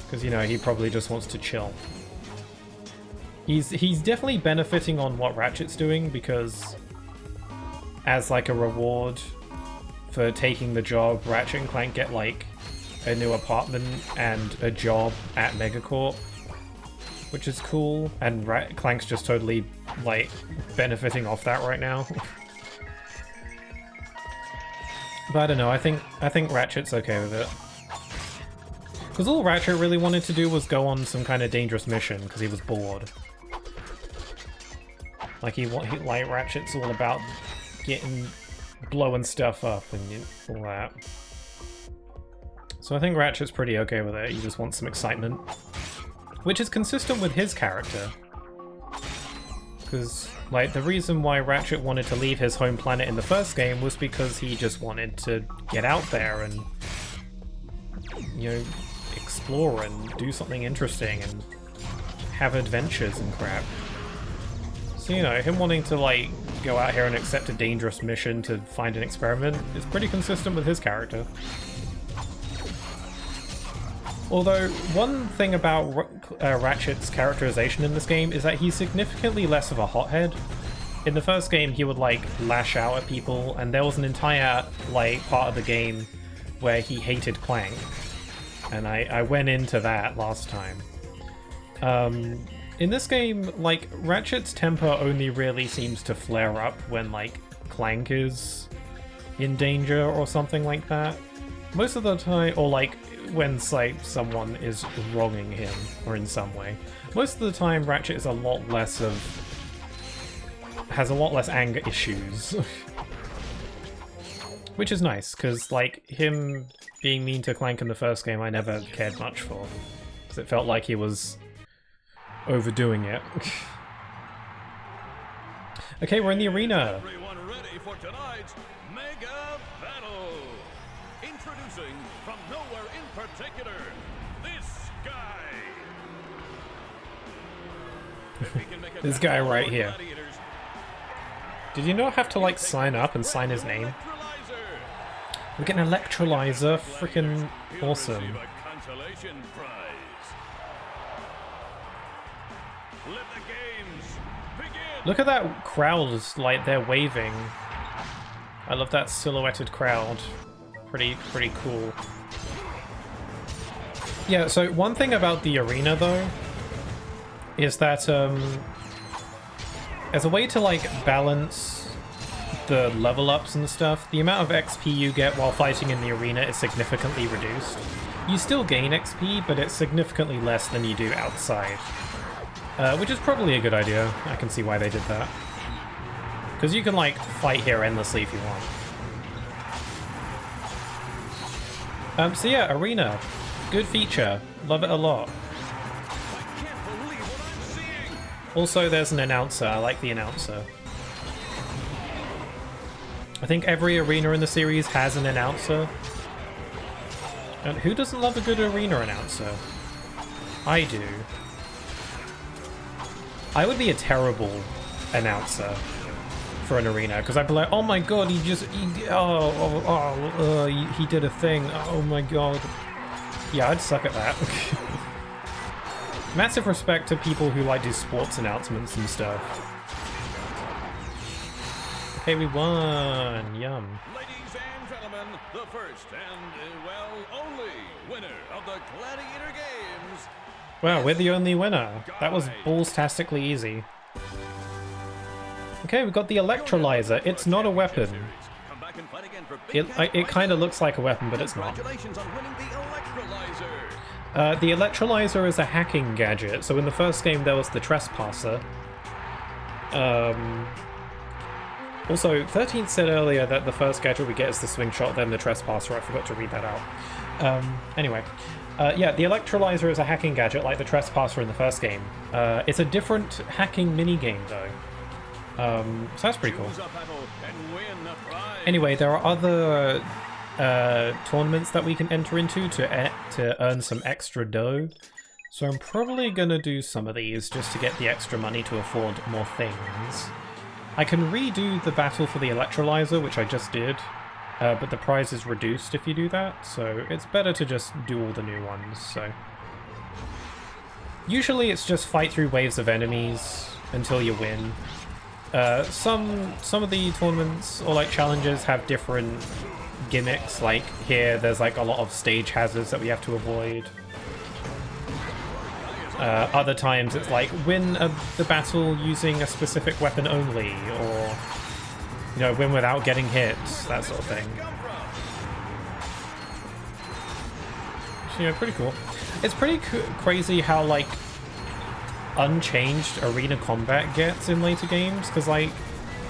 Because, you know, he probably just wants to chill. He's definitely benefiting on what Ratchet's doing, because as like a reward for taking the job, Ratchet and Clank get like a new apartment and a job at Megacorp, which is cool, and Clank's just totally like benefiting off that right now. But I don't know, I think Ratchet's okay with it. Because all Ratchet really wanted to do was go on some kind of dangerous mission, because he was bored. Like like Ratchet's all about blowing stuff up and all that. So I think Ratchet's pretty okay with it. He just wants some excitement, which is consistent with his character. Because like the reason why Ratchet wanted to leave his home planet in the first game was because he just wanted to get out there and, you know, explore and do something interesting and have adventures and crap. So, you know, him wanting to like go out here and accept a dangerous mission to find an experiment is pretty consistent with his character. Although, one thing about Ratchet's characterization in this game is that he's significantly less of a hothead. In the first game, he would like lash out at people, and there was an entire like part of the game where he hated Clank. And I went into that last time. In this game, like, Ratchet's temper only really seems to flare up when, like, Clank is in danger or something like that. Most of the time, or like, when, like, someone is wronging him, or in some way. Most of the time, Ratchet is a lot less has a lot less anger issues. Which is nice, because, like, him being mean to Clank in the first game I never cared much for. Because it felt like he was overdoing it. Okay, we're in the arena. Everyone ready for tonight's mega battle. Introducing from nowhere in particular, this guy. This guy right here. Did you not have to like sign up and sign his name? We're getting an electrolyzer, freaking awesome. Look at that crowd, like they're waving. I love that silhouetted crowd. Pretty cool. Yeah, so one thing about the arena though is that as a way to like balance the level ups and stuff, the amount of XP you get while fighting in the arena is significantly reduced. You still gain XP, but it's significantly less than you do outside. Which is probably a good idea. I can see why they did that. Because you can, like, fight here endlessly if you want. So yeah, Arena. Good feature. Love it a lot. Also, there's an announcer. I like the announcer. I think every arena in the series has an announcer. And who doesn't love a good arena announcer? I do. I would be a terrible announcer for an arena, because I'd be like, oh my god, he did a thing, oh my god. Yeah, I'd suck at that. Massive respect to people who like do sports announcements and stuff. Okay, we won, yum. Ladies and gentlemen, the first and, well, only winner of the Gladiator Games. Wow, we're the only winner. That was balls-tastically easy. Okay, we've got the electrolyzer. It's not a weapon. It kind of looks like a weapon, but it's not. Congratulations on winning the electrolyzer. The electrolyzer is a hacking gadget. So in the first game, there was the Trespasser. Also, 13th said earlier that the first gadget we get is the swing shot, then the Trespasser. I forgot to read that out. Anyway. Yeah, the electrolyzer is a hacking gadget like the Trespasser in the first game. It's a different hacking minigame though. So that's pretty cool. Anyway, there are other tournaments that we can enter into to earn some extra dough. So I'm probably gonna do some of these just to get the extra money to afford more things. I can redo the battle for the electrolyzer, which I just did, but the prize is reduced if you do that, so it's better to just do all the new ones, so... Usually it's just fight through waves of enemies until you win. Some of the tournaments or like challenges have different gimmicks, like here there's like a lot of stage hazards that we have to avoid. Other times it's like win the battle using a specific weapon only, or you know, win without getting hit, that sort of thing. So, yeah, pretty cool. It's pretty crazy how like unchanged arena combat gets in later games, because like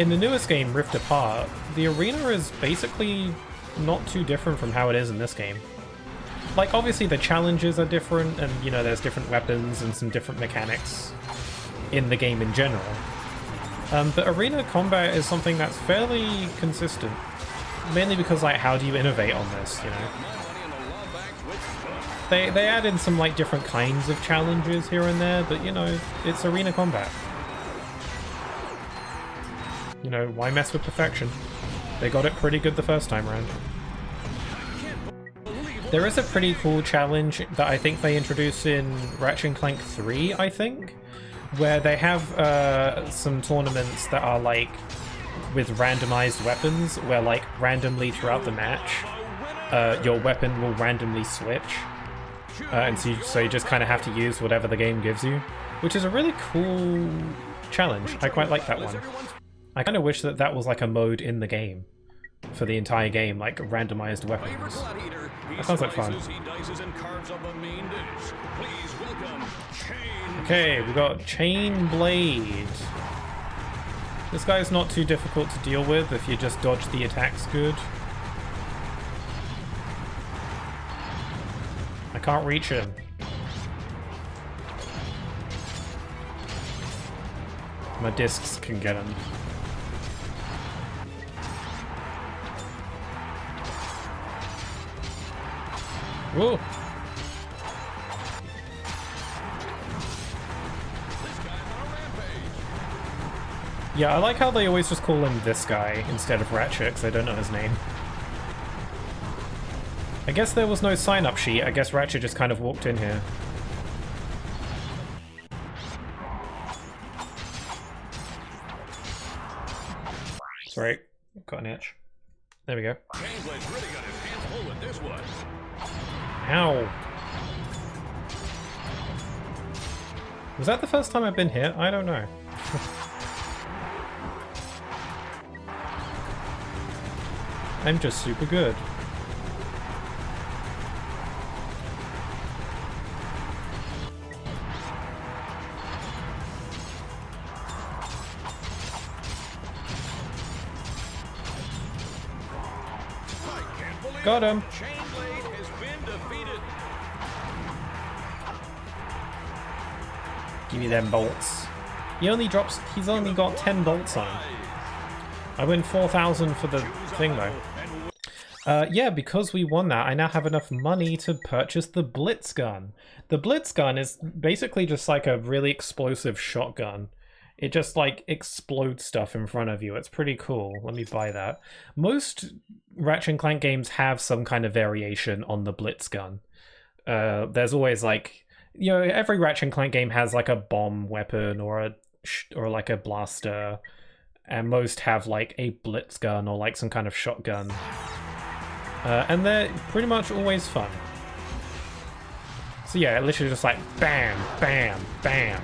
in the newest game, Rift Apart, the arena is basically not too different from how it is in this game. Like, obviously the challenges are different, and, you know, there's different weapons and some different mechanics in the game in general. But arena combat is something that's fairly consistent. Mainly because, like, how do you innovate on this, you know? They add in some, like, different kinds of challenges here and there, but, you know, it's arena combat. You know, why mess with perfection? They got it pretty good the first time around. There is a pretty cool challenge that I think they introduced in Ratchet Clank 3, I think, where they have some tournaments that are like with randomized weapons, where like randomly throughout the match, your weapon will randomly switch, and so you just kind of have to use whatever the game gives you, which is a really cool challenge. I quite like that one. I kind of wish that that was like a mode in the game for the entire game, like randomized weapons. That sounds like fun. Okay, we got Chain Blade. This guy's not too difficult to deal with if you just dodge the attacks good. I can't reach him. My discs can get him. Whoa! Yeah, I like how they always just call him this guy instead of Ratchet, because I don't know his name. I guess there was no sign-up sheet. I guess Ratchet just kind of walked in here. Sorry, got an itch. There we go. Ow! Was that the first time I've been hit? I don't know. I'm just super good. Got him! Give me them bolts. He's only got 10 bolts on. I win 4,000 for the thing though. Yeah, because we won that, I now have enough money to purchase the Blitz gun. The Blitz gun is basically just like a really explosive shotgun. It just like explodes stuff in front of you. It's pretty cool. Let me buy that. Most Ratchet & Clank games have some kind of variation on the Blitz gun. There's always like, you know, every Ratchet & Clank game has like a bomb weapon or like a blaster, and most have like a Blitz gun or like some kind of shotgun. And they're pretty much always fun. So yeah, literally just like bam, bam, bam.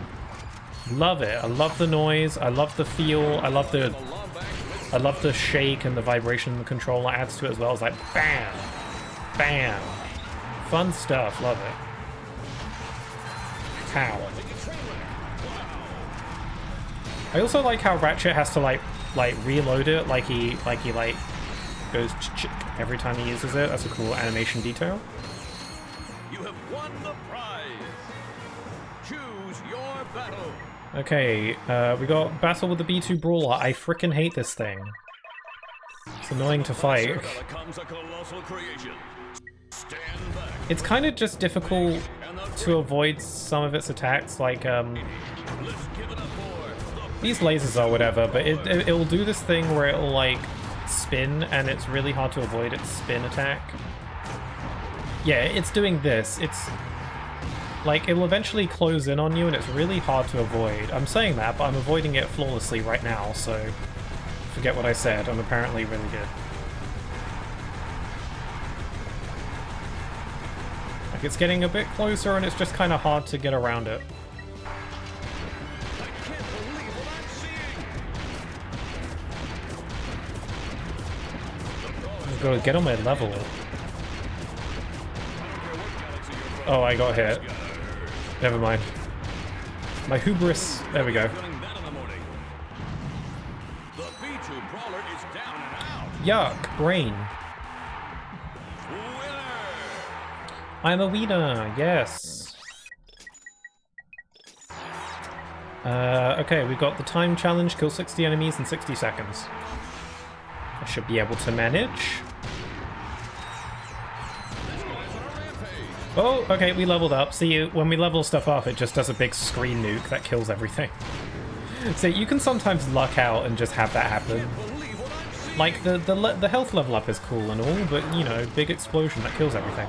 Love it. I love the noise. I love the feel. I love the shake and the vibration the controller adds to it as well. It's like bam, bam. Fun stuff. Love it. How? I also like how Ratchet has to like reload it, like he goes every time he uses it. That's a cool animation detail. You have won the prize. Choose your battle. Okay, we got Battle with the B2 Brawler. I frickin' hate this thing. It's annoying to fight. It's kind of just difficult to avoid some of its attacks, like, These lasers are whatever, but it'll do this thing where it'll like spin, and it's really hard to avoid its spin attack. Yeah, it's doing this. It's like it'll eventually close in on you, and it's really hard to avoid. I'm saying that, but I'm avoiding it flawlessly right now, so forget what I said. I'm apparently really good. Like it's getting a bit closer, and it's just kind of hard to get around it. I've got to get on my level. Oh, I got hit. Never mind. My hubris. There we go. Yuck, brain. I'm a winner, yes. Okay, we've got the time challenge, kill 60 enemies in 60 seconds. I should be able to manage. Oh, okay, we leveled up. See, when we level stuff up, it just does a big screen nuke that kills everything. So you can sometimes luck out and just have that happen. Like, the health level up is cool and all, but, you know, big explosion that kills everything.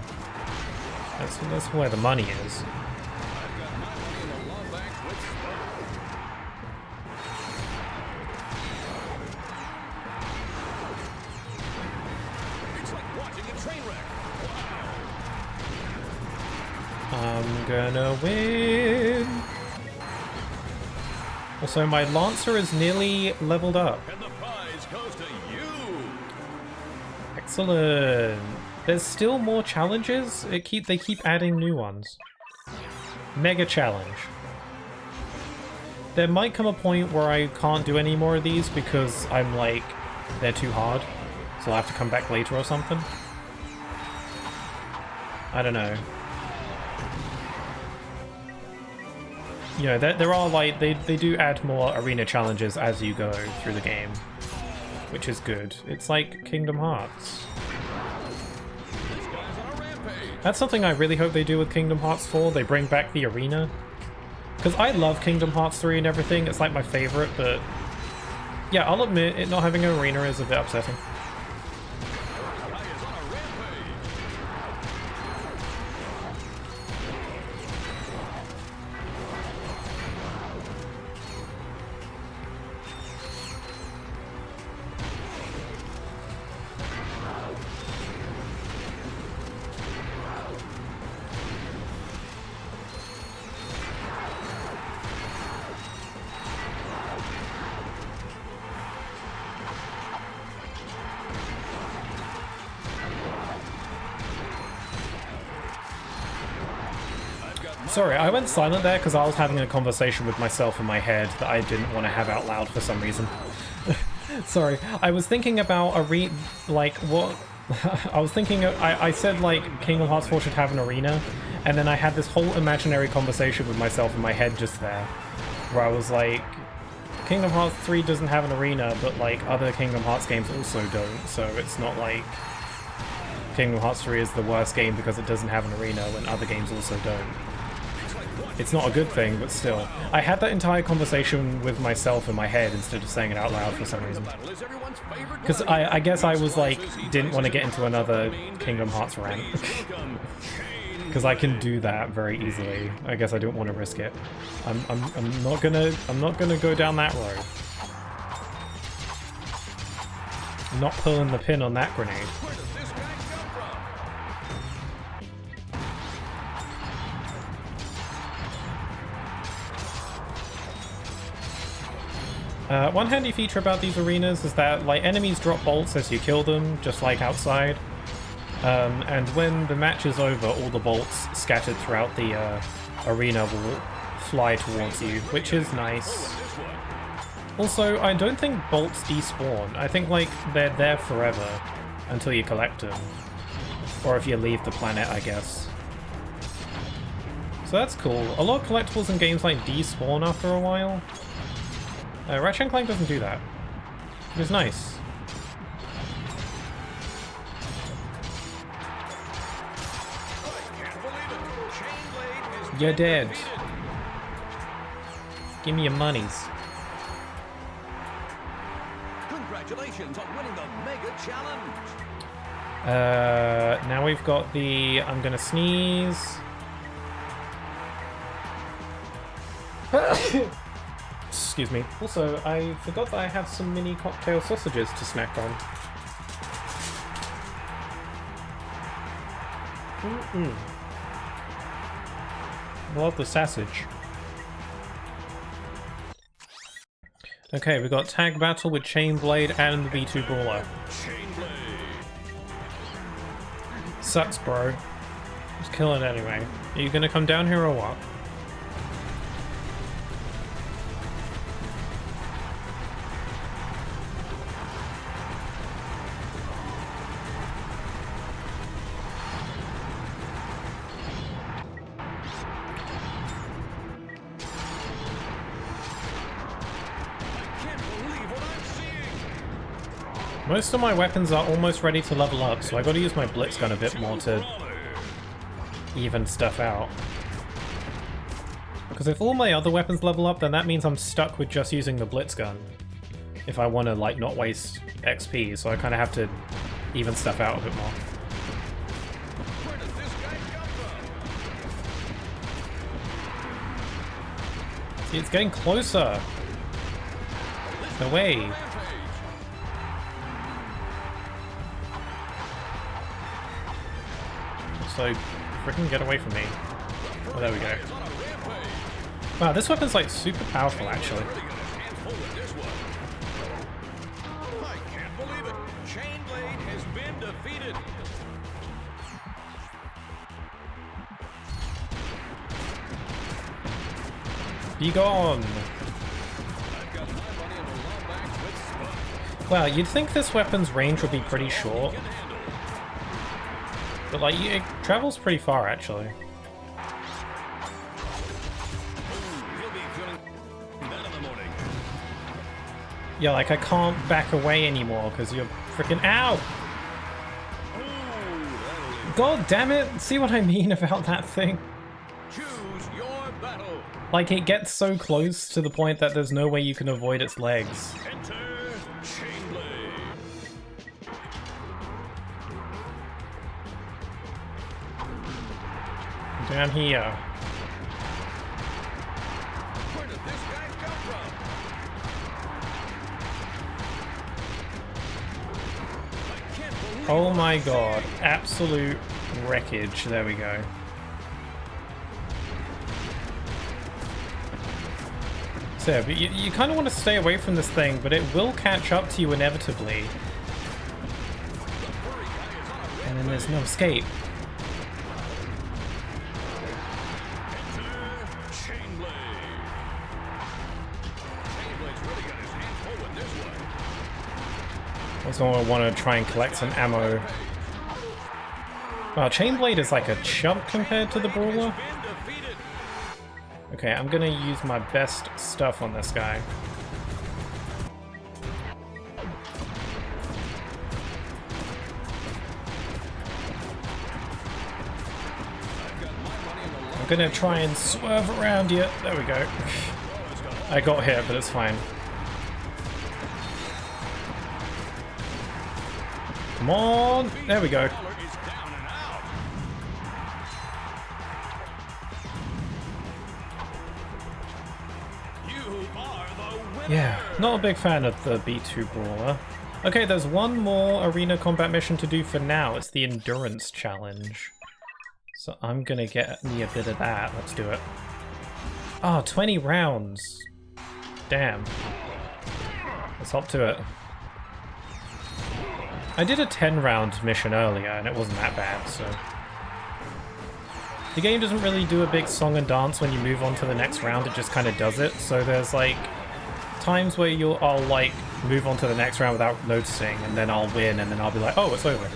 That's where the money is. I'm gonna win. Also, my Lancer is nearly leveled up. And the prize goes to you. Excellent. There's still more challenges. They keep adding new ones. Mega challenge. There might come a point where I can't do any more of these because I'm like, they're too hard. So I'll have to come back later or something. I don't know. You know, there are like, they do add more arena challenges as you go through the game, which is good. It's like Kingdom Hearts. That's something I really hope they do with Kingdom Hearts 4. They bring back the arena. Because I love Kingdom Hearts 3 and everything. It's like my favorite, but yeah, I'll admit it not having an arena is a bit upsetting. Sorry, I went silent there because I was having a conversation with myself in my head that I didn't want to have out loud for some reason. Sorry, I was thinking about I was thinking, I said like Kingdom Hearts 4 should have an arena, and then I had this whole imaginary conversation with myself in my head just there, where I was like, Kingdom Hearts 3 doesn't have an arena, but like other Kingdom Hearts games also don't, so it's not like Kingdom Hearts 3 is the worst game because it doesn't have an arena when other games also don't. It's not a good thing, but still. I had that entire conversation with myself in my head instead of saying it out loud for some reason. Because I guess I was like, didn't want to get into another Kingdom Hearts rant. Because I can do that very easily. I guess I don't want to risk it. I'm not gonna go down that road. I'm not pulling the pin on that grenade. One handy feature about these arenas is that like enemies drop bolts as you kill them, just like outside. And when the match is over, all the bolts scattered throughout the arena will fly towards you, which is nice. Also, I don't think bolts despawn. I think like they're there forever until you collect them. Or if you leave the planet, I guess. So that's cool. A lot of collectibles in games like despawn after a while. Ratchet Clank doesn't do that. It's nice. You're dead. Give me your monies. Congratulations on winning the Mega Challenge. Now we've got the I'm gonna sneeze. Excuse me. Also, I forgot that I have some mini cocktail sausages to snack on. Love the sausage. Okay, we got tag battle with Chainblade and the B2 Brawler. Sucks, bro. Just kill it anyway. Are you gonna come down here or what? Most of my weapons are almost ready to level up, so I gotta use my blitz gun a bit more to even stuff out. Because if all my other weapons level up, then that means I'm stuck with just using the blitz gun. If I want to, like, not waste XP, so I kind of have to even stuff out a bit more. See, it's getting closer. No way. So, freaking get away from me. Oh, there we go. Wow, this weapon's like super powerful, actually. I can't believe it. Chainblade has been defeated. Be gone! Wow, you'd think this weapon's range would be pretty short. But like, it travels pretty far, actually. Yeah, like, I can't back away anymore, because you're freaking out! God damn it! See what I mean about that thing? Choose your battle. Like, it gets so close to the point that there's no way you can avoid its legs. Enter Chainblade. Down here. Where did this guy come from? Oh my god. Absolute wreckage. There we go. So, but you kind of want to stay away from this thing, but it will catch up to you inevitably. And then there's no escape. Also, I want to try and collect some ammo. Wow, Chainblade is like a chump compared to the Brawler. Okay, I'm gonna use my best stuff on this guy. I'm gonna try and swerve around you. There we go. I got hit, but it's fine. Come on! There we go. Yeah, not a big fan of the B2 Brawler. Okay, there's one more arena combat mission to do for now. It's the Endurance Challenge. So I'm gonna get me a bit of that. Let's do it. Ah, 20 rounds. Damn. Let's hop to it. I did a 10-round mission earlier, and it wasn't that bad, so... The game doesn't really do a big song and dance when you move on to the next round, it just kind of does it. So there's, like, times where I'll, like, move on to the next round without noticing, and then I'll win, and then I'll be like, oh, it's over.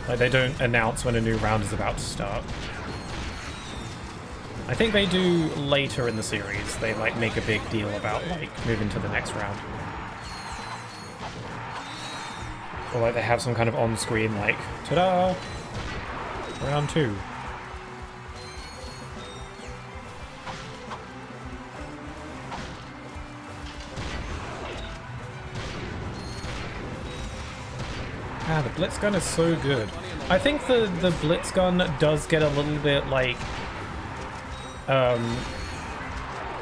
Like, they don't announce when a new round is about to start. I think they do later in the series. They, like, make a big deal about, like, moving to the next round. Or like they have some kind of on-screen like, ta-da! Round 2. Ah, the blitz gun is so good. I think the blitz gun does get a little bit like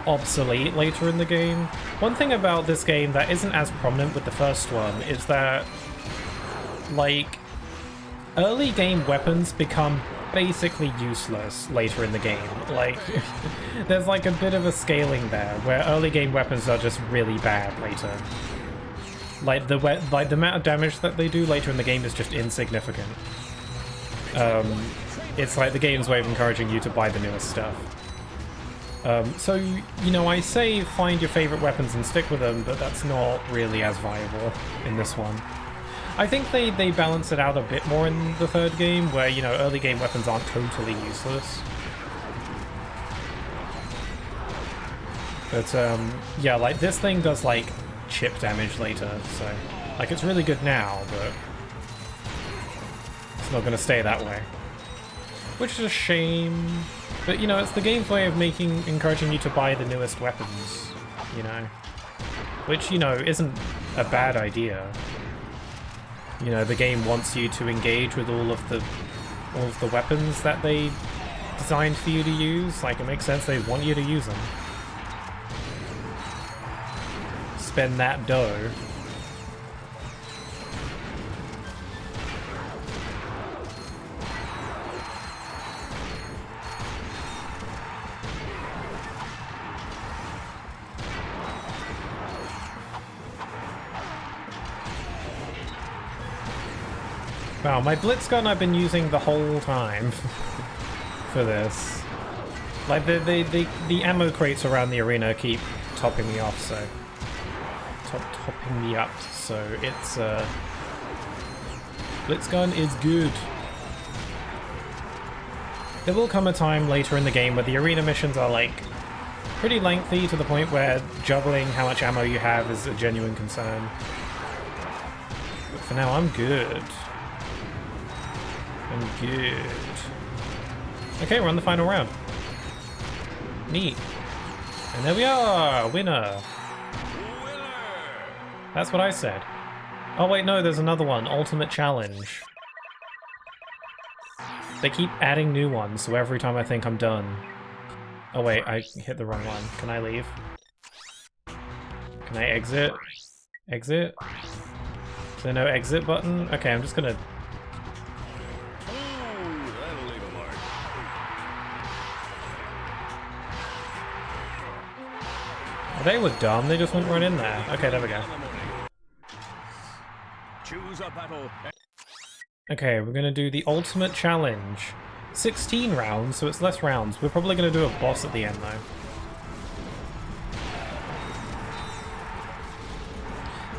obsolete later in the game. One thing about this game that isn't as prominent with the first one is that like early game weapons become basically useless later in the game. Like there's like a bit of a scaling there where early game weapons are just really bad later. Like the amount of damage that they do later in the game is just insignificant. It's like the game's way of encouraging you to buy the newest stuff. So, you know, I say find your favorite weapons and stick with them, but that's not really as viable in this one. I think they balance it out a bit more in the third game, where, you know, early game weapons aren't totally useless. But, yeah, like, this thing does, like, chip damage later, so... Like, it's really good now, but... It's not gonna stay that way. Which is a shame... But, you know, it's the game's way of encouraging you to buy the newest weapons, you know? Which, you know, isn't a bad idea. You know, the game wants you to engage with all of the weapons that they designed for you to use. Like, it makes sense they want you to use them. Spend that dough. Wow, my blitz gun I've been using the whole time for this. Like, the ammo crates around the arena keep topping me off, so... Topping me up, so it's, blitz gun is good. There will come a time later in the game where the arena missions are, like, pretty lengthy to the point where juggling how much ammo you have is a genuine concern. But for now, I'm good. I'm good. Okay, we're on the final round. Neat. And there we are! Winner! That's what I said. Oh wait, no, there's another one. Ultimate Challenge. They keep adding new ones, so every time I think I'm done... Oh wait, I hit the wrong one. Can I leave? Can I exit? Exit? Is there no exit button? Okay, I'm just gonna... They were dumb, they just went right in there. Okay, there we go. Choose a battle. Okay, we're gonna do the ultimate challenge. 16 rounds, so it's less rounds. We're probably gonna do a boss at the end, though.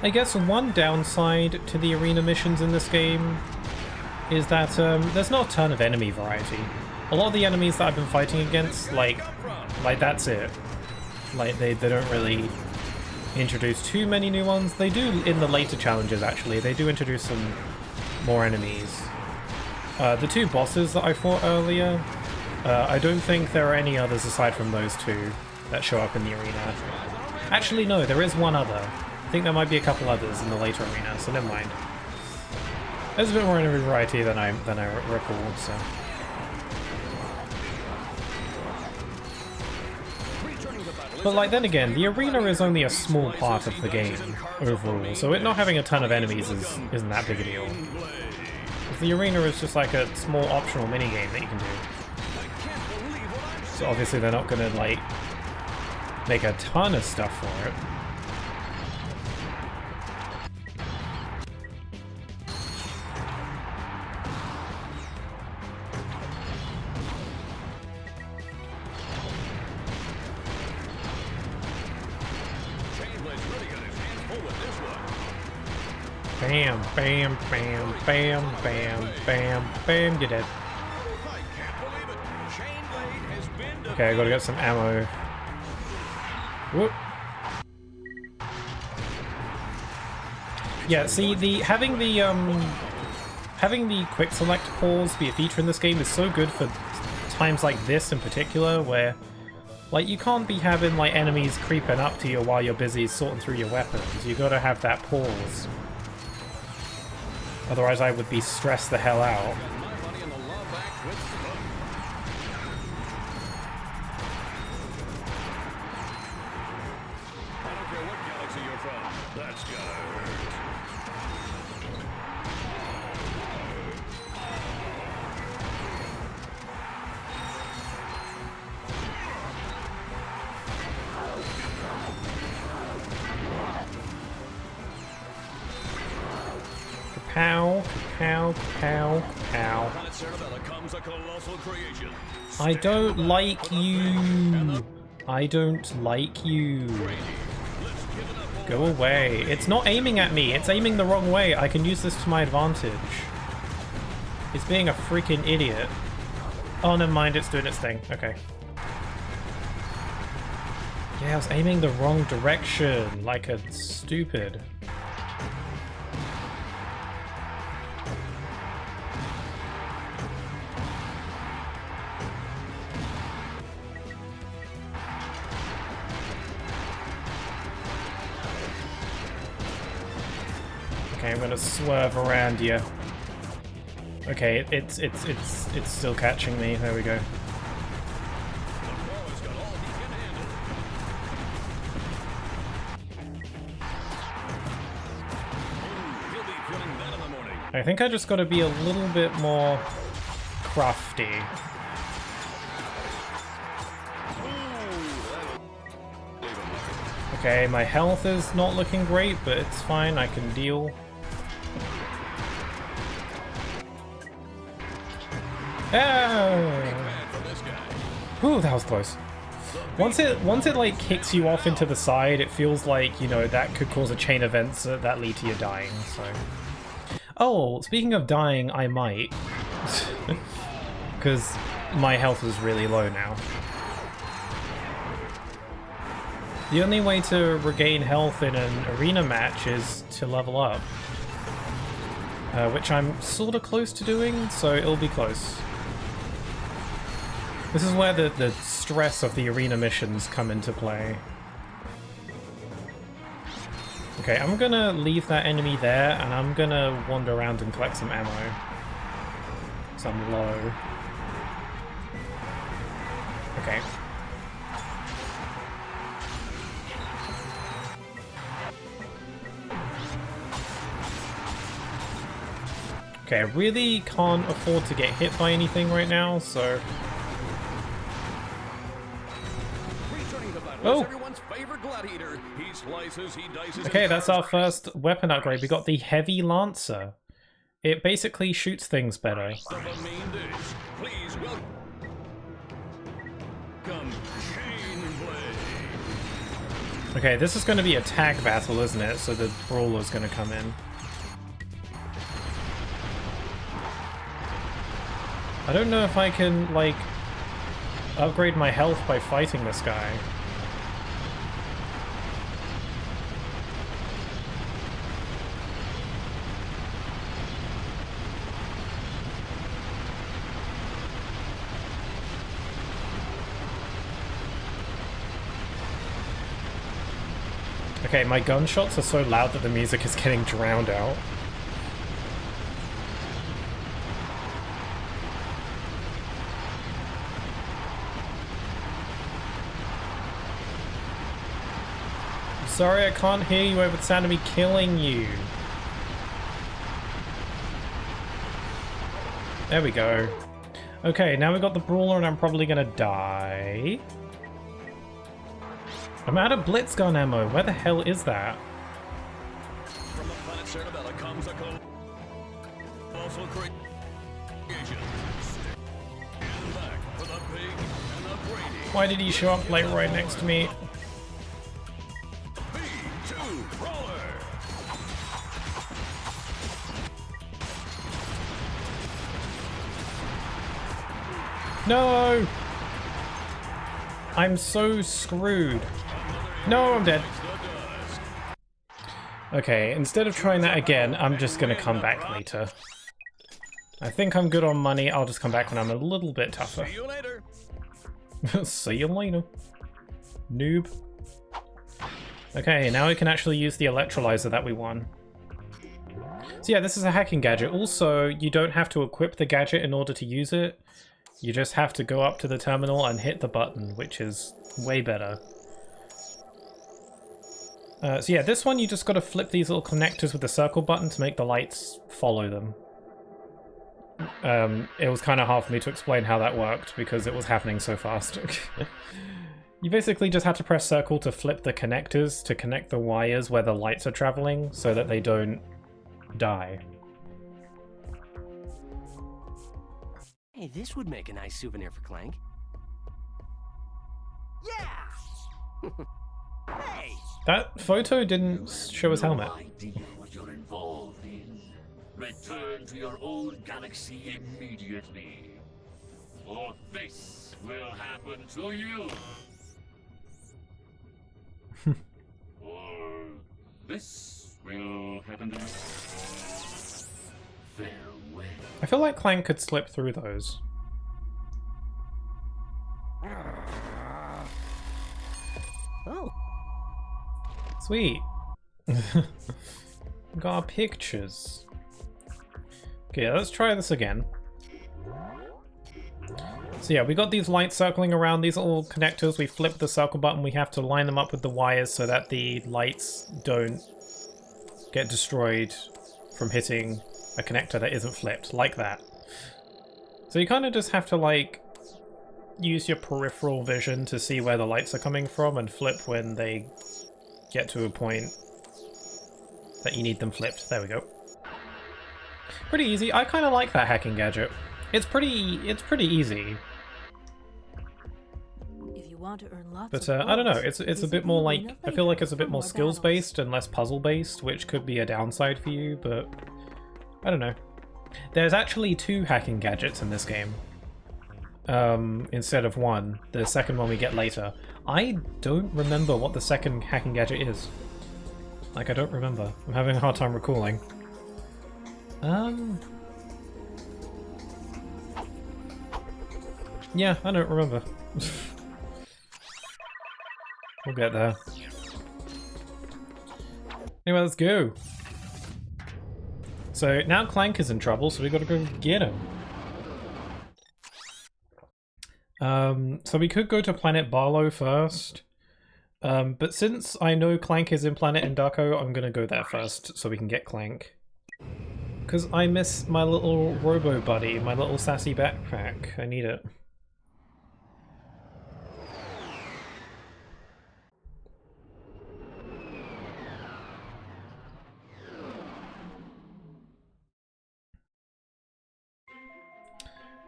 I guess one downside to the arena missions in this game is that there's not a ton of enemy variety. A lot of the enemies that I've been fighting against, like that's it. Like, they don't really introduce too many new ones. They do in the later challenges, actually. They do introduce some more enemies. The two bosses that I fought earlier, I don't think there are any others aside from those two that show up in the arena. Actually, no, there is one other. I think there might be a couple others in the later arena, so never mind. There's a bit more enemy variety than I recall, so... But like, then again, the arena is only a small part of the game overall, so it not having a ton of enemies isn't that big a deal. The arena is just like a small optional minigame that you can do. So obviously they're not gonna, like, make a ton of stuff for it. Bam, bam, bam, bam, bam, bam, bam, you're dead. Okay, I gotta get some ammo. Whoop. Yeah, see, having the quick select pause be a feature in this game is so good for times like this in particular, where like you can't be having like enemies creeping up to you while you're busy sorting through your weapons. You gotta have that pause. Otherwise I would be stressed the hell out. Pow, pow, pow, pow. I don't like you. I don't like you. Go away. It's not aiming at me. It's aiming the wrong way. I can use this to my advantage. It's being a freaking idiot. Oh, never mind. It's doing its thing. Okay. Yeah, I was aiming the wrong direction. Like a stupid. Okay, I'm gonna swerve around you. Okay, it's still catching me. There we go. I think I just gotta be a little bit more crafty. Okay, my health is not looking great, but it's fine, I can deal. Ah! Ooh, that was close. Once it like kicks you off into the side, it feels like, you know, that could cause a chain of events that lead to you dying, so. Oh, speaking of dying, I might. Because my health is really low now. The only way to regain health in an arena match is to level up. Which I'm sort of close to doing, so it'll be close. This is where the stress of the arena missions come into play. Okay, I'm gonna leave that enemy there, and I'm gonna wander around and collect some ammo. So I'm low. Okay. Okay, I really can't afford to get hit by anything right now, so... Oh! Okay, that's our first weapon upgrade. We got the Heavy Lancer. It basically shoots things better. Okay, this is going to be a tag battle, isn't it? So the Brawler's going to come in. I don't know if I can, like, upgrade my health by fighting this guy. Okay, my gunshots are so loud that the music is getting drowned out. Sorry, I can't hear you over the sound of me killing you. There we go. Okay, now we've got the Brawler and I'm probably gonna die. I'm out of Blitzgun ammo. Where the hell is that? From the planet Cerebella comes a colossal creation. Stand back for the big and the Brady. Why did he show up like right next to me? No! I'm so screwed. No, I'm dead. Okay, instead of trying that again, I'm just gonna come back later. I think I'm good on money. I'll just come back when I'm a little bit tougher. See you later. See you later. Noob. Okay, now we can actually use the electrolyzer that we won. So yeah, this is a hacking gadget. Also, you don't have to equip the gadget in order to use it. You just have to go up to the terminal and hit the button, which is way better. So yeah, this one you just got to flip these little connectors with the circle button to make the lights follow them. It was kind of hard for me to explain how that worked because it was happening so fast. You basically just had to press circle to flip the connectors to connect the wires where the lights are traveling so that they don't die. Hey, this would make a nice souvenir for Clank. Yeah! Hey! That photo didn't show his helmet. No idea what you're involved in. Return to your own galaxy immediately, or this will happen to you. Or this will happen to you. Farewell. I feel like Clank could slip through those. Oh. Sweet. Got our pictures. Okay, let's try this again. So yeah, we got these lights circling around, these little connectors. We flip the circle button, we have to line them up with the wires so that the lights don't get destroyed from hitting a connector that isn't flipped, like that. So you kind of just have to like use your peripheral vision to see where the lights are coming from and flip when they get to a point that you need them flipped. There we go. Pretty easy. I kind of like that hacking gadget. It's pretty easy. If you want to earn lots But of I don't know, points, it's a visit bit more the like, arena I feel like it's a later bit for more more skills battles. based and less puzzle based, which could be a downside for you, but I don't know. There's actually 2 hacking gadgets in this game. Instead of 1. The second one we get later. I don't remember what the second hacking gadget is. Like, I don't remember. I'm having a hard time recalling. Yeah, I don't remember. We'll get there. Anyway, let's go. So now Clank is in trouble, so we gotta go get him. So we could go to Planet Barlow first. But since I know Clank is in Planet Endako, I'm gonna go there first so we can get Clank. Because I miss my little robo buddy, my little sassy backpack. I need it.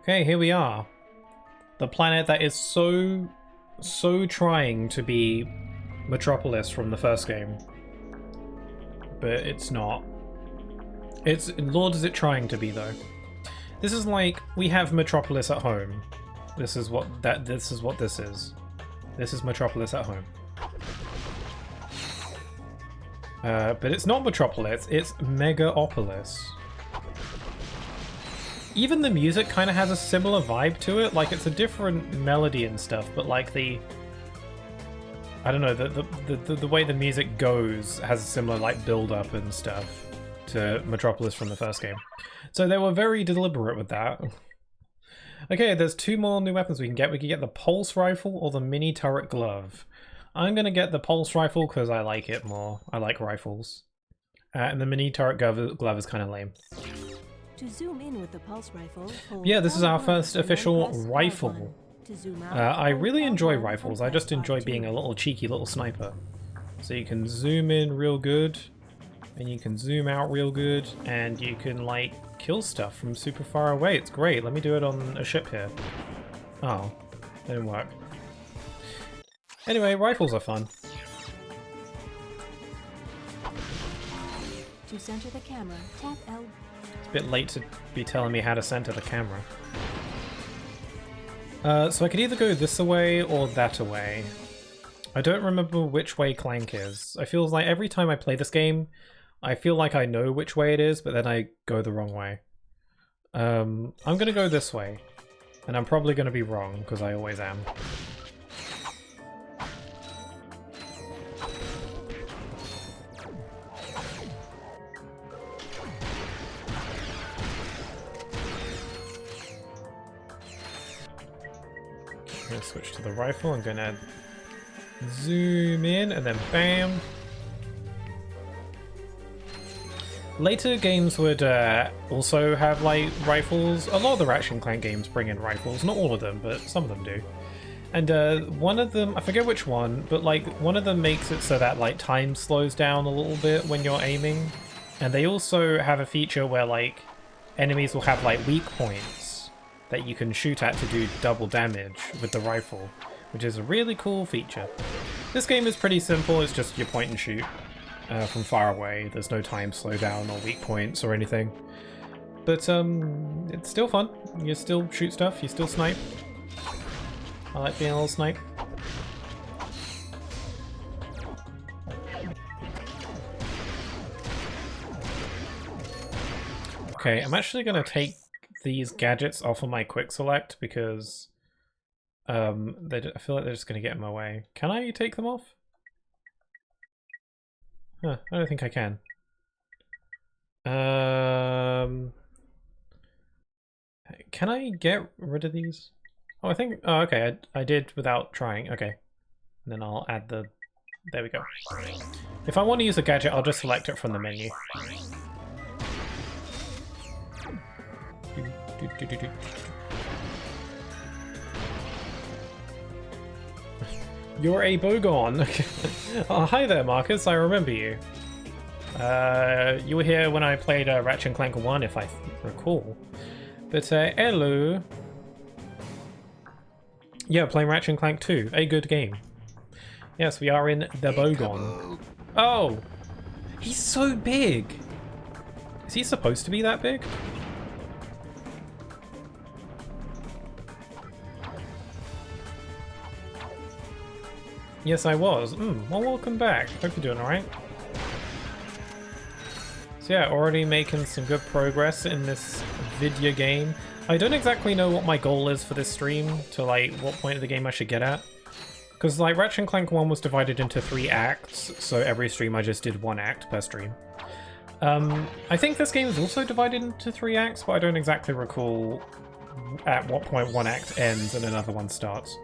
Okay, here we are. The planet that is so trying to be Metropolis from the first game. But it's not. Lord is it trying to be though. This is like, we have Metropolis at home. This is what this is. This is Metropolis at home. But it's not Metropolis, it's Megaopolis. Even the music kind of has a similar vibe to it, like it's a different melody and stuff, but like the... I don't know, the way the music goes has a similar like build-up and stuff to Metropolis from the first game. So they were very deliberate with that. Okay, there's 2 more new weapons we can get. We can get the pulse rifle or the mini turret glove. I'm gonna get the pulse rifle because I like it more. I like rifles. And the mini turret glove is kind of lame. To zoom in with the pulse rifle, hold Yeah, this is our L1 first and then official press rifle. L1. To zoom out, I hold really enjoy L1 rifles. and I just press enjoy R2. being a little cheeky little sniper. So you can zoom in real good, and you can zoom out real good, and you can like kill stuff from super far away. It's great. Let me do it on a ship here. Oh, that didn't work. Anyway, rifles are fun. To center the camera, tap L. It's a bit late to be telling me how to center the camera. So I could either go this away or that away. I don't remember which way Clank is. I feel like every time I play this game, I feel like I know which way it is, but then I go the wrong way. I'm gonna go this way. And I'm probably gonna be wrong, because I always am. gonna switch to the rifle. I'm gonna zoom in and then bam. Later games would also have like rifles. A lot of the Ratchet Clank games bring in rifles, not all of them, but some of them do. And one of them, I forget which one, but like one of them makes it so that like time slows down a little bit when you're aiming. And they also have a feature where like enemies will have like weak points that you can shoot at to do double damage with the rifle, which is a really cool feature. This game is pretty simple, it's just you point and shoot from far away. There's no time slowdown or weak points or anything. But it's still fun. You still shoot stuff, you still snipe. I like being a little snipe. Okay, I'm actually going to take these gadgets off of my quick select because I feel like they're just going to get in my way. Can I take them off? Huh, I don't think I can. Can I get rid of these? Oh, I think... Oh, okay, I did without trying. Okay. And then I'll add the... There we go. If I want to use a gadget, I'll just select it from the menu. You're a Bogon! Oh, hi there, Marcus, I remember you. You were here when I played Ratchet Clank 1, if I recall. But, hello. Yeah, playing Ratchet Clank 2, a good game. Yes, we are in the Bogon. Oh! He's so big! Is he supposed to be that big? Yes, I was. Well, welcome back. Hope you're doing alright. So yeah, already making some good progress in this video game. I don't exactly know what my goal is for this stream, to like what point of the game I should get at. Because like Ratchet Clank 1 was divided into 3 acts, so every stream I just did 1 act per stream. I think this game is also divided into 3 acts, but I don't exactly recall at what point 1 act ends and another one starts.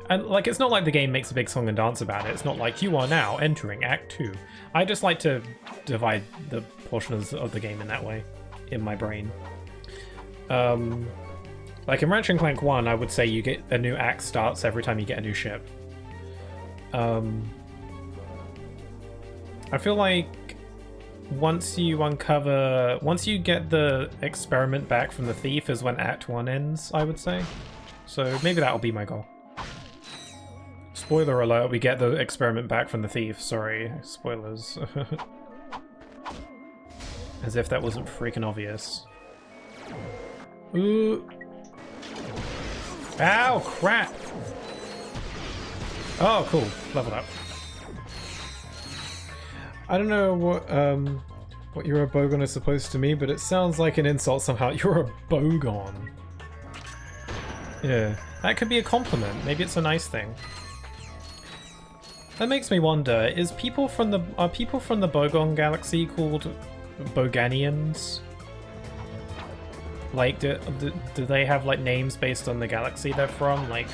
And like, it's not like the game makes a big song and dance about it. It's not like you are now entering Act 2. I just like to divide the portions of the game in that way, in my brain. Like in Ratchet Clank 1, I would say you get a new act starts every time you get a new ship. I feel like once you get the experiment back from the thief is when Act 1 ends, I would say. So maybe that'll be my goal. Spoiler alert, we get the experiment back from the thief. Sorry, spoilers. As if that wasn't freaking obvious. Ooh. Ow, crap! Oh, cool. Leveled up. I don't know what you're a Bogon is supposed to mean, but it sounds like an insult somehow. You're a Bogon. Yeah, that could be a compliment. Maybe it's a nice thing. That makes me wonder, are people from the Bogon galaxy called Boganians? Like, do they have like names based on the galaxy they're from? Like,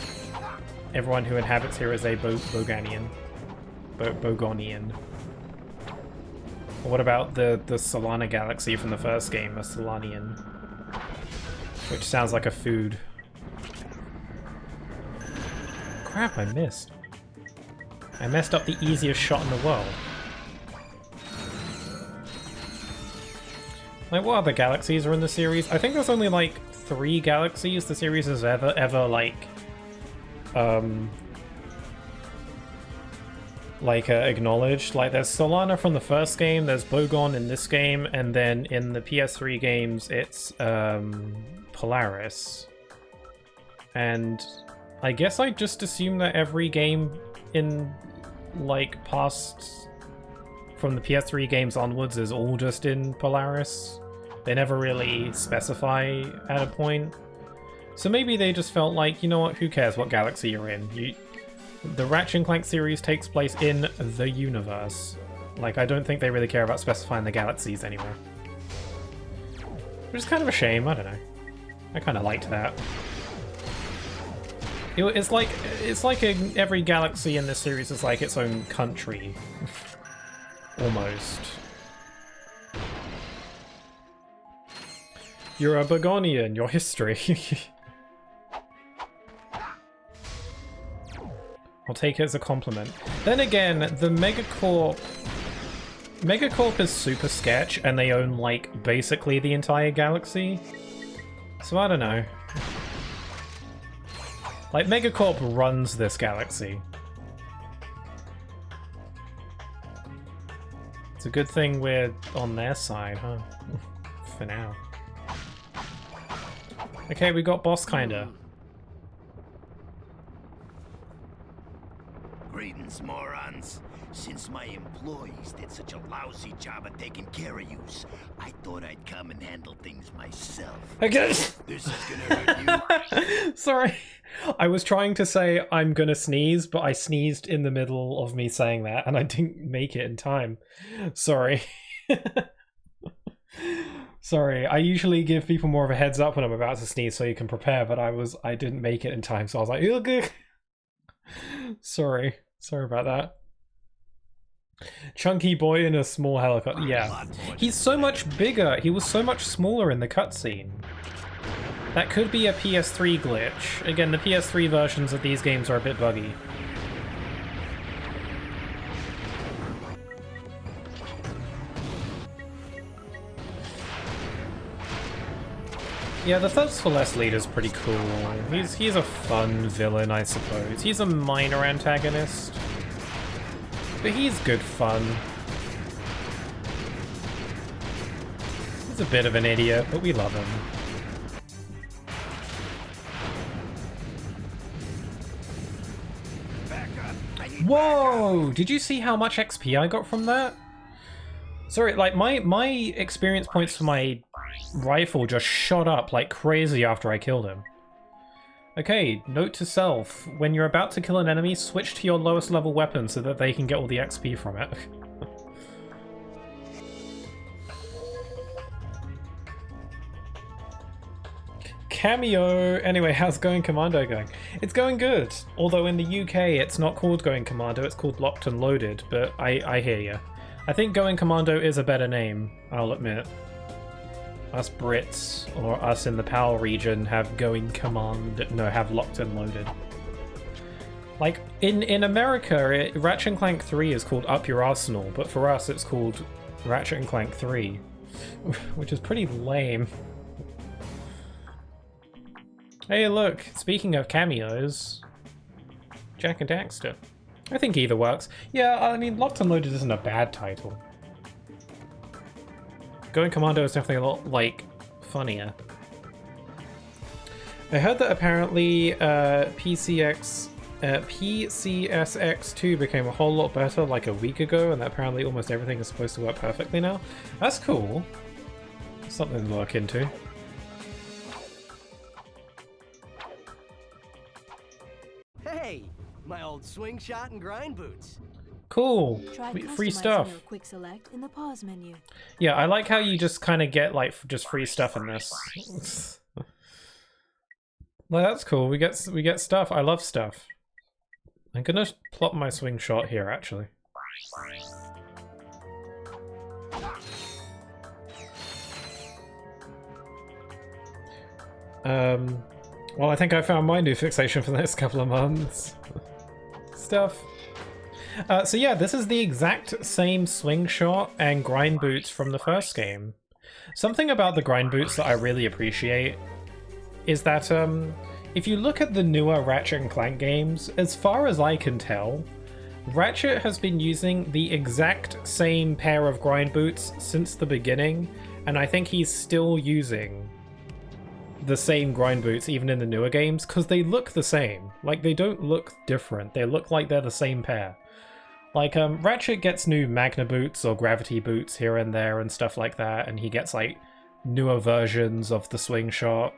everyone who inhabits here is a Boganian. Bogonian. Or what about the Solana galaxy from the first game, a Solanian? Which sounds like a food. Crap, I missed. I messed up the easiest shot in the world. Like, what other galaxies are in the series? I think there's only like 3 galaxies the series has ever like acknowledged. Like, there's Solana from the first game, there's Bogon in this game, and then in the PS3 games it's Polaris. And I guess I just assume that every game in like past from the PS3 games onwards is all just in Polaris. They never really specify at a point. So maybe they just felt like, you know what, who cares what galaxy you're in? The Ratchet Clank series takes place in the universe. Like, I don't think they really care about specifying the galaxies anymore. Which is kind of a shame, I don't know. I kind of liked that. It's like every galaxy in this series is like its own country, almost. You're a Begonian, your history. I'll take it as a compliment. Then again, the Megacorp is super sketch, and they own, like, basically the entire galaxy. So I don't know. Like, Megacorp runs this galaxy. It's a good thing we're on their side, huh? For now. Okay, we got boss kinda. Greetings, morons. Since my employees did such a lousy job of taking care of yous, I thought I'd come and handle things myself. Okay. This is gonna hurt you. Sorry. I was trying to say I'm gonna sneeze, but I sneezed in the middle of me saying that, and I didn't make it in time. Sorry. Sorry, I usually give people more of a heads up when I'm about to sneeze so you can prepare, but I didn't make it in time, so I was like, ugh. Sorry about that. Chunky boy in a small helicopter. Yeah. He's so much bigger. He was so much smaller in the cutscene. That could be a PS3 glitch. Again, the PS3 versions of these games are a bit buggy. Yeah, the Thugs for Less leader's pretty cool. He's a fun villain, I suppose. He's a minor antagonist. But he's good fun. He's a bit of an idiot, but we love him. Whoa! Did you see how much XP I got from that? Sorry, like, my experience points for my rifle just shot up like crazy after I killed him. Okay, note to self. When you're about to kill an enemy, switch to your lowest level weapon so that they can get all the XP from it. Cameo! Anyway, how's Going Commando going? It's going good. Although in the UK it's not called Going Commando, it's called Locked and Loaded, but I hear ya. I think Going Commando is a better name, I'll admit. Us Brits, or us in the PAL region, have have Locked and Loaded. Like, in America, Ratchet Clank 3 is called Up Your Arsenal, but for us it's called Ratchet Clank 3, which is pretty lame. Hey look, speaking of cameos, Jak and Daxter. I think either works. Yeah, I mean, Locked and Loaded isn't a bad title. Going Commando is definitely a lot, like, funnier. I heard that apparently PCSX2 became a whole lot better like a week ago, and that apparently almost everything is supposed to work perfectly now. That's cool. Something to look into. Hey, my old swing shot and grind boots. Cool. Try Free stuff. Your quick select in the pause menu. Yeah, I like how you just kind of get like just free stuff in this. Well, that's cool. We get stuff. I love stuff. I'm gonna plop my swing shot here, actually. Well, I think I found my new fixation for the next couple of months. Stuff. So yeah, this is the exact same swing shot and grind boots from the first game. Something about the grind boots that I really appreciate is that if you look at the newer Ratchet and Clank games, as far as I can tell, Ratchet has been using the exact same pair of grind boots since the beginning, and I think he's still using the same grind boots even in the newer games, because they look the same. Like, they don't look different, they look like they're the same pair. Like, Ratchet gets new Magna boots or Gravity boots here and there and stuff like that, and he gets, like, newer versions of the swing shot,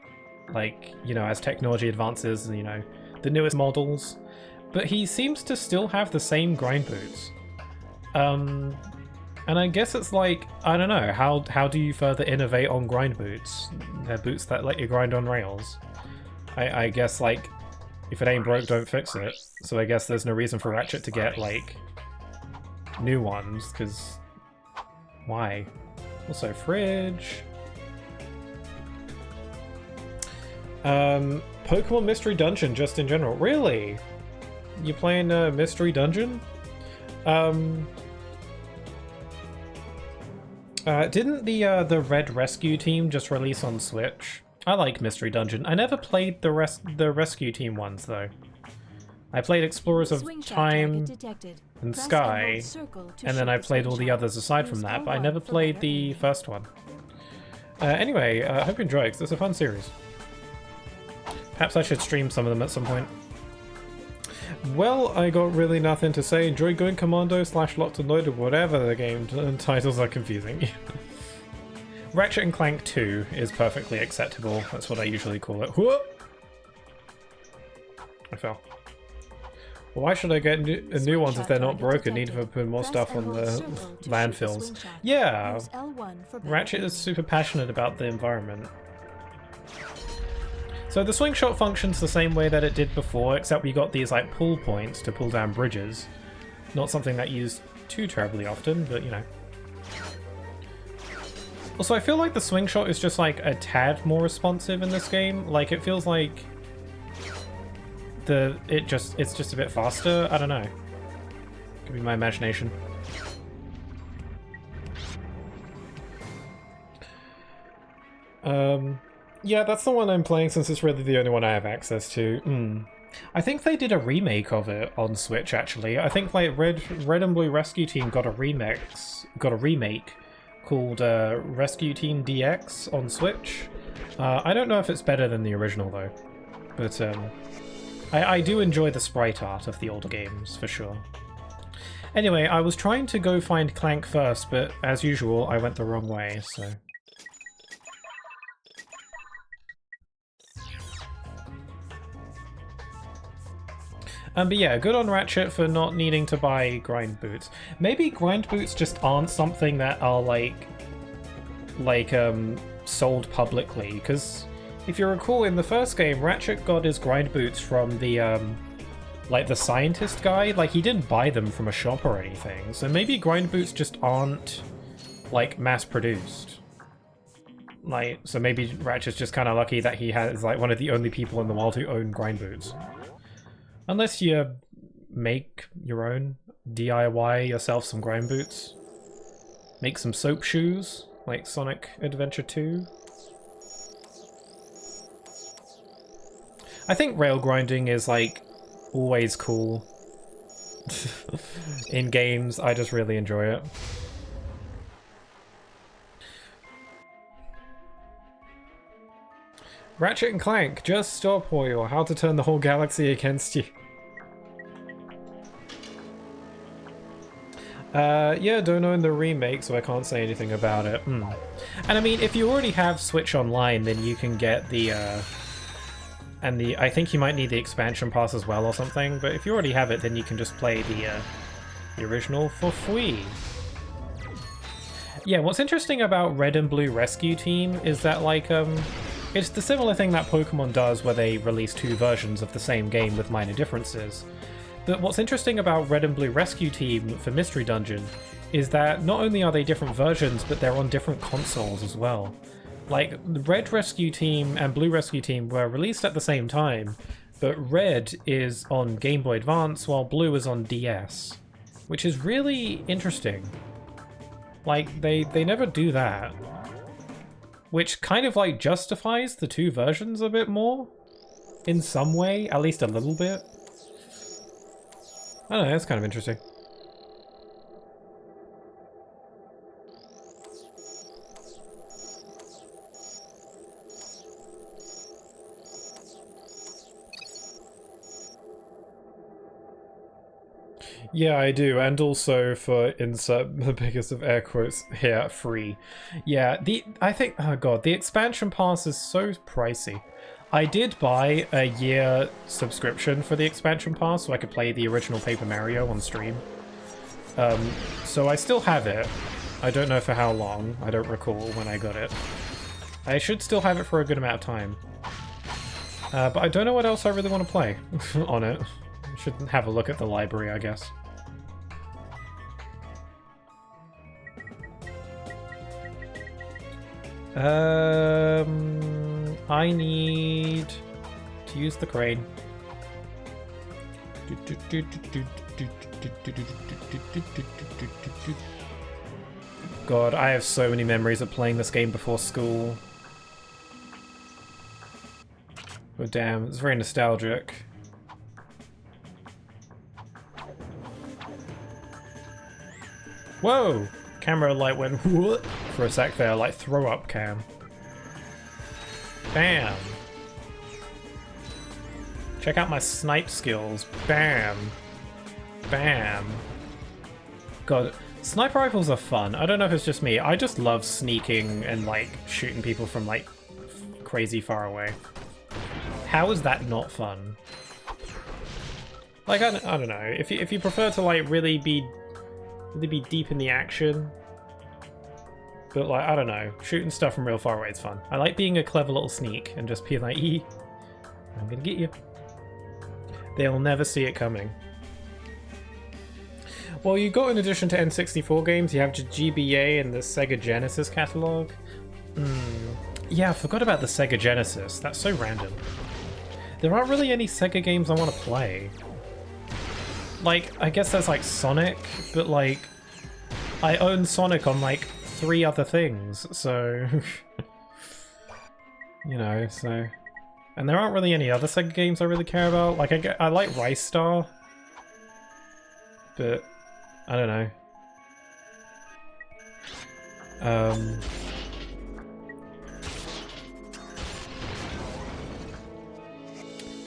like, you know, as technology advances, you know, the newest models. But he seems to still have the same grind boots. And I guess it's like, I don't know, how do you further innovate on grind boots? They're boots that let you grind on rails. I guess, like, If it ain't broke, don't fix it. So I guess there's no reason for Ratchet to get, like, new ones, because... why? Also, fridge... Pokemon Mystery Dungeon, just in general. Really? You playing Mystery Dungeon? Didn't the Red Rescue Team just release on Switch? I like Mystery Dungeon. I never played the Rescue Team ones, though. I played Explorers of Time and Sky, and then I played all the others aside from that, but I never played the first one. Anyway, I hope you enjoy it, 'cause it's a fun series. Perhaps I should stream some of them at some point. Well, I got really nothing to say. Enjoy going Commando / Locked and Loaded, whatever the game titles are confusing. Ratchet and Clank 2 is perfectly acceptable. That's what I usually call it. Whoop! I fell. Well, why should I get new ones if they're not broken? Need to put more stuff on the landfills. Yeah! Ratchet is super passionate about the environment. So the swing shot functions the same way that it did before, except we got these like pull points to pull down bridges. Not something that used too terribly often, but you know. Also, I feel like the swing shot is just like a tad more responsive in this game. Like it feels like it's just a bit faster. I don't know. Could be my imagination. Yeah, that's the one I'm playing since it's really the only one I have access to. I think they did a remake of it on Switch, actually. I think like Red and Blue Rescue Team got a remake called Rescue Team DX on Switch. I don't know if it's better than the original though, but I do enjoy the sprite art of the older games for sure. Anyway, I was trying to go find Clank first, but as usual, I went the wrong way, so... But yeah, good on Ratchet for not needing to buy grind boots. Maybe grind boots just aren't something that are sold publicly, because if you recall in the first game, Ratchet got his grind boots from the the scientist guy. Like he didn't buy them from a shop or anything. So maybe grind boots just aren't like mass produced. So maybe Ratchet's just kind of lucky that he has like one of the only people in the world who own grind boots. Unless you make your own, DIY yourself some grind boots. Make some soap shoes, like Sonic Adventure 2. I think rail grinding is like always cool. In games, I just really enjoy it. Ratchet and Clank, just stop or how to turn the whole galaxy against you. Yeah, don't own the remake, so I can't say anything about it. And I mean, if you already have Switch Online, then you can get the, I think you might need the expansion pass as well or something, but if you already have it, then you can just play the original for free. Yeah, what's interesting about Red and Blue Rescue Team is that, like, it's the similar thing that Pokemon does where they release two versions of the same game with minor differences. But what's interesting about Red and Blue Rescue Team for Mystery Dungeon is that not only are they different versions, but they're on different consoles as well. Like, the Red Rescue Team and Blue Rescue Team were released at the same time, but Red is on Game Boy Advance while Blue is on DS, which is really interesting. Like, they never do that. Which kind of like justifies the two versions a bit more, in some way, at least a little bit. I don't know, that's kind of interesting. Yeah, I do, and also for insert the biggest of air quotes here, free. Yeah, I think, oh god, the expansion pass is so pricey. I did buy a year subscription for the expansion pass so I could play the original Paper Mario on stream. So I still have it. I don't know for how long, I don't recall when I got it. I should still have it for a good amount of time. But I don't know what else I really want to play on it. Should have a look at the library, I guess. I need to use the crane. God, I have so many memories of playing this game before school. Oh damn, it's very nostalgic. Whoa! Camera like went whoop for a sec there, like throw up cam. Bam! Check out my snipe skills. Bam! Bam! God, sniper rifles are fun. I don't know if it's just me. I just love sneaking and like shooting people from like crazy far away. How is that not fun? Like, I don't know. If you prefer to like really be deep in the action, but like, I don't know, shooting stuff from real far away is fun. I like being a clever little sneak and just being like, "Ee, I'm gonna get you." They'll never see it coming. Well, you got, in addition to N64 games, you have GBA and the Sega Genesis catalog. Yeah, I forgot about the Sega Genesis. That's so random. There aren't really any Sega games I want to play. Like, I guess there's like Sonic, but like, I own Sonic on like 3 other things, so... you know, so... And there aren't really any other Sega games I really care about. Like, I like Rice Star, but I don't know.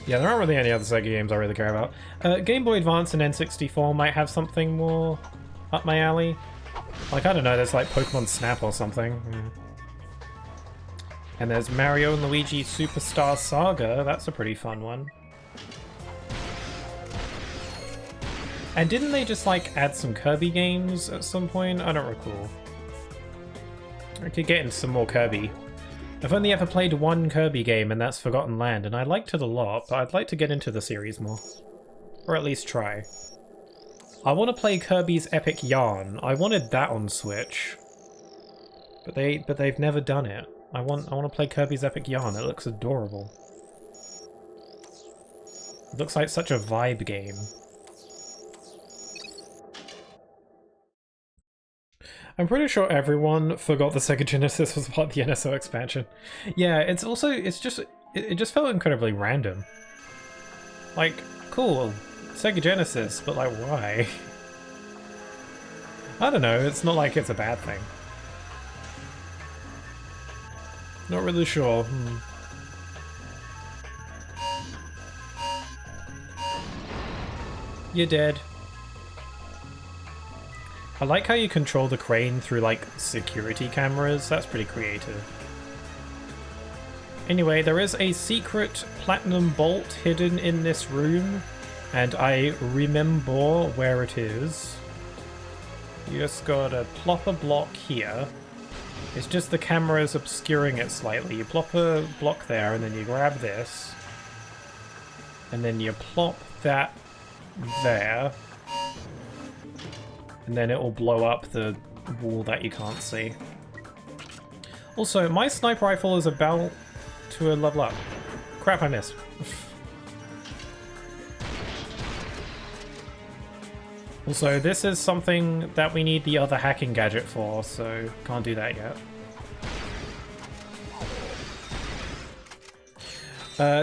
Yeah, there aren't really any other Sega games I really care about. Game Boy Advance and N64 might have something more up my alley. Like, I don't know, there's like Pokemon Snap or something. And there's Mario and Luigi Superstar Saga. That's a pretty fun one. And didn't they just like add some Kirby games at some point? I don't recall. I could get into some more Kirby. I've only ever played one Kirby game, and that's Forgotten Land, and I liked it a lot, but I'd like to get into the series more. Or at least try. I want to play Kirby's Epic Yarn. I wanted that on Switch. But they've never done it. I want to play Kirby's Epic Yarn. It looks adorable. It looks like such a vibe game. I'm pretty sure everyone forgot the Sega Genesis was part of the NSO expansion. Yeah, it just felt incredibly random. Like, cool, Sega Genesis, but like, why? I don't know, it's not like it's a bad thing. Not really sure. You're dead. I like how you control the crane through, like, security cameras. That's pretty creative. Anyway, there is a secret platinum bolt hidden in this room, and I remember where it is. You just gotta plop a block here. It's just the camera's obscuring it slightly. You plop a block there, and then you grab this. And then you plop that there. And then it will blow up the wall that you can't see. Also, my sniper rifle is about to level up. Crap, I missed. Also, this is something that we need the other hacking gadget for, so can't do that yet.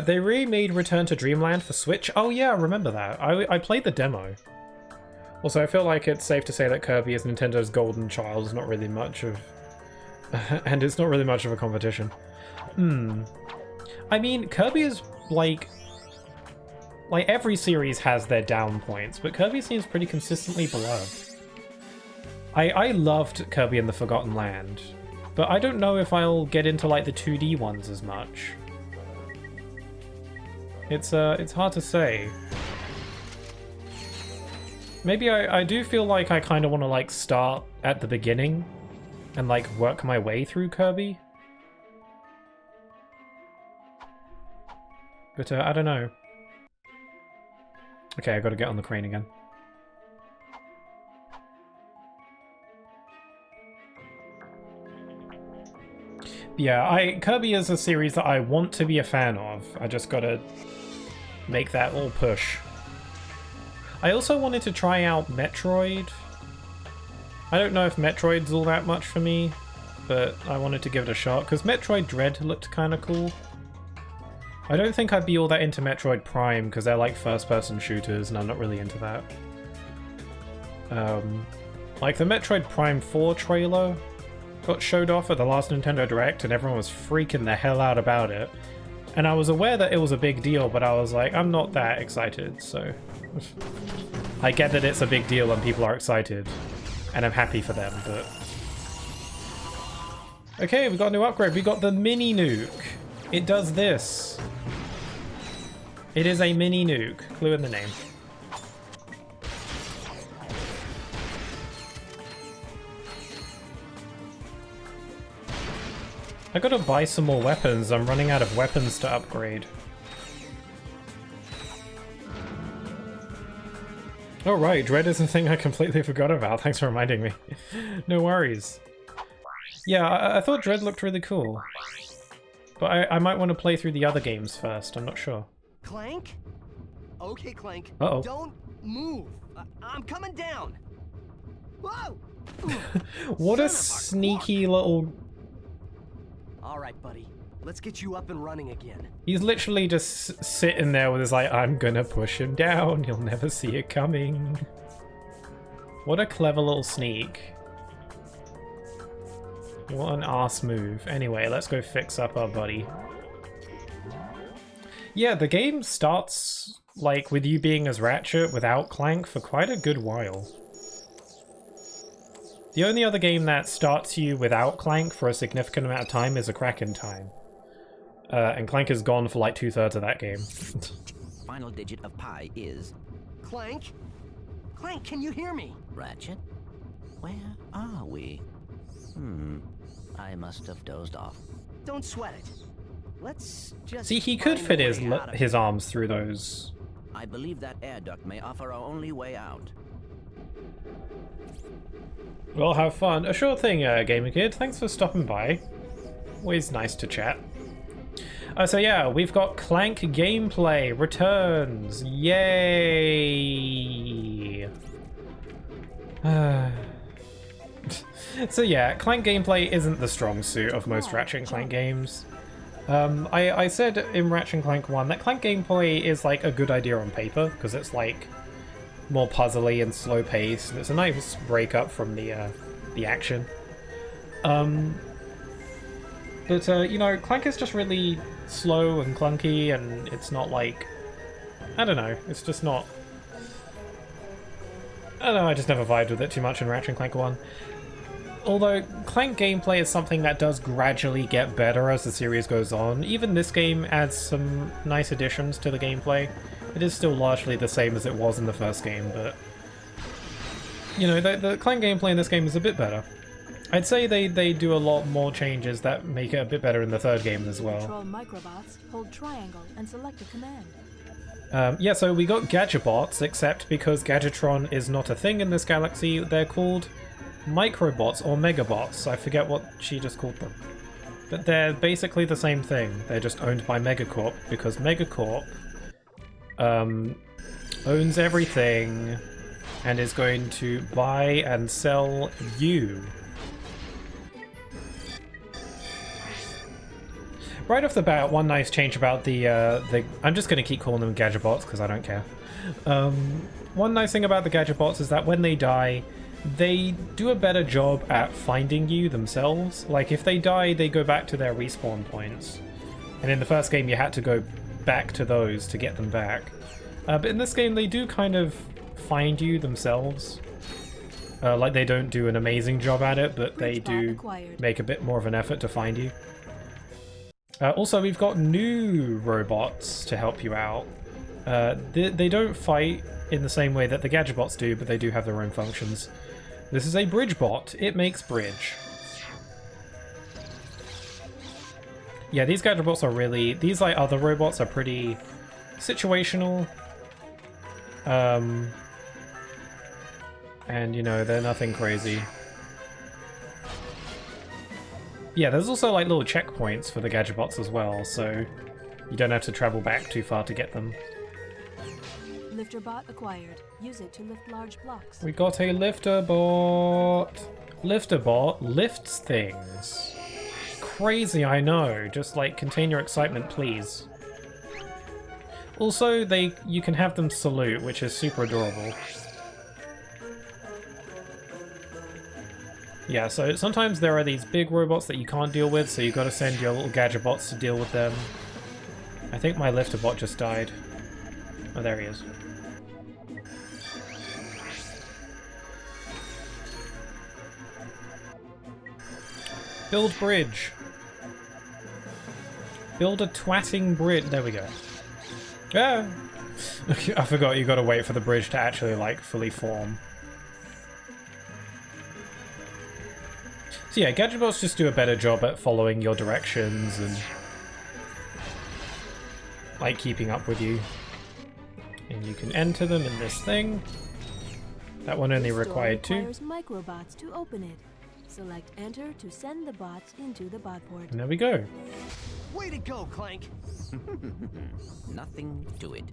They remade Return to Dreamland for Switch. Oh yeah, I remember that. I played the demo. Also, I feel like it's safe to say that Kirby is Nintendo's golden child. It's not really much of... and it's not really much of a competition. I mean, Kirby is, like, every series has their down points, but Kirby seems pretty consistently beloved. I loved Kirby and the Forgotten Land, but I don't know if I'll get into, like, the 2D ones as much. It's hard to say. Maybe I do feel like I kind of want to, like, start at the beginning and, like, work my way through Kirby. But I don't know. Okay, I gotta get on the crane again. Yeah, Kirby is a series that I want to be a fan of. I just gotta make that little push. I also wanted to try out Metroid. I don't know if Metroid's all that much for me, but I wanted to give it a shot, because Metroid Dread looked kind of cool. I don't think I'd be all that into Metroid Prime, because they're like first-person shooters, and I'm not really into that. Like the Metroid Prime 4 trailer got showed off at the last Nintendo Direct, and everyone was freaking the hell out about it. And I was aware that it was a big deal, but I was like, I'm not that excited, so... I get that it's a big deal when people are excited, and I'm happy for them, but... Okay, we got a new upgrade. We got the mini nuke. It does this. It is a mini nuke. Clue in the name. I gotta buy some more weapons. I'm running out of weapons to upgrade. Oh right, Dread is a thing I completely forgot about. Thanks for reminding me. No worries. Yeah, I thought Dread looked really cool. But I might want to play through the other games first, I'm not sure. Clank? Okay, Clank. Uh-oh. Don't move. I'm coming down. Whoa! What a sneaky little... All right, buddy. Let's get you up and running again. He's literally just sitting there with his like, I'm gonna push him down, you'll never see it coming. What a clever little sneak. What an arse move. Anyway, let's go fix up our buddy. Yeah, the game starts like with you being as Ratchet without Clank for quite a good while. The only other game that starts you without Clank for a significant amount of time is A Crack in Time. And Clank is gone for like 2/3 of that game. Final digit of pi is... Clank? Clank, can you hear me? Ratchet? Where are we? I must have dozed off. Don't sweat it. Let's just... See, he could fit his arms through those. I believe that air duct may offer our only way out. Well, have fun. A sure thing, Gamer Kid. Thanks for stopping by. Always nice to chat. So yeah, we've got Clank gameplay returns. Yay! So yeah, Clank gameplay isn't the strong suit of most Ratchet & Clank games. I said in Ratchet & Clank 1 that Clank gameplay is like a good idea on paper, because it's like more puzzly and slow paced, and it's a nice break up from the action. But you know, Clank is just really slow and clunky, and it's not like, I don't know, it's just not, I don't know, I just never vibed with it too much in Ratchet & Clank 1. Although Clank gameplay is something that does gradually get better as the series goes on. Even this game adds some nice additions to the gameplay. It is still largely the same as it was in the first game, but you know, the Clank gameplay in this game is a bit better. I'd say they do a lot more changes that make it a bit better in the third game as well. Control microbots, hold triangle and select a command. Yeah, so we got Gadgetbots, except because Gadgetron is not a thing in this galaxy, they're called Microbots or Megabots. I forget what she just called them. But they're basically the same thing. They're just owned by Megacorp, because Megacorp owns everything and is going to buy and sell you. Right off the bat, one nice change about the I'm just going to keep calling them Gadgetbots because I don't care. One nice thing about the Gadgetbots is that when they die, they do a better job at finding you themselves. Like, if they die, they go back to their respawn points. And in the first game, you had to go back to those to get them back. But in this game, they do kind of find you themselves. Like, they don't do an amazing job at it, but they do make a bit more of an effort to find you. Also, we've got new robots to help you out. They don't fight in the same way that the Gadgetbots do, but they do have their own functions. This is a bridge bot. It makes bridge. Yeah, these Gadgetbots are really... These, like, other robots are pretty situational. And, you know, they're nothing crazy. Yeah, there's also, like, little checkpoints for the Gadgetbots as well, so you don't have to travel back too far to get them. Lifter bot acquired. Use it to lift large blocks. We got a lifter bot. Lifter bot lifts things. Crazy, I know. Just like contain your excitement, please. Also, you can have them salute, which is super adorable. Yeah, so sometimes there are these big robots that you can't deal with, so you gotta send your little Gadgetbots to deal with them. I think my lifter bot just died. Oh, there he is. Build bridge. Build a twatting bridge. There we go. Ah! I forgot you gotta wait for the bridge to actually, like, fully form. So yeah, Gadgetbots just do a better job at following your directions and, like, keeping up with you. And you can enter them in this thing. That one only required 2. Requires microbots to open it. Select enter to send the bots into the bot port. And there we go. Way to go, Clank! Nothing to it.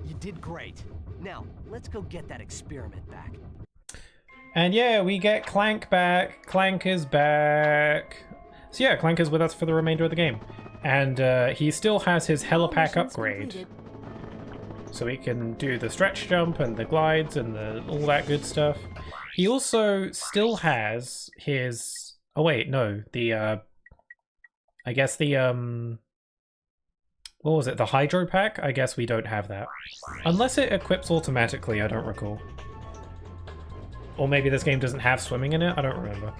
You did great. Now, let's go get that experiment back. And yeah, we get Clank back. Clank is back. So yeah, Clank is with us for the remainder of the game. And he still has his helipack upgrade. Completed. So he can do the stretch jump and the glides and all that good stuff. He also still has his... Oh wait, no. The, I guess the, what was it? The Hydro Pack? I guess we don't have that. Unless it equips automatically, I don't recall. Or maybe this game doesn't have swimming in it? I don't remember.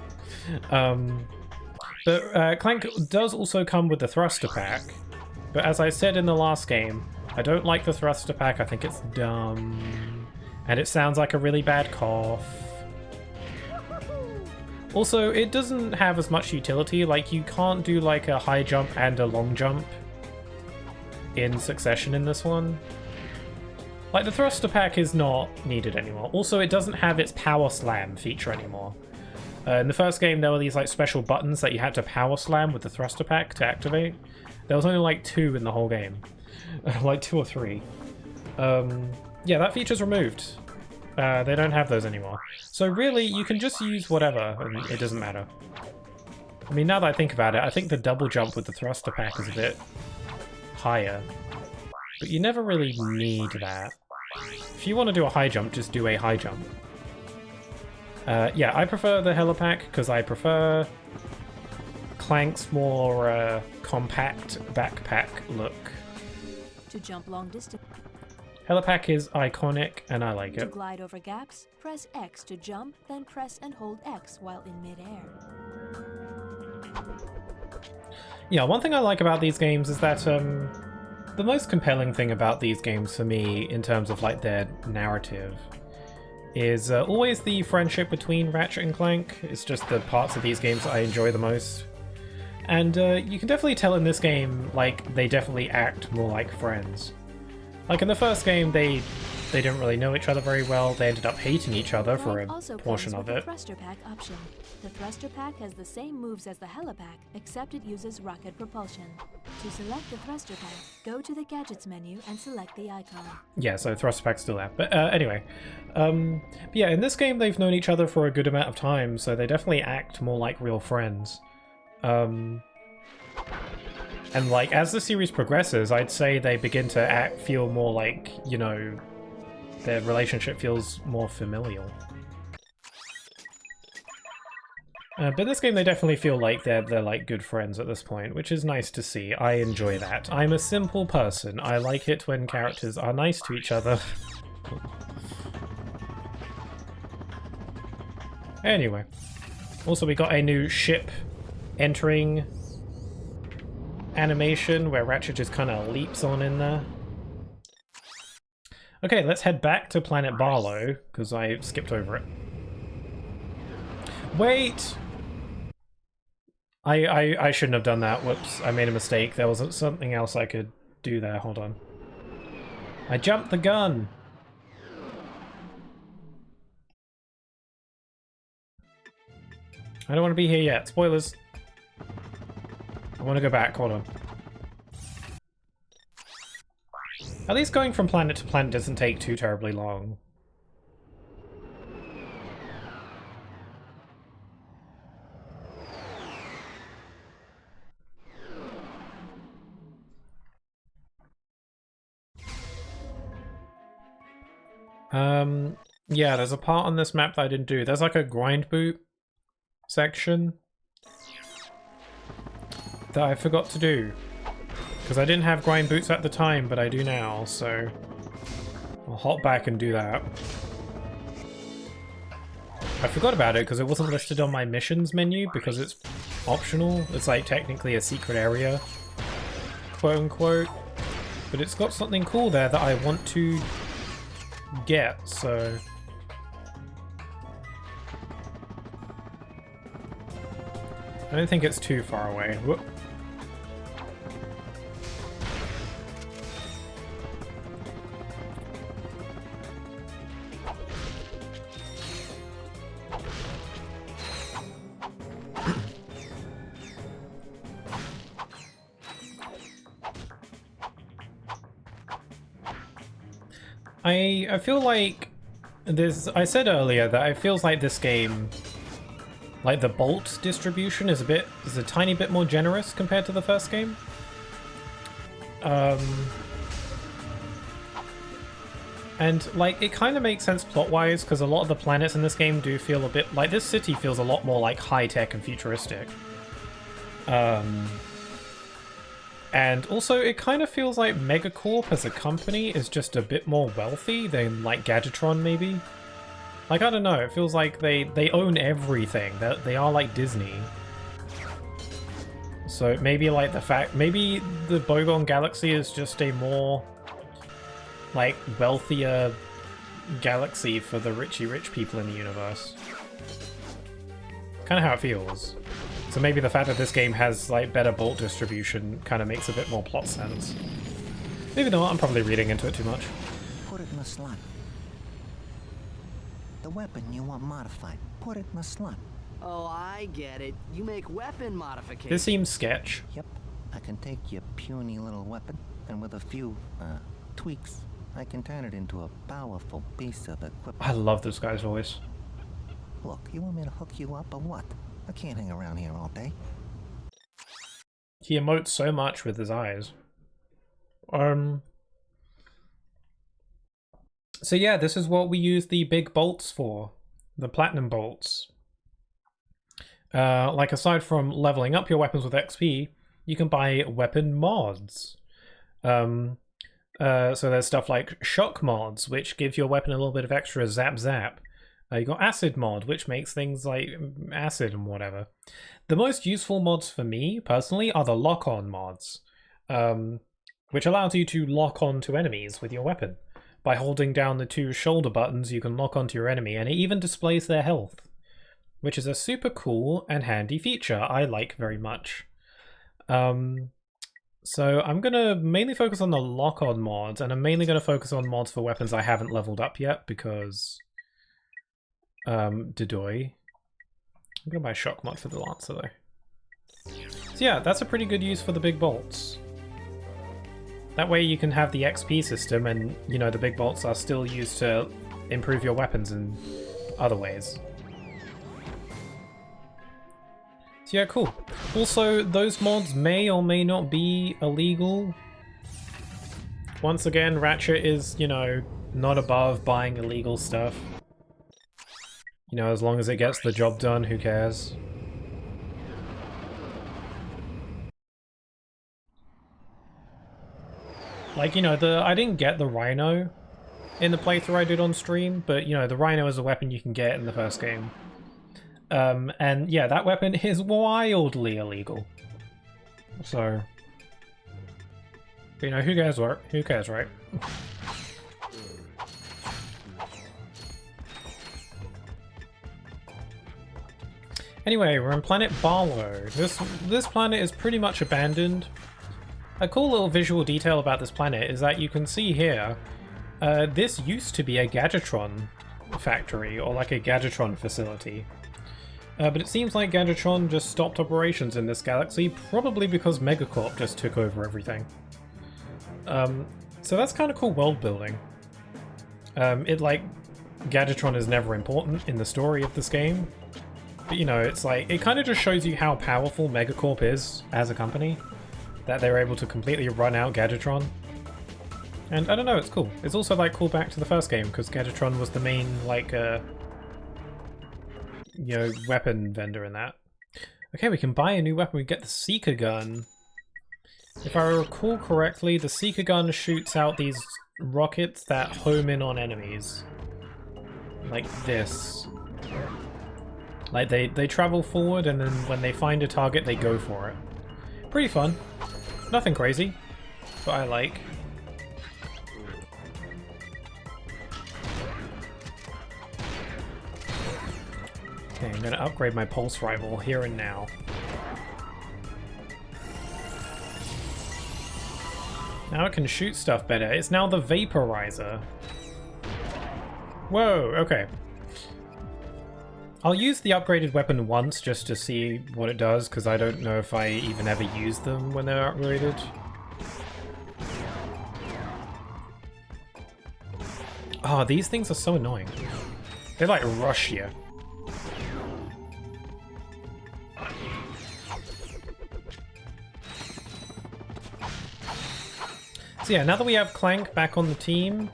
But Clank does also come with the Thruster Pack. But as I said in the last game, I don't like the Thruster Pack. I think it's dumb. And it sounds like a really bad cough. Also, it doesn't have as much utility. Like, you can't do like a high jump and a long jump in succession in this one. Like, the Thruster Pack is not needed anymore. Also, it doesn't have its Power Slam feature anymore. In the first game, there were these like special buttons that you had to Power Slam with the Thruster Pack to activate. There was only like 2 in the whole game. Like 2 or 3. Yeah, that feature's removed. They don't have those anymore. So really, you can just use whatever, and it doesn't matter. I mean, now that I think about it, I think the double jump with the Thruster Pack is a bit higher. But you never really need that. If you want to do a high jump, just do a high jump. Yeah, I prefer the Helipack because I prefer Clank's more compact backpack look. To jump long distance. Helipack is iconic, and I like To it. glide over gaps, press X to jump, then press and hold X while in midair. Yeah, one thing I like about these games is that the most compelling thing about these games for me, in terms of like their narrative, is always the friendship between Ratchet and Clank. It's just the parts of these games that I enjoy the most. And you can definitely tell in this game, like, they definitely act more like friends. Like in the first game, they didn't really know each other very well. They ended up hating each other for a portion of The it. Thruster Pack option. The Thruster Pack has the same moves as the Helipack, except it uses rocket propulsion. To select the Thruster Pack, go to the Gadgets menu and select the icon. Yeah, so Thruster Pack's still there. But anyway. But yeah, in this game, they've known each other for a good amount of time, so they definitely act more like real friends. And like, as the series progresses, I'd say they begin to feel more like, you know, their relationship feels more familial. But in this game, they definitely feel like they're like good friends at this point, which is nice to see. I enjoy that. I'm a simple person. I like it when characters are nice to each other. Anyway. Also, we got a new ship entering animation where Ratchet just kind of leaps on in there. Okay, let's head back to Planet Barlow, because I skipped over it. Wait! I shouldn't have done that. Whoops, I made a mistake. There was something else I could do there. Hold on. I jumped the gun! I don't want to be here yet. Spoilers. I want to go back. Hold on. At least going from planet to planet doesn't take too terribly long. Yeah, there's a part on this map that I didn't do. There's like a grind boot section that I forgot to do. Because I didn't have grind boots at the time, but I do now, so I'll hop back and do that. I forgot about it because it wasn't listed on my missions menu because it's optional. It's like technically a secret area, quote unquote. But it's got something cool there that I want to get, so... I don't think it's too far away. Whoop. I feel like this... I said earlier that it feels like this game, like the bolt distribution is a tiny bit more generous compared to the first game. And like it kind of makes sense plot-wise because a lot of the planets in this game do feel a bit like this city feels a lot more like high-tech and futuristic. And also, it kind of feels like Megacorp as a company is just a bit more wealthy than, like, Gadgetron, maybe? Like, I don't know, it feels like they own everything. They are like Disney. So maybe, like, maybe the Bogon Galaxy is just a more, like, wealthier galaxy for the rich people in the universe. Kind of how it feels. So maybe the fact that this game has, like, better bolt distribution kind of makes a bit more plot sense. Maybe not, I'm probably reading into it too much. Put it in the slot. The weapon you want modified, put it in the slot. Oh, I get it. You make weapon modifications. This seems sketch. Yep, I can take your puny little weapon, and with a few, tweaks, I can turn it into a powerful piece of equipment. I love this guy's voice. Look, you want me to hook you up or what? I can't hang around here all day. He emotes so much with his eyes. So yeah, this is what we use the big bolts for. The platinum bolts. Like aside from leveling up your weapons with XP, you can buy weapon mods. So there's stuff like shock mods, which give your weapon a little bit of extra zap. You got acid mod, which makes things like acid and whatever. The most useful mods for me, personally, are the lock-on mods, which allows you to lock on to enemies with your weapon. By holding down the two shoulder buttons, you can lock onto your enemy, and it even displays their health, which is a super cool and handy feature I like very much. So I'm going to mainly focus on the lock-on mods, and I'm mainly going to focus on mods for weapons I haven't leveled up yet, because... Dedoy. I'm gonna buy a shock mod for the Lancer though. So yeah, that's a pretty good use for the big bolts. That way you can have the XP system and, you know, the big bolts are still used to improve your weapons in other ways. So yeah, cool. Also, those mods may or may not be illegal. Once again, Ratchet is, you know, not above buying illegal stuff. You know, as long as it gets the job done, who cares? Like, you know, I didn't get the Rhino in the playthrough I did on stream, but, you know, the Rhino is a weapon you can get in the first game. And, yeah, that weapon is wildly illegal. So... But, you know, who cares, right? Anyway, we're on planet Barlow. This planet is pretty much abandoned. A cool little visual detail about this planet is that you can see here, this used to be a Gadgetron factory, or like a Gadgetron facility. But it seems like Gadgetron just stopped operations in this galaxy, probably because Megacorp just took over everything. So that's kind of cool world building. Gadgetron is never important in the story of this game. But you know, it's like, it kind of just shows you how powerful Megacorp is as a company. That they're able to completely run out Gadgetron. And I don't know, it's cool. It's also like call back to the first game, because Gadgetron was the main, like, you know, weapon vendor in that. Okay, we can buy a new weapon. We get the Seeker Gun. If I recall correctly, the Seeker Gun shoots out these rockets that home in on enemies. Like this. Like, they travel forward, and then when they find a target, they go for it. Pretty fun. Nothing crazy, but I like. Okay, I'm gonna upgrade my pulse rifle here and now. Now it can shoot stuff better. It's now the Vaporizer. Whoa, okay. I'll use the upgraded weapon once just to see what it does, because I don't know if I even ever use them when they're upgraded. Oh, these things are so annoying. They like rush you. So yeah, now that we have Clank back on the team,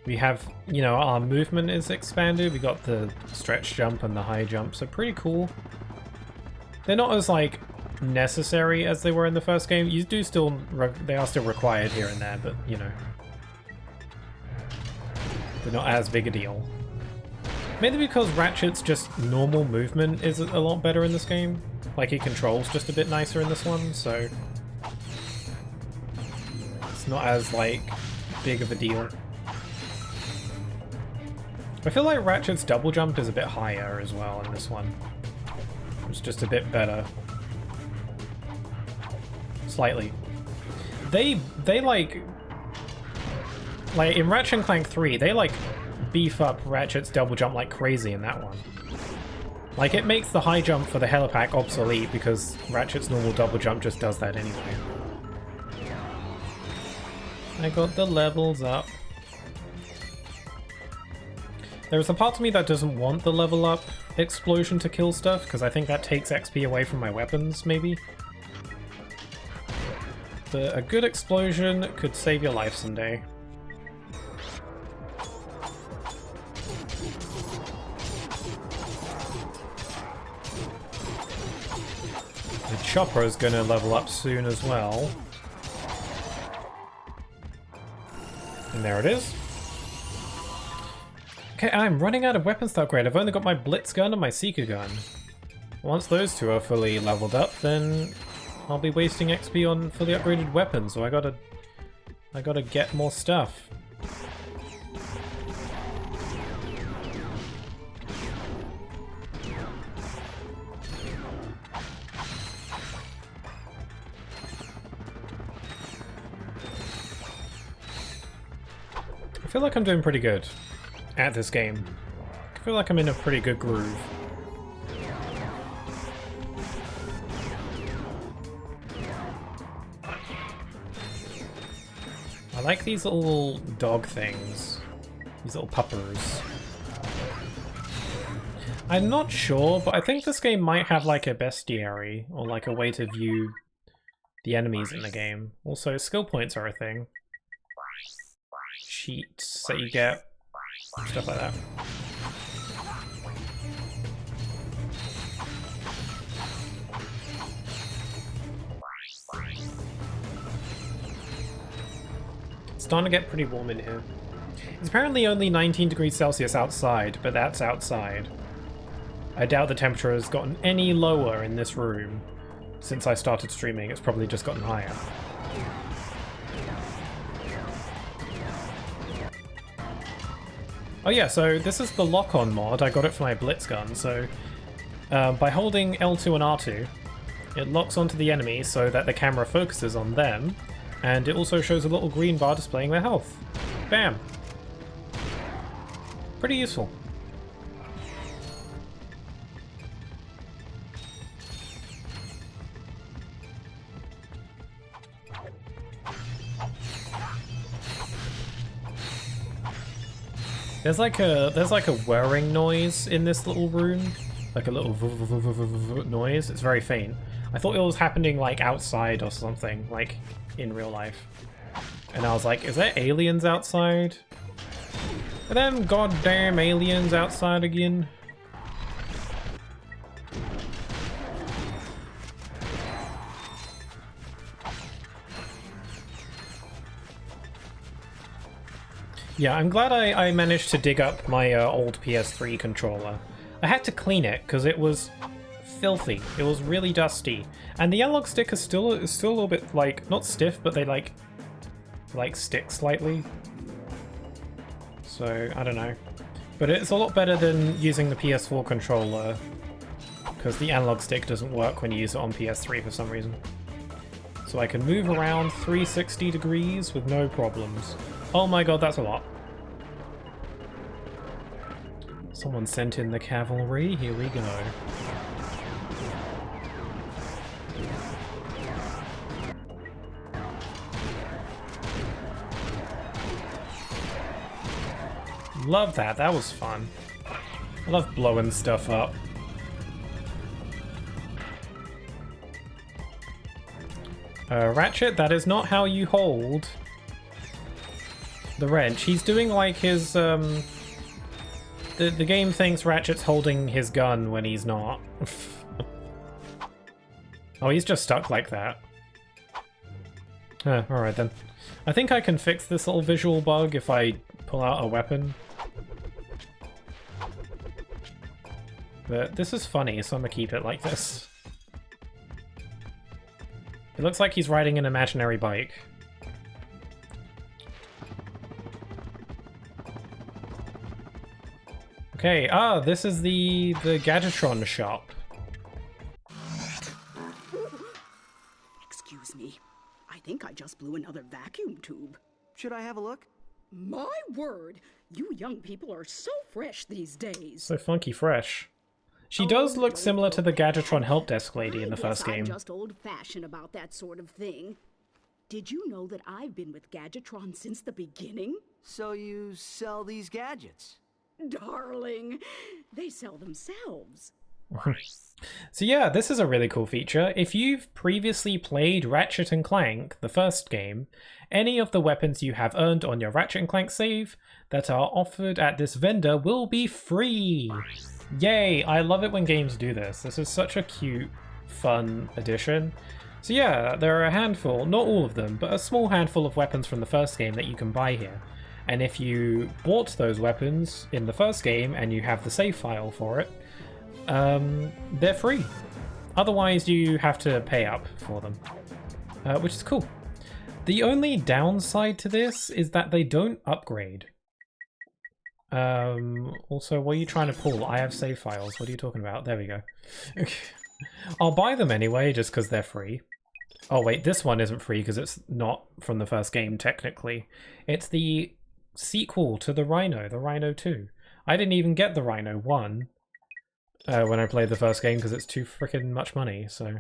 we have, you know, our movement is expanded. We got the stretch jump and the high jump, so pretty cool. They're not as, like, necessary as they were in the first game. You do still, they are still required here and there, but, you know, they're not as big a deal. Maybe because Ratchet's just normal movement is a lot better in this game. Like, he controls just a bit nicer in this one, so it's not as, like, big of a deal. I feel like Ratchet's double jump is a bit higher as well in this one. It's just a bit better. Slightly. They like in Ratchet Clank 3, they like beef up Ratchet's double jump like crazy in that one. Like, it makes the high jump for the helipack obsolete because Ratchet's normal double jump just does that anyway. I got the levels up. There's a part of me that doesn't want the level up explosion to kill stuff, because I think that takes XP away from my weapons, maybe. But a good explosion could save your life someday. The chopper is going to level up soon as well. And there it is. Okay, I'm running out of weapons to upgrade. I've only got my Blitz gun and my Seeker gun. Once those two are fully leveled up, then I'll be wasting XP on fully upgraded weapons, so I gotta get more stuff. I feel like I'm doing pretty good at this game. I feel like I'm in a pretty good groove. I like these little dog things. These little puppers. I'm not sure, but I think this game might have like a bestiary, or like a way to view the enemies in the game. Also, skill points are a thing. Cheats that you get. Stuff like that. It's starting to get pretty warm in here. It's apparently only 19 degrees Celsius outside, but that's outside. I doubt the temperature has gotten any lower in this room since I started streaming. It's probably just gotten higher. Oh yeah, so this is the lock-on mod. I got it for my Blitz gun. So by holding L2 and R2, it locks onto the enemy so that the camera focuses on them, and it also shows a little green bar displaying their health. Bam! Pretty useful. There's like a whirring noise in this little room, like a little noise. It's very faint. I thought it was happening like outside or something, like in real life. And I was like, is there aliens outside? Are them goddamn aliens outside again? Yeah, I'm glad I managed to dig up my old PS3 controller. I had to clean it because it was filthy. It was really dusty, and the analog stick is still a little bit like not stiff, but they like stick slightly. So I don't know, but it's a lot better than using the PS4 controller because the analog stick doesn't work when you use it on PS3 for some reason. So I can move around 360 degrees with no problems. Oh my god, that's a lot. Someone sent in the cavalry. Here we go. Love that. That was fun. I love blowing stuff up. Ratchet, that is not how you hold the wrench. He's doing like his, the game thinks Ratchet's holding his gun when he's not. Oh, he's just stuck like that. Alright then. I think I can fix this little visual bug if I pull out a weapon. But this is funny, so I'm gonna keep it like this. It looks like he's riding an imaginary bike. Okay, this is the Gadgetron shop. Excuse me. I think I just blew another vacuum tube. Should I have a look? My word! You young people are so fresh these days. So funky fresh. She does look similar to the Gadgetron help desk lady in the first game. I'm just old-fashioned about that sort of thing. Did you know that I've been with Gadgetron since the beginning? So you sell these gadgets? Darling, they sell themselves. So yeah, this is a really cool feature. If you've previously played Ratchet and Clank, the first game, any of the weapons you have earned on your Ratchet and Clank save that are offered at this vendor will be free. Yay! I love it when games do this. This is such a cute, fun addition. So yeah, there are a handful, not all of them, but a small handful of weapons from the first game that you can buy here. And if you bought those weapons in the first game and you have the save file for it, they're free. Otherwise, you have to pay up for them, which is cool. The only downside to this is that they don't upgrade. Also, what are you trying to pull? I have save files. What are you talking about? There we go. I'll buy them anyway, just because they're free. Oh wait, this one isn't free because it's not from the first game, technically. It's the sequel to the Rhino 2. I didn't even get the Rhino 1 when I played the first game because it's too freaking much money, so...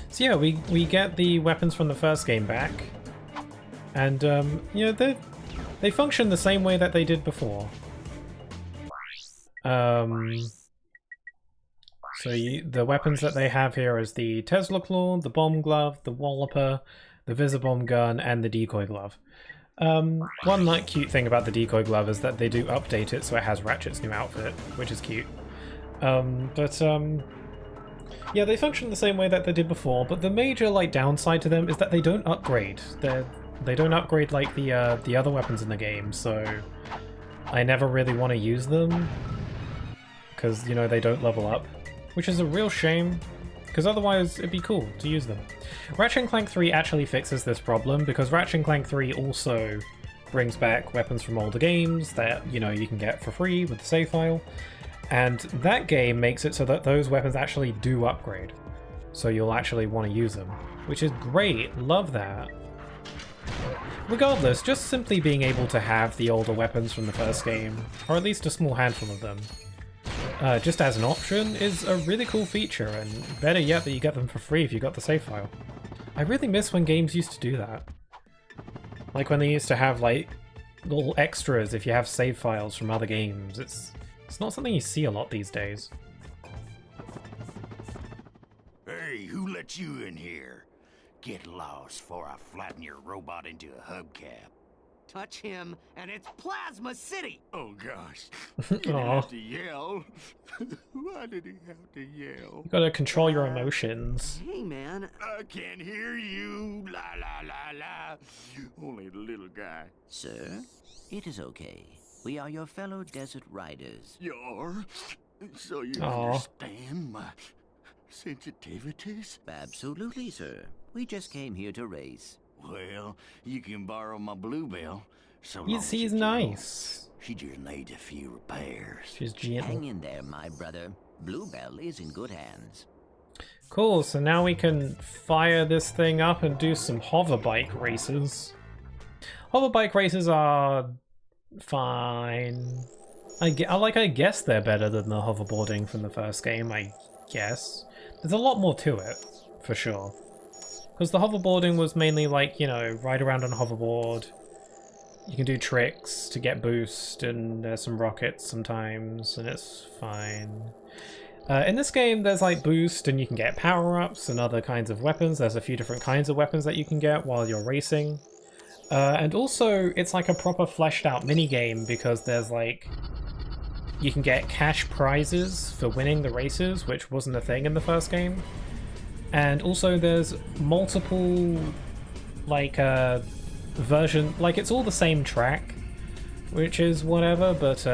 So yeah, we get the weapons from the first game back. And, you know, they function the same way that they did before. So the weapons that they have here is the Tesla Claw, the Bomb Glove, the Walloper, the Visibomb Gun, and the Decoy Glove. One like cute thing about the Decoy Glove is that they do update it so it has Ratchet's new outfit, which is cute. Yeah, they function the same way that they did before, but the major like downside to them is that they don't upgrade. They don't upgrade like the other weapons in the game, so I never really want to use them because, you know, they don't level up, which is a real shame because otherwise it'd be cool to use them. Ratchet & Clank 3 actually fixes this problem because Ratchet & Clank 3 also brings back weapons from older games that, you know, you can get for free with the save file. And that game makes it so that those weapons actually do upgrade. So you'll actually want to use them, which is great. Love that. Regardless, just simply being able to have the older weapons from the first game, or at least a small handful of them, just as an option, is a really cool feature, and better yet that you get them for free if you got the save file. I really miss when games used to do that. Like when they used to have like little extras if you have save files from other games. It's not something you see a lot these days. Hey, who let you in here? Get lost before I flatten your robot into a hubcap. Touch him, and it's Plasma City! Oh gosh. You didn't Aw. have to yell. Why did he have to yell? You gotta control your emotions. Hey, man. I can't hear you. La la la la. Only the little guy. Sir, it is okay. We are your fellow desert riders. You're? So you Aw. understand my sensitivities? Absolutely, sir. We just came here to race. Well, you can borrow my Bluebell. So long He's as it's nice. yours. She just needs a few repairs. She's Hang gentle. in there, my brother. Bluebell is in good hands. Cool, so now we can fire this thing up and do some hoverbike races. Hoverbike races are fine. I guess they're better than the hoverboarding from the first game, I guess. There's a lot more to it, for sure. Because the hoverboarding was mainly like, you know, ride around on a hoverboard. You can do tricks to get boost, and there's some rockets sometimes, and it's fine. In this game, there's like boost, and you can get power-ups and other kinds of weapons. There's a few different kinds of weapons that you can get while you're racing. And also, it's like a proper fleshed out minigame, because there's like... You can get cash prizes for winning the races, which wasn't a thing in the first game. And also there's multiple, like, version... Like, it's all the same track, which is whatever, but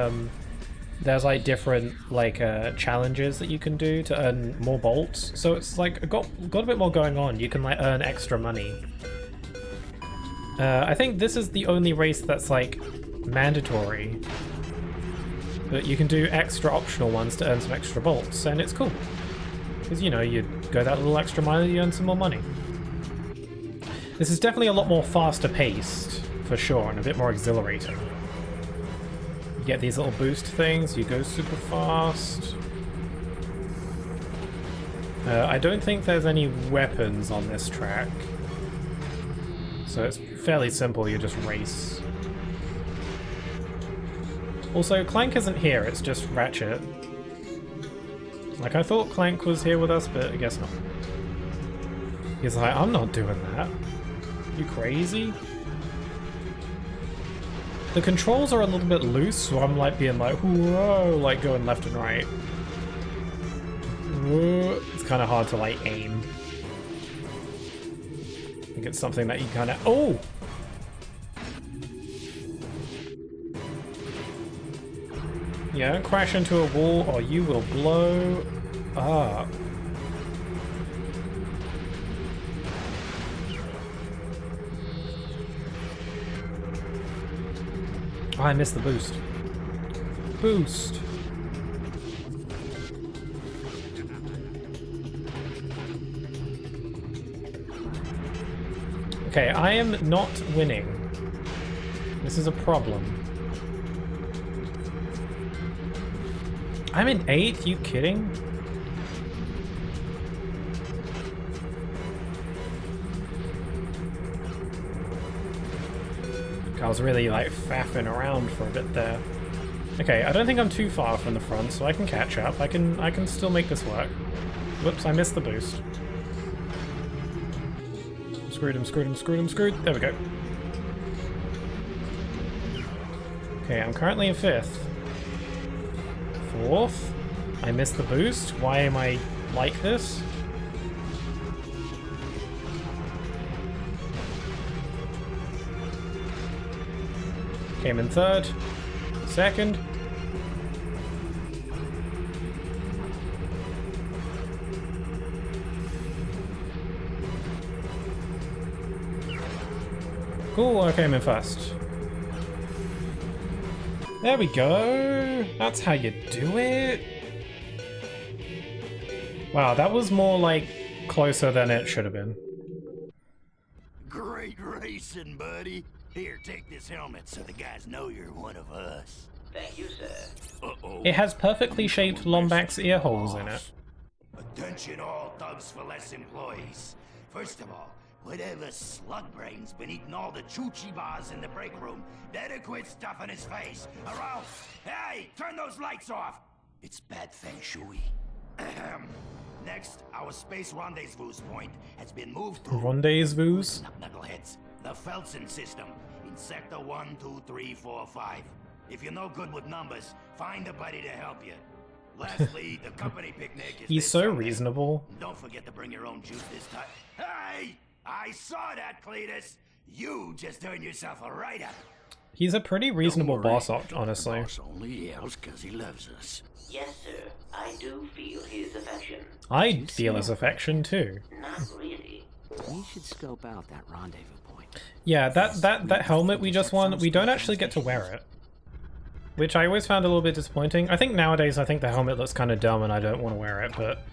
there's like different, like, challenges that you can do to earn more bolts. So it's like, got a bit more going on. You can, like, earn extra money. I think this is the only race that's, like, mandatory. But you can do extra optional ones to earn some extra bolts, and it's cool. Because, you know, you go that little extra mile, you earn some more money. This is definitely a lot more faster paced, for sure, and a bit more exhilarating. You get these little boost things, you go super fast. I don't think there's any weapons on this track. So it's fairly simple, you just race. Also, Clank isn't here, it's just Ratchet. Like, I thought Clank was here with us, but I guess not. He's like, I'm not doing that. You crazy? The controls are a little bit loose, so I'm like being like, whoa, like going left and right. Whoa. It's kind of hard to like aim. I think it's something that you kind of... Oh! Yeah, don't crash into a wall or you will blow up. Oh, I missed the boost. Boost! Okay, I am not winning. This is a problem. I'm in 8th? You kidding? I was really like faffing around for a bit there. Okay, I don't think I'm too far from the front, so I can catch up. I can still make this work. Whoops, I missed the boost. Screwed him, screwed him, screwed him, screwed. There we go. Okay, I'm currently in 5th. 4th? I missed the boost? Why am I like this? Came in 3rd. 2nd. Cool, I came in 1st. There we go. That's how you do it. Wow, that was more like closer than it should have been. Great racing, buddy. Here, take this helmet so the guys know you're one of us. Thank you, sir. Uh-oh. It has perfectly shaped Lombax ear holes in it. Attention all Thugs for Less employees. First of all, whatever slug brain's been eating all the choochie bars in the break room, better quit stuffing his face, or else... Hey, turn those lights off! It's bad feng shui. Ahem. Next, our space rendezvous point has been moved to... Rendezvous? Knuckleheads. The Felsen system, in Sector 1, 2, 3, 4, 5. If you're no good with numbers, find a buddy to help you. Lastly, the company picnic is... He's this so Sunday. reasonable. Don't forget to bring your own juice this time. Hey! I saw that, Cletus! You just turned yourself a write-up. He's a pretty reasonable boss, honestly. The boss only yells because he loves us. Yes, sir. I do feel his affection. I feel his affection too. Not really. We should scope out that rendezvous point. Yeah, that helmet we just won, we don't actually get to wear it. Which I always found a little bit disappointing. I think nowadays the helmet looks kind of dumb and I don't want to wear it, but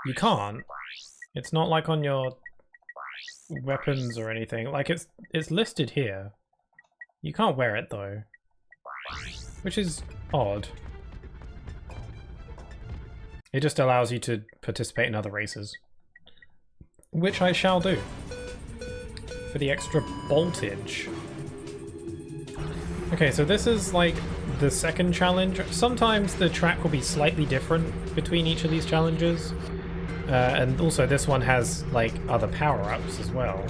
you can't. It's not like on your weapons or anything. Like it's listed here. You can't wear it though. Which is odd. It just allows you to participate in other races. Which I shall do. For the extra voltage. Okay, so this is like the second challenge. Sometimes the track will be slightly different between each of these challenges. And also this one has like other power-ups as well.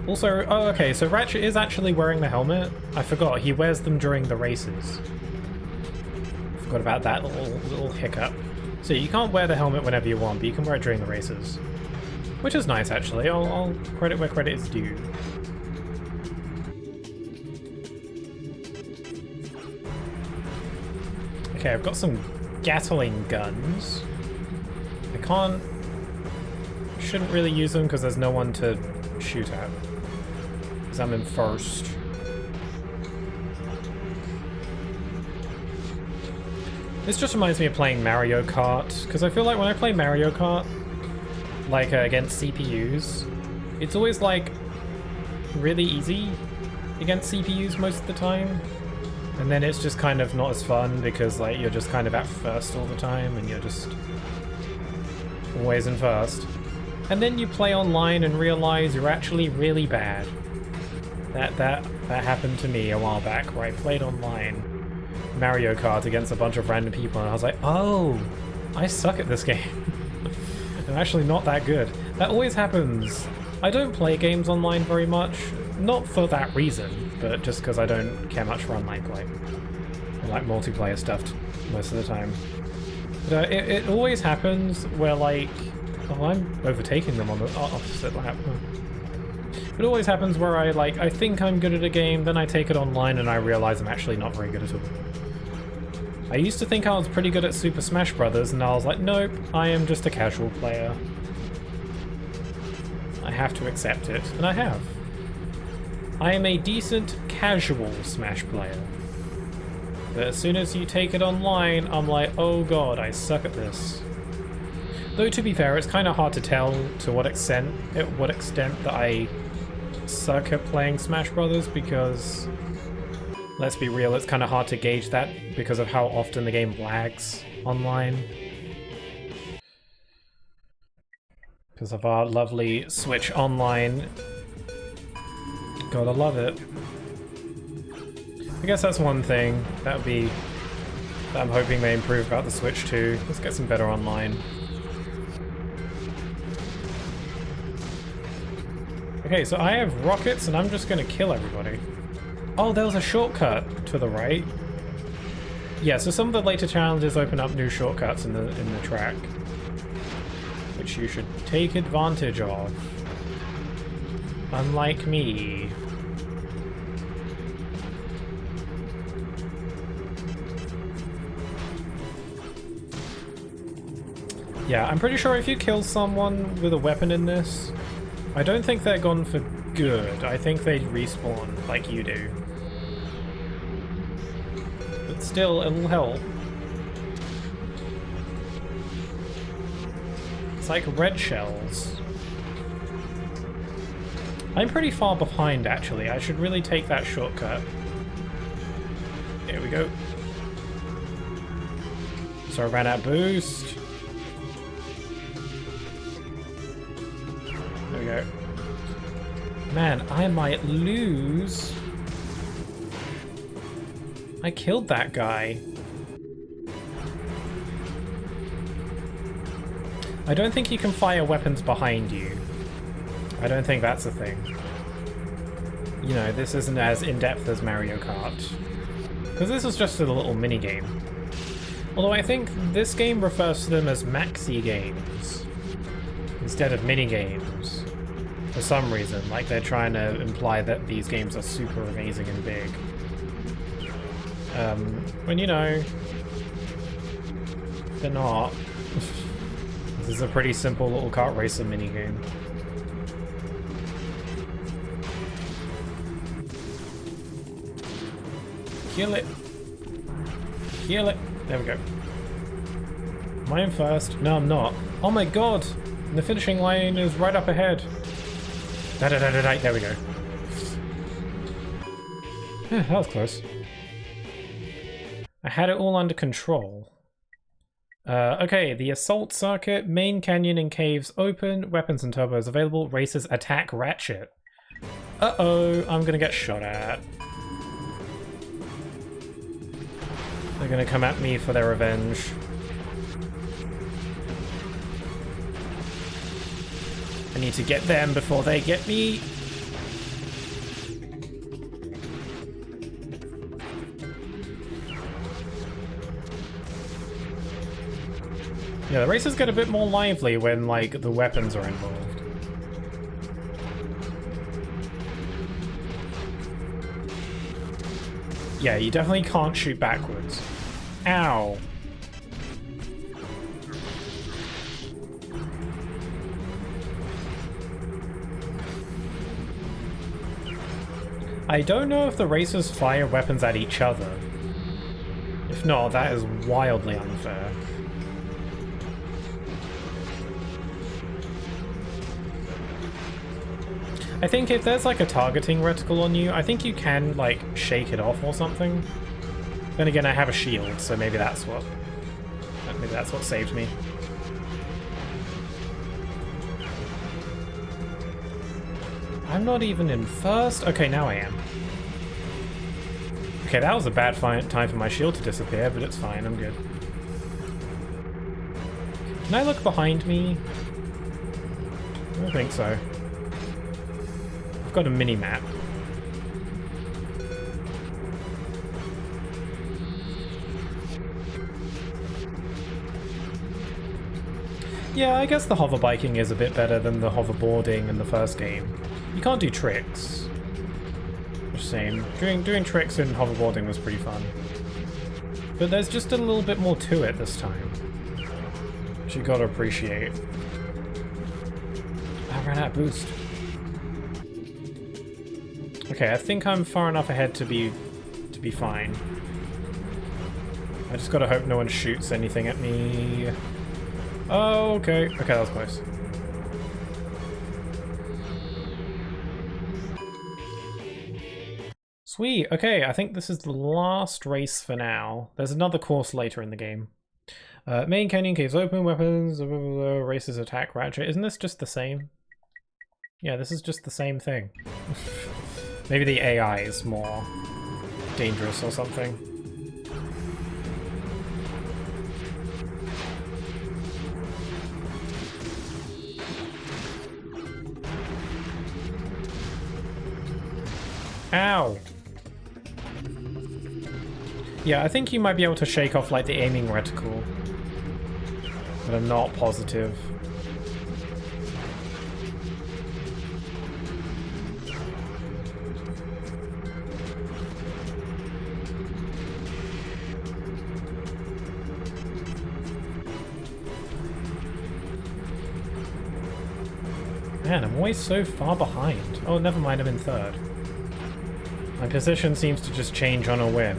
Also, oh okay, so Ratchet is actually wearing the helmet. I forgot, he wears them during the races. Forgot about that little hiccup. So you can't wear the helmet whenever you want, but you can wear it during the races. Which is nice actually, I'll credit where credit is due. Okay, I've got some Gatling guns. Shouldn't really use them because there's no one to shoot at. Because I'm in first. This just reminds me of playing Mario Kart, because I feel like when I play Mario Kart, like against CPUs, it's always like really easy against CPUs most of the time. And then it's just kind of not as fun because like you're just kind of at first all the time and you're just always in first. And then you play online and realize you're actually really bad. That happened to me a while back where I played online Mario Kart against a bunch of random people and I was like, oh, I suck at this game. I'm actually not that good. That always happens. I don't play games online very much, not for that reason, but just because I don't care much for online play. I like multiplayer stuff most of the time. But it always happens where like, oh, I'm overtaking them on the opposite lap. It always happens where I think I'm good at a game, then I take it online and I realize I'm actually not very good at all. I used to think I was pretty good at Super Smash Bros. And I was like, nope, I am just a casual player. I have to accept it, and I have. I am a decent casual Smash player. But as soon as you take it online, I'm like, oh god, I suck at this. Though to be fair, it's kind of hard to tell to what extent that I suck at playing Smash Brothers, because let's be real, it's kind of hard to gauge that because of how often the game lags online. Because of our lovely Switch Online. Gotta love it. I guess that's one thing that I'm hoping they improve about the Switch too. Let's get some better online. Okay, so I have rockets and I'm just gonna kill everybody. Oh, there was a shortcut to the right. Yeah, so some of the later challenges open up new shortcuts in the track, which you should take advantage of. Unlike me. Yeah, I'm pretty sure if you kill someone with a weapon in this, I don't think they're gone for good. I think they respawn like you do. still, it'll help. It's like red shells. I'm pretty far behind, actually. I should really take that shortcut. Here we go. So I ran out boost. There we go. Man, I might lose. I killed that guy. I don't think you can fire weapons behind you. I don't think that's a thing. You know, this isn't as in-depth as Mario Kart. Because this is just a little mini-game. Although I think this game refers to them as maxi games instead of mini-games. For some reason, like they're trying to imply that these games are super amazing and big. When, you know, they're not. This is a pretty simple little kart racer minigame. Kill it. Kill it. There we go. Am I in first? No, I'm not. Oh my god! The finishing line is right up ahead. Da-da-da-da-da. There we go. That was close. I had it all under control. Okay, the assault circuit, main canyon and caves open, weapons and turbos available, racers attack Ratchet. Uh-oh, I'm gonna get shot at. They're gonna come at me for their revenge. I need to get them before they get me. Yeah, the races get a bit more lively when, like, the weapons are involved. Yeah, you definitely can't shoot backwards. Ow. I don't know if the racers fire weapons at each other. If not, that is wildly unfair. I think if there's like a targeting reticle on you, I think you can like shake it off or something. Then again, I have a shield, so maybe that's what saved me. I'm not even in first? Okay, now I am. Okay, that was a bad time for my shield to disappear, but it's fine, I'm good. Can I look behind me? I don't think so. I've got a mini-map. Yeah, I guess the hoverbiking is a bit better than the hoverboarding in the first game. You can't do tricks. Just saying, doing tricks in hoverboarding was pretty fun. But there's just a little bit more to it this time, which you gotta appreciate. I ran out of boost. Okay, I think I'm far enough ahead to be fine. I just gotta hope no one shoots anything at me. Oh, okay. Okay, that was close. Sweet, okay, I think this is the last race for now. There's another course later in the game. Main canyon, caves open, weapons, races attack Ratchet. Isn't this just the same? Yeah, this is just the same thing. Maybe the AI is more dangerous or something. Ow! Yeah, I think you might be able to shake off like the aiming reticle, but I'm not positive. Man, I'm always so far behind. Oh, never mind, I'm in third. My position seems to just change on a whim.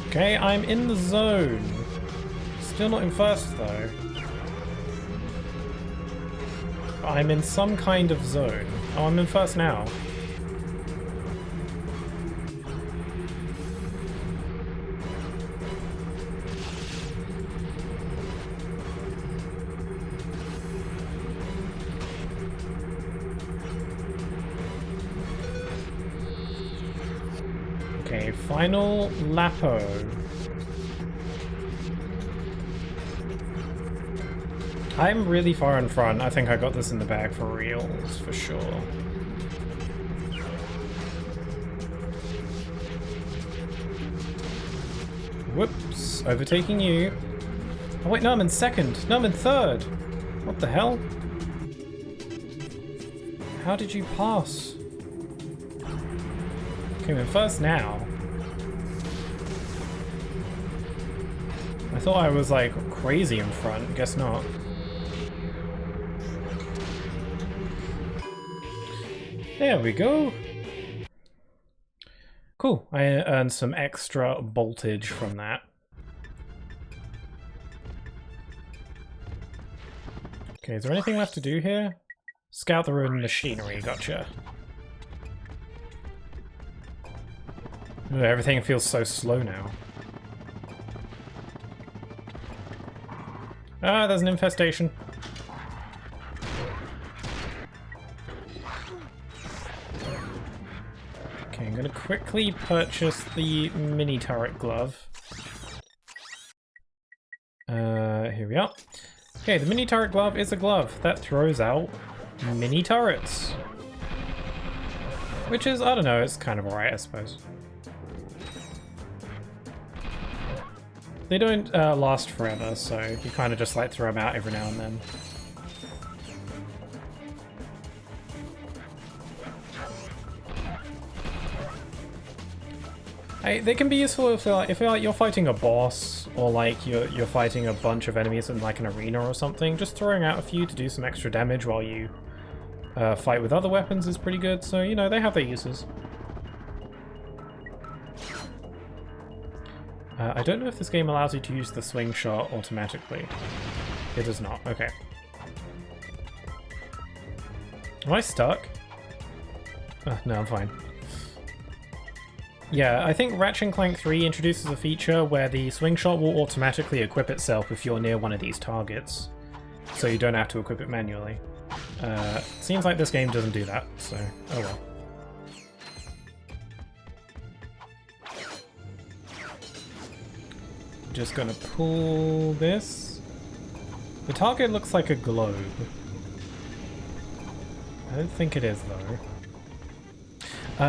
Okay, I'm in the zone. Still not in first though. I'm in some kind of zone. Oh, I'm in first now. Okay, final Lapo. I'm really far in front. I think I got this in the bag for reals, for sure. Whoops, overtaking you. Oh wait, no, I'm in second. No, I'm in third. What the hell? How did you pass? Okay, I'm in first now. I thought I was like crazy in front, guess not. There we go. Cool, I earned some extra voltage from that. Okay, is there anything left to do here? Scout the ruined machinery, gotcha. Ugh, everything feels so slow now. Ah, there's an infestation. Okay, I'm gonna quickly purchase the mini turret glove. Here we are. Okay, the mini turret glove is a glove that throws out mini turrets. Which is, I don't know, it's kind of alright, I suppose. They don't last forever, so you kind of just like throw them out every now and then. They can be useful if you're fighting a boss, or like you're fighting a bunch of enemies in like an arena or something. Just throwing out a few to do some extra damage while you fight with other weapons is pretty good. So you know they have their uses. I don't know if this game allows you to use the swing shot automatically. It does not. Okay. Am I stuck? No, I'm fine. Yeah, I think Ratchet Clank 3 introduces a feature where the swing shot will automatically equip itself if you're near one of these targets, so you don't have to equip it manually. Seems like this game doesn't do that, so oh well. Just gonna pull this. The target looks like a globe. I don't think it is though.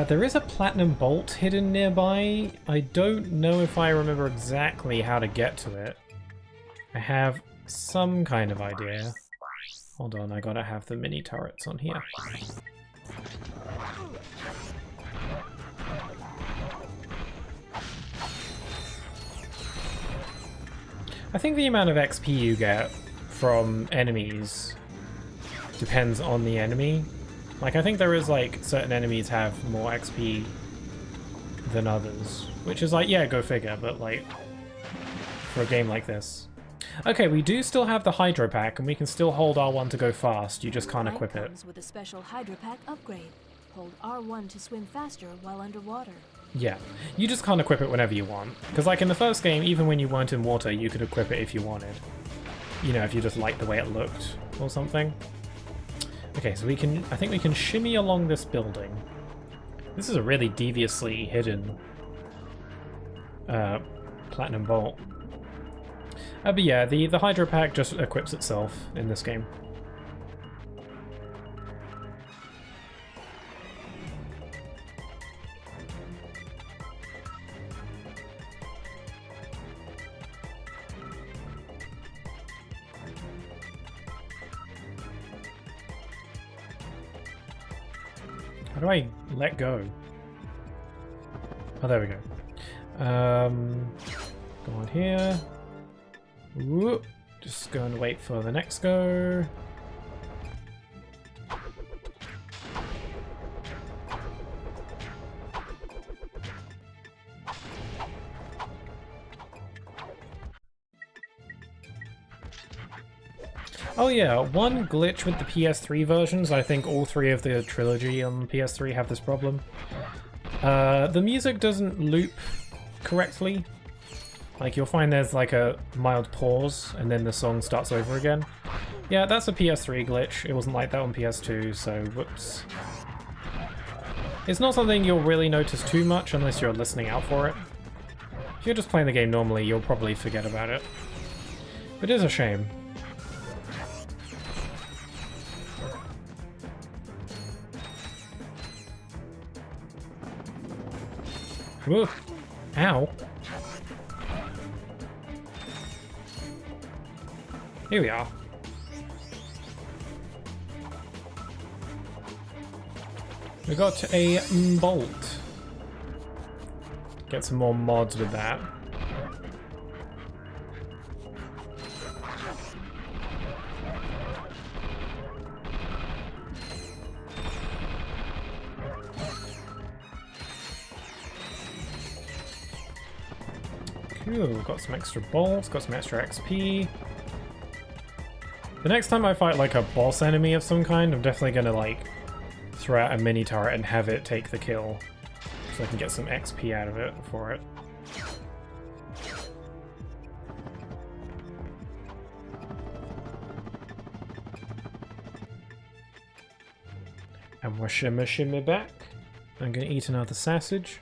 There is a platinum bolt hidden nearby. I don't know if I remember exactly how to get to it. I have some kind of idea. Hold on, I gotta have the mini turrets on here. I think the amount of XP you get from enemies depends on the enemy. Like, I think there is, like, certain enemies have more XP than others. Which is like, yeah, go figure, but, like, for a game like this. Okay, we do still have the Hydro Pack, and we can still hold R1 to go fast, you just can't equip it. Comes with a special Hydro Pack upgrade. Hold R1 to swim faster while underwater. Yeah, you just can't equip it whenever you want. Because, like, in the first game, even when you weren't in water, you could equip it if you wanted. You know, if you just liked the way it looked, or something. Okay, so I think we can shimmy along this building. This is a really deviously hidden platinum bolt. But yeah, the Hydro Pack just equips itself in this game. How do I let go? Oh, there we go. Go on here. Whoop. Just going to wait for the next go. Oh yeah, one glitch with the PS3 versions, I think all three of the trilogy on PS3 have this problem. The music doesn't loop correctly. Like, you'll find there's like a mild pause, and then the song starts over again. Yeah, that's a PS3 glitch. It wasn't like that on PS2, so whoops. It's not something you'll really notice too much unless you're listening out for it. If you're just playing the game normally, you'll probably forget about it. But it is a shame. Whoa. Ow. Here we are. We got a bolt. Get some more mods with that. Cool, got some extra bolts, got some extra XP. The next time I fight like a boss enemy of some kind, I'm definitely gonna like throw out a mini turret and have it take the kill, so I can get some XP out of it for it. And we're shimmy back. I'm gonna eat another sausage.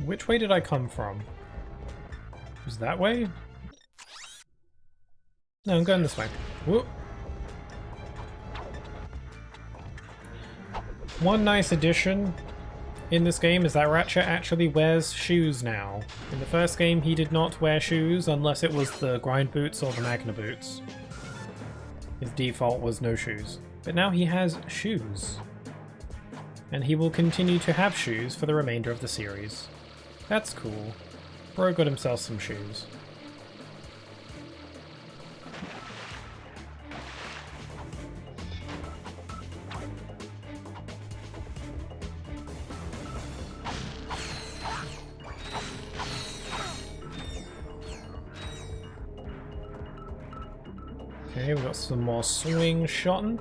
Which way did I come from? Was that way? No, I'm going this way. Whoop. One nice addition in this game is that Ratchet actually wears shoes now. In the first game, he did not wear shoes unless it was the grind boots or the magna boots. His default was no shoes. But now he has shoes. And he will continue to have shoes for the remainder of the series. That's cool. Bro got himself some shoes. Okay, we've got some more swing shotting.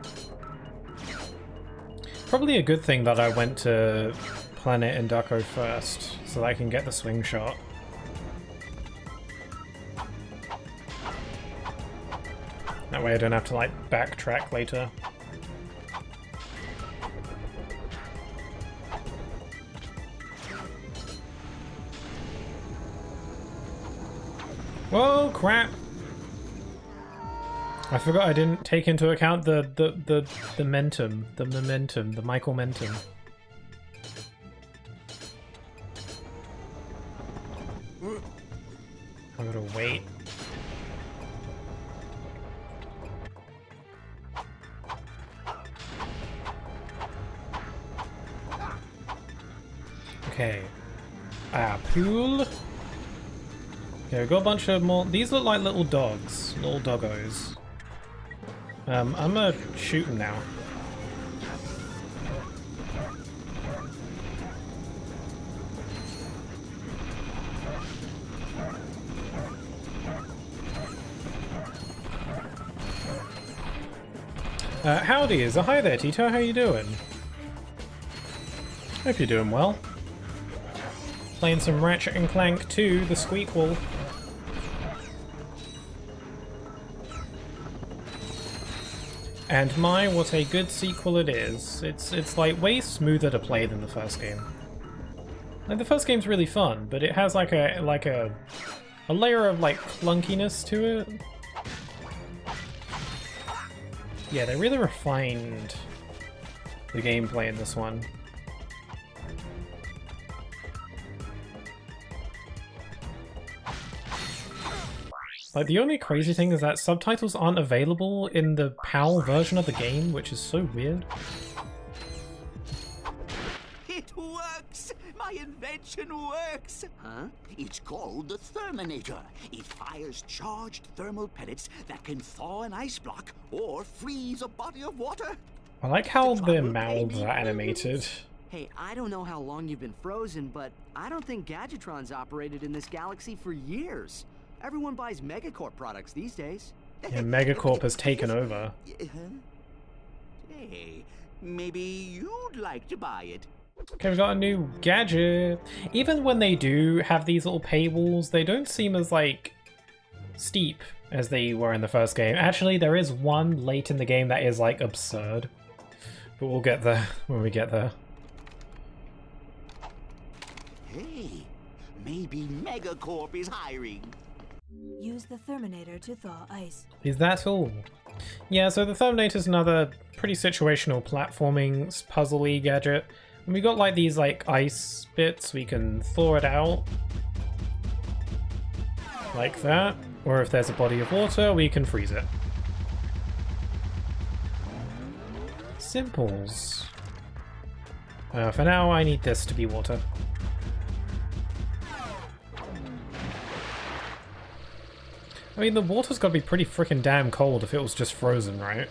Probably a good thing that I went to Planet Endako first, so that I can get the swing shot. That way I don't have to like backtrack later. Whoa, crap! I forgot I didn't take into account the momentum, the Michael momentum. I gotta wait. Okay. Pool. Okay, we've got a bunch of more. These look like little dogs, little doggos. I'm gonna shoot him now. Howdy, hi there, Tito, how you doing? Hope you're doing well. Playing some Ratchet and Clank 2, the Squeakquel. And my, what a good sequel it is. It's like way smoother to play than the first game. Like the first game's really fun, but it has like a layer of like clunkiness to it. Yeah, they really refined the gameplay in this one. Like, the only crazy thing is that subtitles aren't available in the PAL version of the game, which is so weird. It works! My invention works! Huh? It's called the Therminator. It fires charged thermal pellets that can thaw an ice block or freeze a body of water. I like how their mouths are animated. Hey, I don't know how long you've been frozen, but I don't think Gadgetron's operated in this galaxy for years. Everyone buys Megacorp products these days. Yeah, Megacorp has taken over. Hey, maybe you'd like to buy it. Okay, we've got a new gadget. Even when they do have these little paywalls, they don't seem as, like, steep as they were in the first game. Actually, there is one late in the game that is, like, absurd. But we'll get there when we get there. Hey, maybe Megacorp is hiring. Use the Therminator to thaw ice. Is that all? Yeah, so the Therminator is another pretty situational platforming puzzle-y gadget. And we got like these like ice bits, we can thaw it out. Like that. Or if there's a body of water, we can freeze it. Simples. For now, I need this to be water. I mean, the water's got to be pretty freaking damn cold if it was just frozen, right?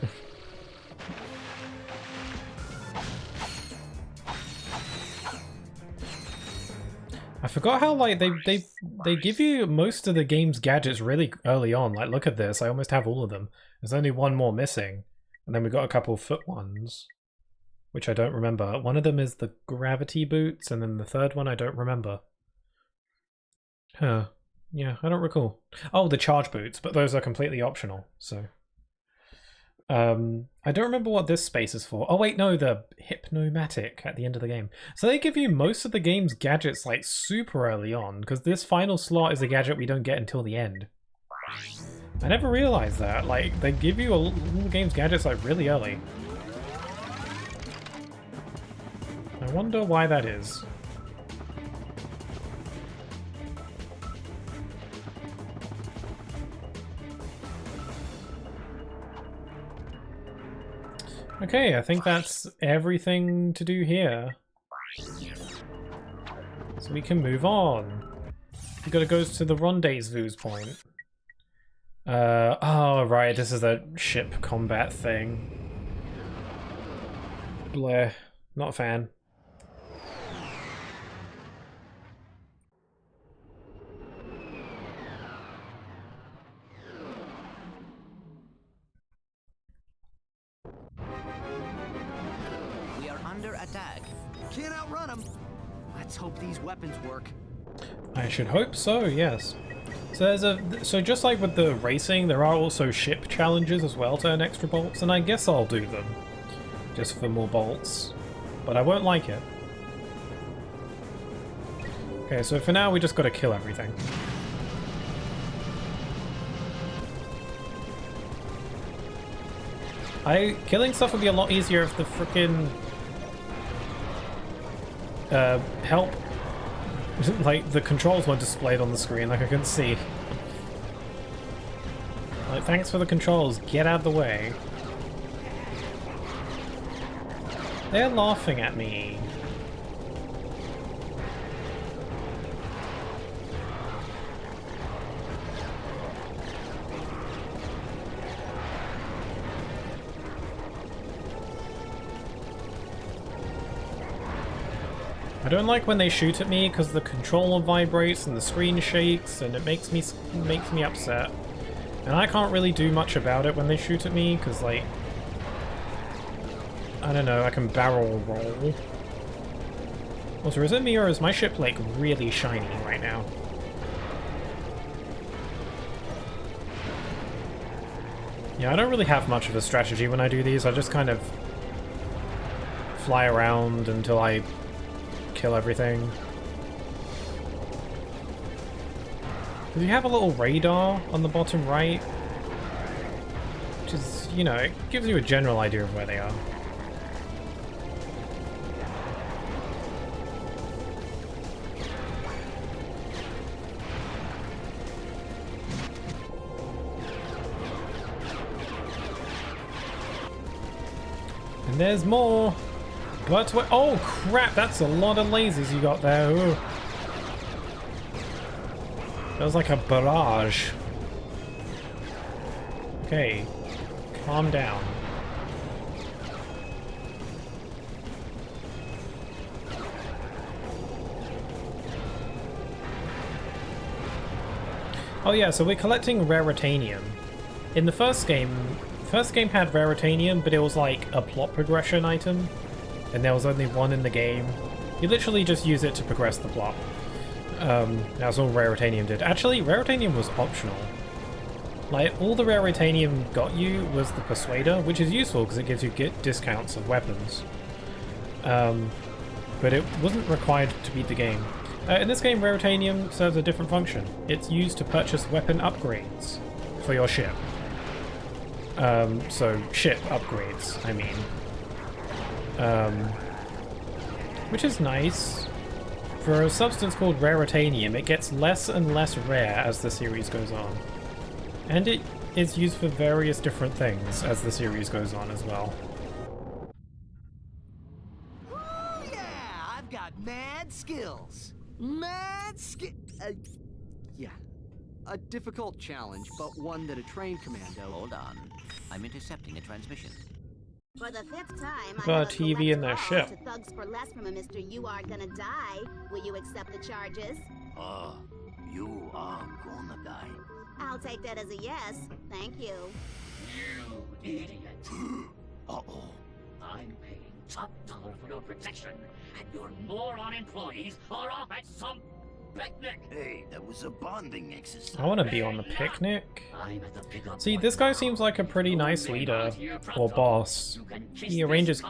I forgot how, like, they give you most of the game's gadgets really early on. Like, look at this, I almost have all of them. There's only one more missing. And then we got a couple of foot ones, which I don't remember. One of them is the gravity boots, and then the third one I don't remember. Huh. Yeah, I don't recall. Oh, the charge boots, but those are completely optional, so... I don't remember what this space is for. Oh wait, no, the Hypnomatic at the end of the game. So they give you most of the game's gadgets like super early on, because this final slot is a gadget we don't get until the end. I never realized that. Like, they give you all the game's gadgets like really early. I wonder why that is. Okay, I think that's everything to do here. So we can move on. We gotta go to the rendezvous point. Oh right, this is a ship combat thing. Bleh, not a fan. Attack. Can't outrun them. Let's hope these weapons work. I should hope so, yes. So just like with the racing, there are also ship challenges as well to earn extra bolts, and I guess I'll do them. Just for more bolts. But I won't like it. Okay, so for now we just gotta kill everything. Killing stuff would be a lot easier if the frickin' help, like, the controls weren't displayed on the screen, like I couldn't see. Like, thanks for the controls, get out of the way. They're laughing at me. I don't like when they shoot at me because the controller vibrates and the screen shakes and it makes me upset. And I can't really do much about it when they shoot at me because, like, I don't know, I can barrel roll. Also, is it me or is my ship, like, really shiny right now? Yeah, I don't really have much of a strategy when I do these. I just kind of fly around until I kill everything. Do you have a little radar on the bottom right? Which is, you know, it gives you a general idea of where they are. And there's more! But oh crap, that's a lot of lasers you got there. Ooh. That was like a barrage. Okay, calm down. Oh yeah, so we're collecting raritanium. In the first game had raritanium, but it was like a plot progression item, and there was only one in the game. You literally just use it to progress the plot. That's all raritanium did. Actually, raritanium was optional. Like, all the raritanium got you was the Persuader, which is useful because it gives you discounts of weapons. But it wasn't required to beat the game. In this game, raritanium serves a different function. It's used to purchase weapon upgrades for your ship. So, ship upgrades, I mean. Which is nice. For a substance called raritanium, it gets less and less rare as the series goes on. And it is used for various different things as the series goes on as well. Ooh, yeah, I've got mad skills. Mad skill. Yeah. A difficult challenge, but one that a trained commando. Hold on. I'm intercepting a transmission. For the 5th time, Got a TV in their ship. To thugs for less from a Mr. You Are Gonna Die. Will you accept the charges? You are gonna die. I'll take that as a yes. Thank you. You idiot. Uh-oh. I'm paying top dollar for your protection, and your moron employees are off at some picnic. Hey, that was a bonding exercise. I want to be on the picnic. See, this guy seems like a pretty nice leader, or boss. He arranges,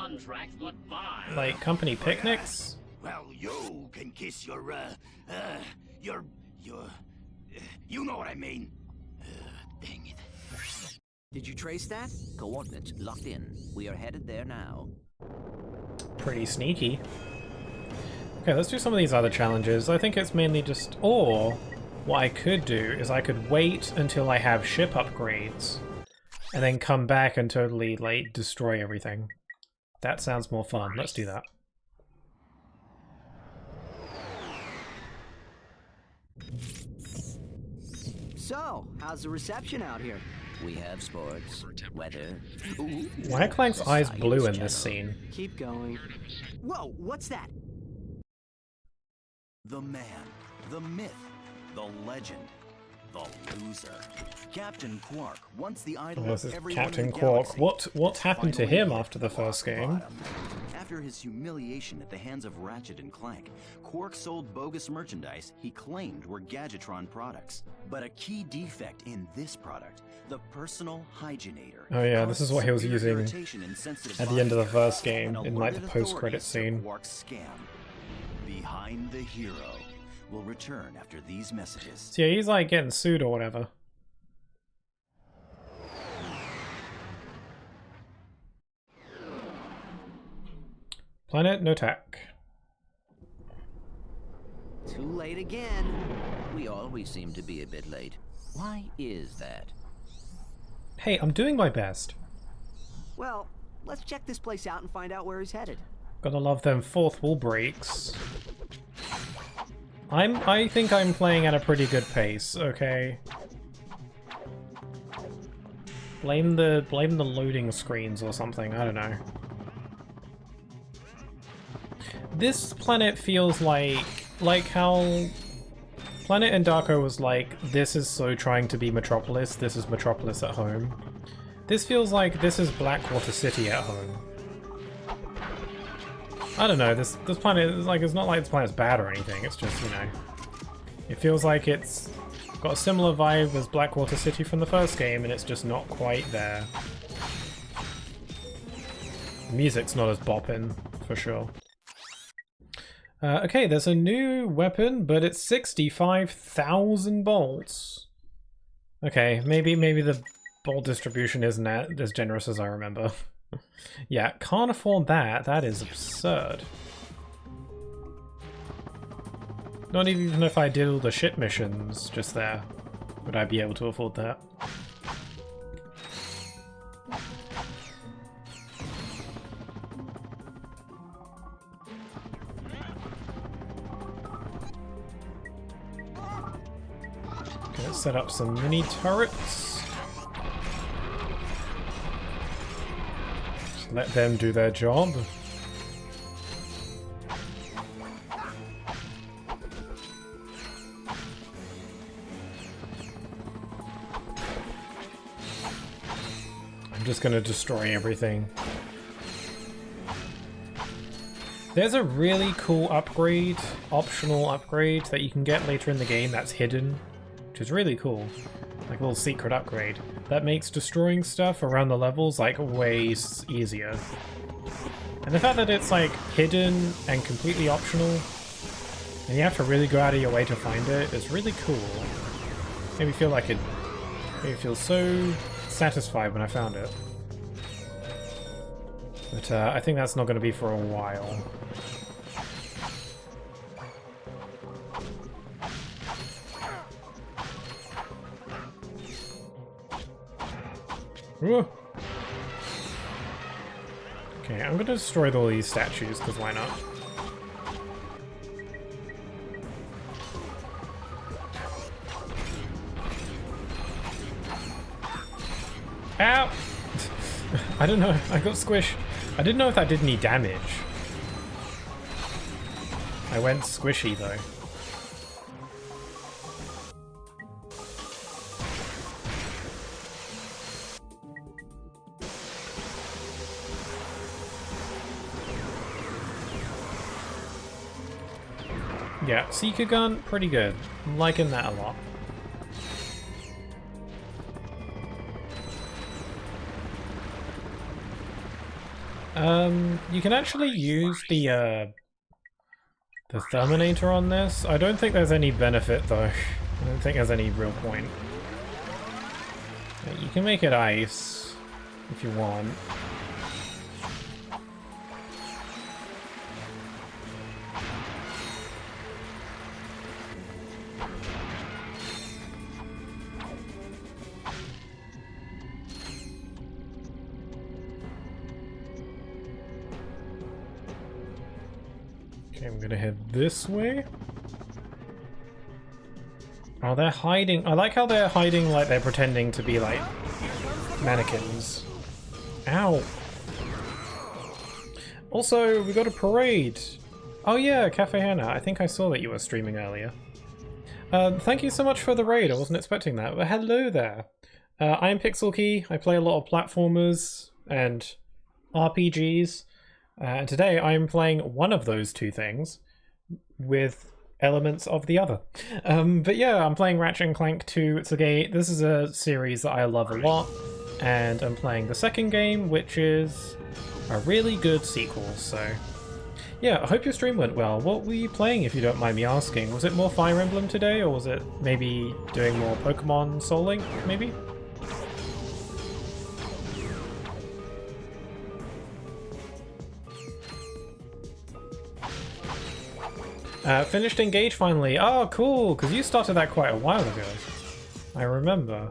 like, company picnics. Well, you can kiss your, you know what I mean. Dang it. Did you trace that? Coordinates locked in. We are headed there now. Pretty sneaky. Okay, let's do some of these other challenges. I think it's mainly just... Or, what I could do is I could wait until I have ship upgrades, and then come back and totally, like, destroy everything. That sounds more fun. Let's do that. So, how's the reception out here? We have sports, weather. Why are Clank's eyes blue in this scene? Keep going. Whoa, what's that? The man, the myth, the legend, the loser. Captain Quark, once the idol Oh, this of is everyone Captain in the Quark. galaxy, What happened to him finally after the first game? After his humiliation at the hands of Ratchet and Clank, Quark sold bogus merchandise he claimed were Gadgetron products. But a key defect in this product, the personal hygienator. Oh yeah, this is what he was using irritation in sensitive at the end of the body first parts, game, and in like the alerted post-credit authorities scene. to Quark's scam. Behind the Hero will return after these messages. So yeah, he's like getting sued or whatever. Planet Notak. Too late again. We always seem to be a bit late. Why is that? Hey, I'm doing my best. Well, let's check this place out and find out where he's headed. Gotta love them fourth wall breaks. I think I'm playing at a pretty good pace, okay? Blame the loading screens or something, I don't know. This planet feels like how Planet Endako was like, this is so trying to be Metropolis, this is Metropolis at home. This feels like this is Blackwater City at home. I don't know, this planet is like, it's not like this planet's bad or anything, it's just, you know, it feels like it's got a similar vibe as Blackwater City from the first game, and it's just not quite there. The music's not as bopping, for sure. Okay, there's a new weapon, but it's 65,000 bolts. Okay, maybe the bolt distribution isn't as generous as I remember. Yeah, can't afford that. That is absurd. Not even if I did all the ship missions just there, would I be able to afford that. Let's set up some mini turrets. Just let them do their job. I'm just gonna destroy everything. There's a really cool upgrade, optional upgrade that you can get later in the game that's hidden, which is really cool. Like a little secret upgrade that makes destroying stuff around the levels like way easier. And the fact that it's like hidden and completely optional, and you have to really go out of your way to find it, is really cool. Made me feel like it. Made me feel so satisfied when I found it. But I think that's not going to be for a while. Ooh. Okay, I'm going to destroy all these statues, because why not? Ow! I don't know, I got squished. I didn't know if that did any damage. I went squishy though. Yeah, Seeker Gun, pretty good. I'm liking that a lot. You can actually use the Terminator on this. I don't think there's any benefit though. I don't think there's any real point. You can make it ice if you want. Okay, I'm gonna head this way. Oh, they're hiding. I like how they're hiding like they're pretending to be like mannequins. Ow. Also, we got a parade. Oh yeah, Cafe Hannah. I think I saw that you were streaming earlier. Thank you so much for the raid. I wasn't expecting that. But hello there. I'm Pixel Key. I play a lot of platformers and RPGs. And today I'm playing one of those two things with elements of the other. But yeah, I'm playing Ratchet Clank 2. This is a series that I love a lot, and I'm playing the second game, which is a really good sequel, so yeah, I hope your stream went well. What were you playing, if you don't mind me asking? Was it more Fire Emblem today, or was it maybe doing more Pokemon Soul Link, maybe? Finished Engage finally. Oh, cool, because you started that quite a while ago. I remember.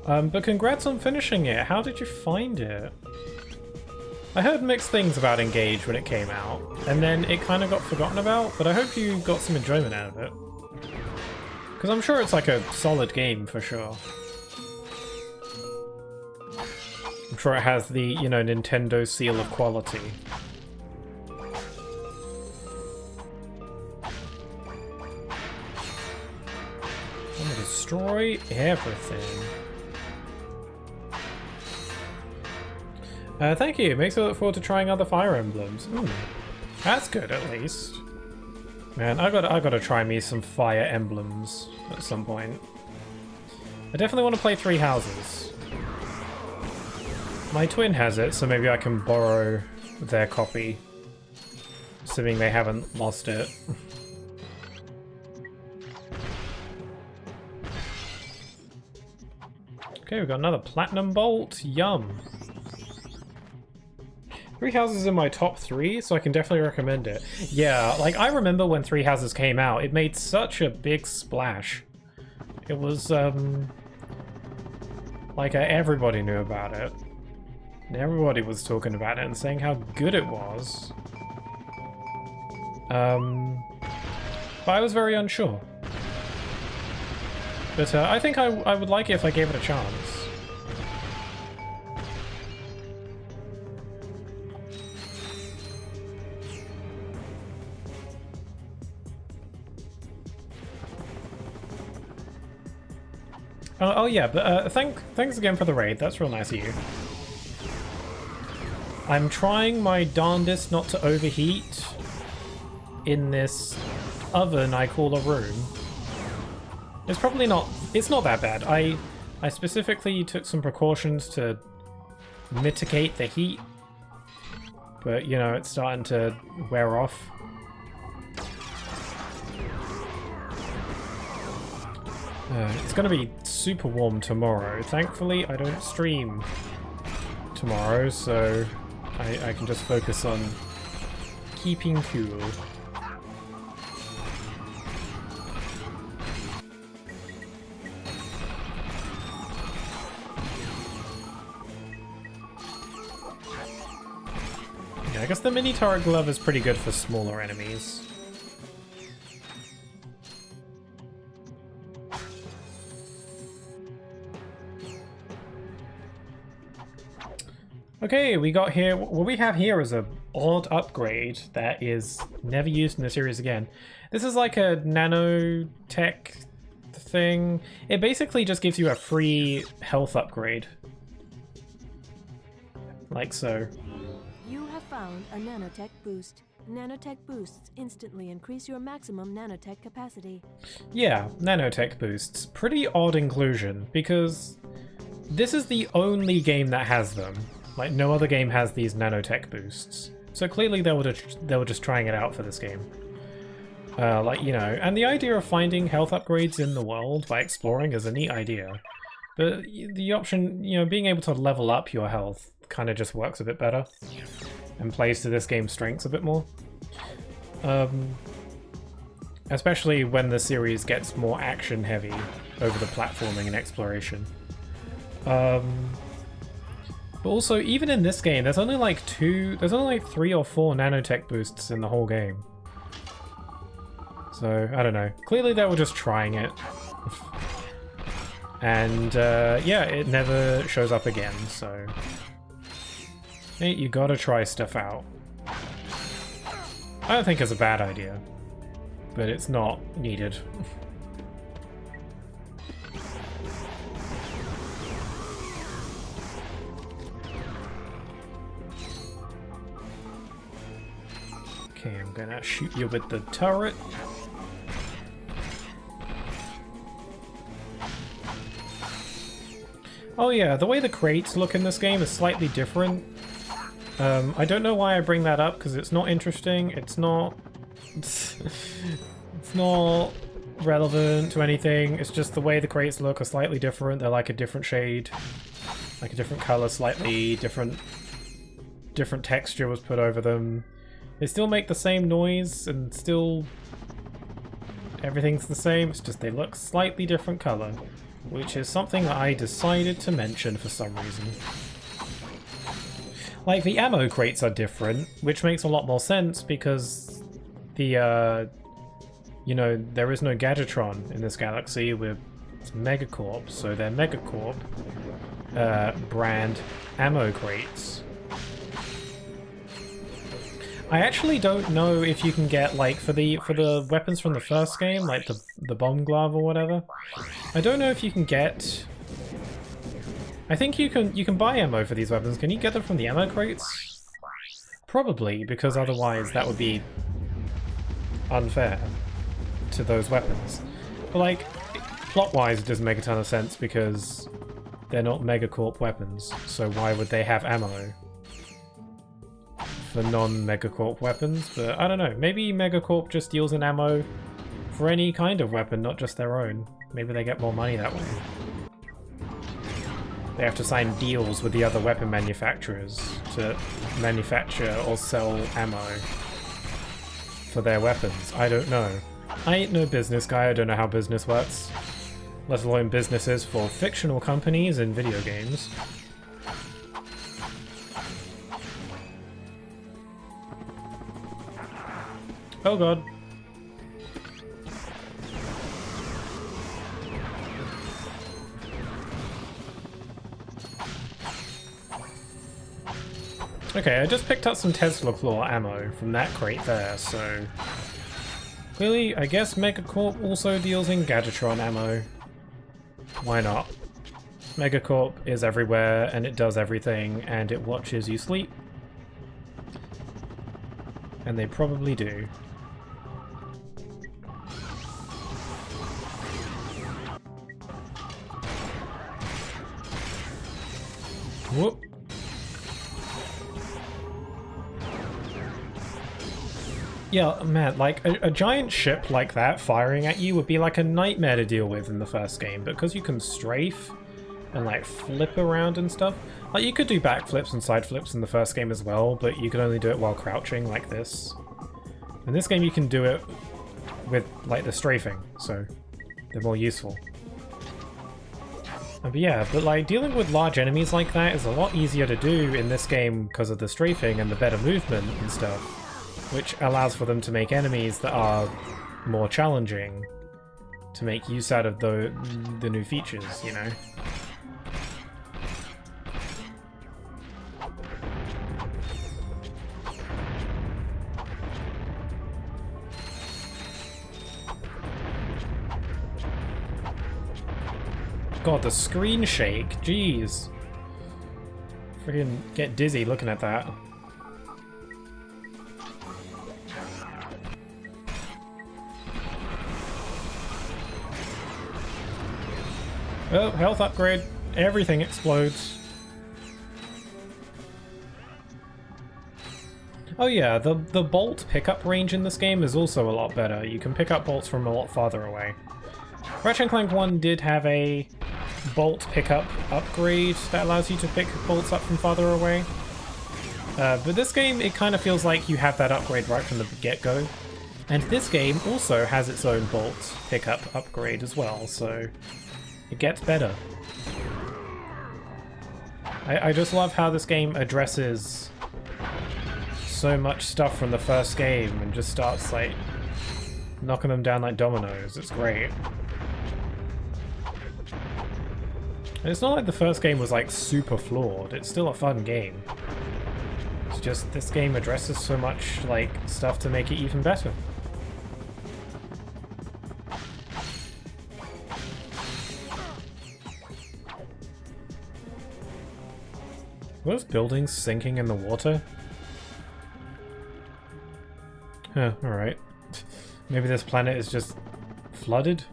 But congrats on finishing it. How did you find it? I heard mixed things about Engage when it came out, and then it kind of got forgotten about, but I hope you got some enjoyment out of it. Because I'm sure it's like a solid game for sure. I'm sure it has the, you know, Nintendo seal of quality. I'm gonna destroy everything. Thank you. Makes me look forward to trying other Fire Emblems. Ooh, that's good at least. Man, I gotta try me some Fire Emblems at some point. I definitely want to play Three Houses. My twin has it, so maybe I can borrow their copy, assuming they haven't lost it. Okay, we've got another Platinum Bolt. Yum. Three Houses is in my top 3, so I can definitely recommend it. Yeah, like, I remember when Three Houses came out, it made such a big splash. It was, like, everybody knew about it. And everybody was talking about it and saying how good it was. But I was very unsure. But I think I would like it if I gave it a chance. Oh yeah, but thanks again for the raid. That's real nice of you. I'm trying my darndest not to overheat in this oven I call a room. It's probably not. It's not that bad. I specifically took some precautions to mitigate the heat, but you know it's starting to wear off. It's gonna be super warm tomorrow. Thankfully, I don't stream tomorrow, so I can just focus on keeping cool. Yeah, I guess the mini turret glove is pretty good for smaller enemies. Okay, we got here. What we have here is a odd upgrade that is never used in the series again. This is like a nanotech thing. It basically just gives you a free health upgrade. Like so. You have found a nanotech boost. Nanotech boosts instantly increase your maximum nanotech capacity. Yeah, nanotech boosts. Pretty odd inclusion, because this is the only game that has them. Like, no other game has these nanotech boosts. So clearly they were just trying it out for this game. Like, you know, and the idea of finding health upgrades in the world by exploring is a neat idea. But the option, you know, being able to level up your health kind of just works a bit better. And plays to this game's strengths a bit more. Especially when the series gets more action heavy over the platforming and exploration. But also, even in this game, there's only like 3 or 4 nanotech boosts in the whole game. So, I don't know. Clearly they were just trying it. And, yeah, it never shows up again, so... Hey, you gotta try stuff out. I don't think it's a bad idea, but it's not needed. Okay, I'm gonna shoot you with the turret. Oh yeah, the way the crates look in this game is slightly different. I don't know why I bring that up, because it's not interesting, it's not relevant to anything, it's just the way the crates look are slightly different, they're like a different shade, like a different color, slightly different texture was put over them. They still make the same noise, and still everything's the same, it's just they look slightly different color, which is something that I decided to mention for some reason. Like, the ammo crates are different, which makes a lot more sense because the, you know, there is no Gadgetron in this galaxy, we're Megacorp, so they're Megacorp brand ammo crates. I actually don't know if you can get, like, for the weapons from the first game, like the bomb glove or whatever, I don't know if you can get... I think you can buy ammo for these weapons. Can you get them from the ammo crates? Probably, because otherwise that would be unfair to those weapons. But like, plot-wise it doesn't make a ton of sense because they're not Megacorp weapons, so why would they have ammo for non-Megacorp weapons? But I don't know, maybe Megacorp just deals in ammo for any kind of weapon, not just their own. Maybe they get more money that way. They have to sign deals with the other weapon manufacturers to manufacture or sell ammo for their weapons. I don't know. I ain't no business guy, I don't know how business works. Let alone businesses for fictional companies in video games. Oh god. Okay, I just picked up some Tesla Claw ammo from that crate there, so... Clearly, I guess Megacorp also deals in Gadgetron ammo. Why not? Megacorp is everywhere, and it does everything, and it watches you sleep. And they probably do. Whoop. Yeah, man, like, a giant ship like that firing at you would be like a nightmare to deal with in the first game, but because you can strafe and, like, flip around and stuff. Like, you could do backflips and side flips in the first game as well, but you could only do it while crouching, like this. In this game, you can do it with, like, the strafing, so they're more useful. But yeah, but, like, dealing with large enemies like that is a lot easier to do in this game because of the strafing and the better movement and stuff, which allows for them to make enemies that are more challenging to make use out of the new features, you know? God, the screen shake, jeez. Freaking get dizzy looking at that. Oh, health upgrade. Everything explodes. Oh yeah, the bolt pickup range in this game is also a lot better. You can pick up bolts from a lot farther away. Ratchet Clank 1 did have a bolt pickup upgrade that allows you to pick bolts up from farther away. But this game, it kind of feels like you have that upgrade right from the get-go. And this game also has its own bolt pickup upgrade as well, so it gets better. I just love how this game addresses so much stuff from the first game and just starts, like, knocking them down like dominoes. It's great. And it's not like the first game was, like, super flawed. It's still a fun game. It's just this game addresses so much, like, stuff to make it even better. Are those buildings sinking in the water? Huh, alright. Maybe this planet is just flooded?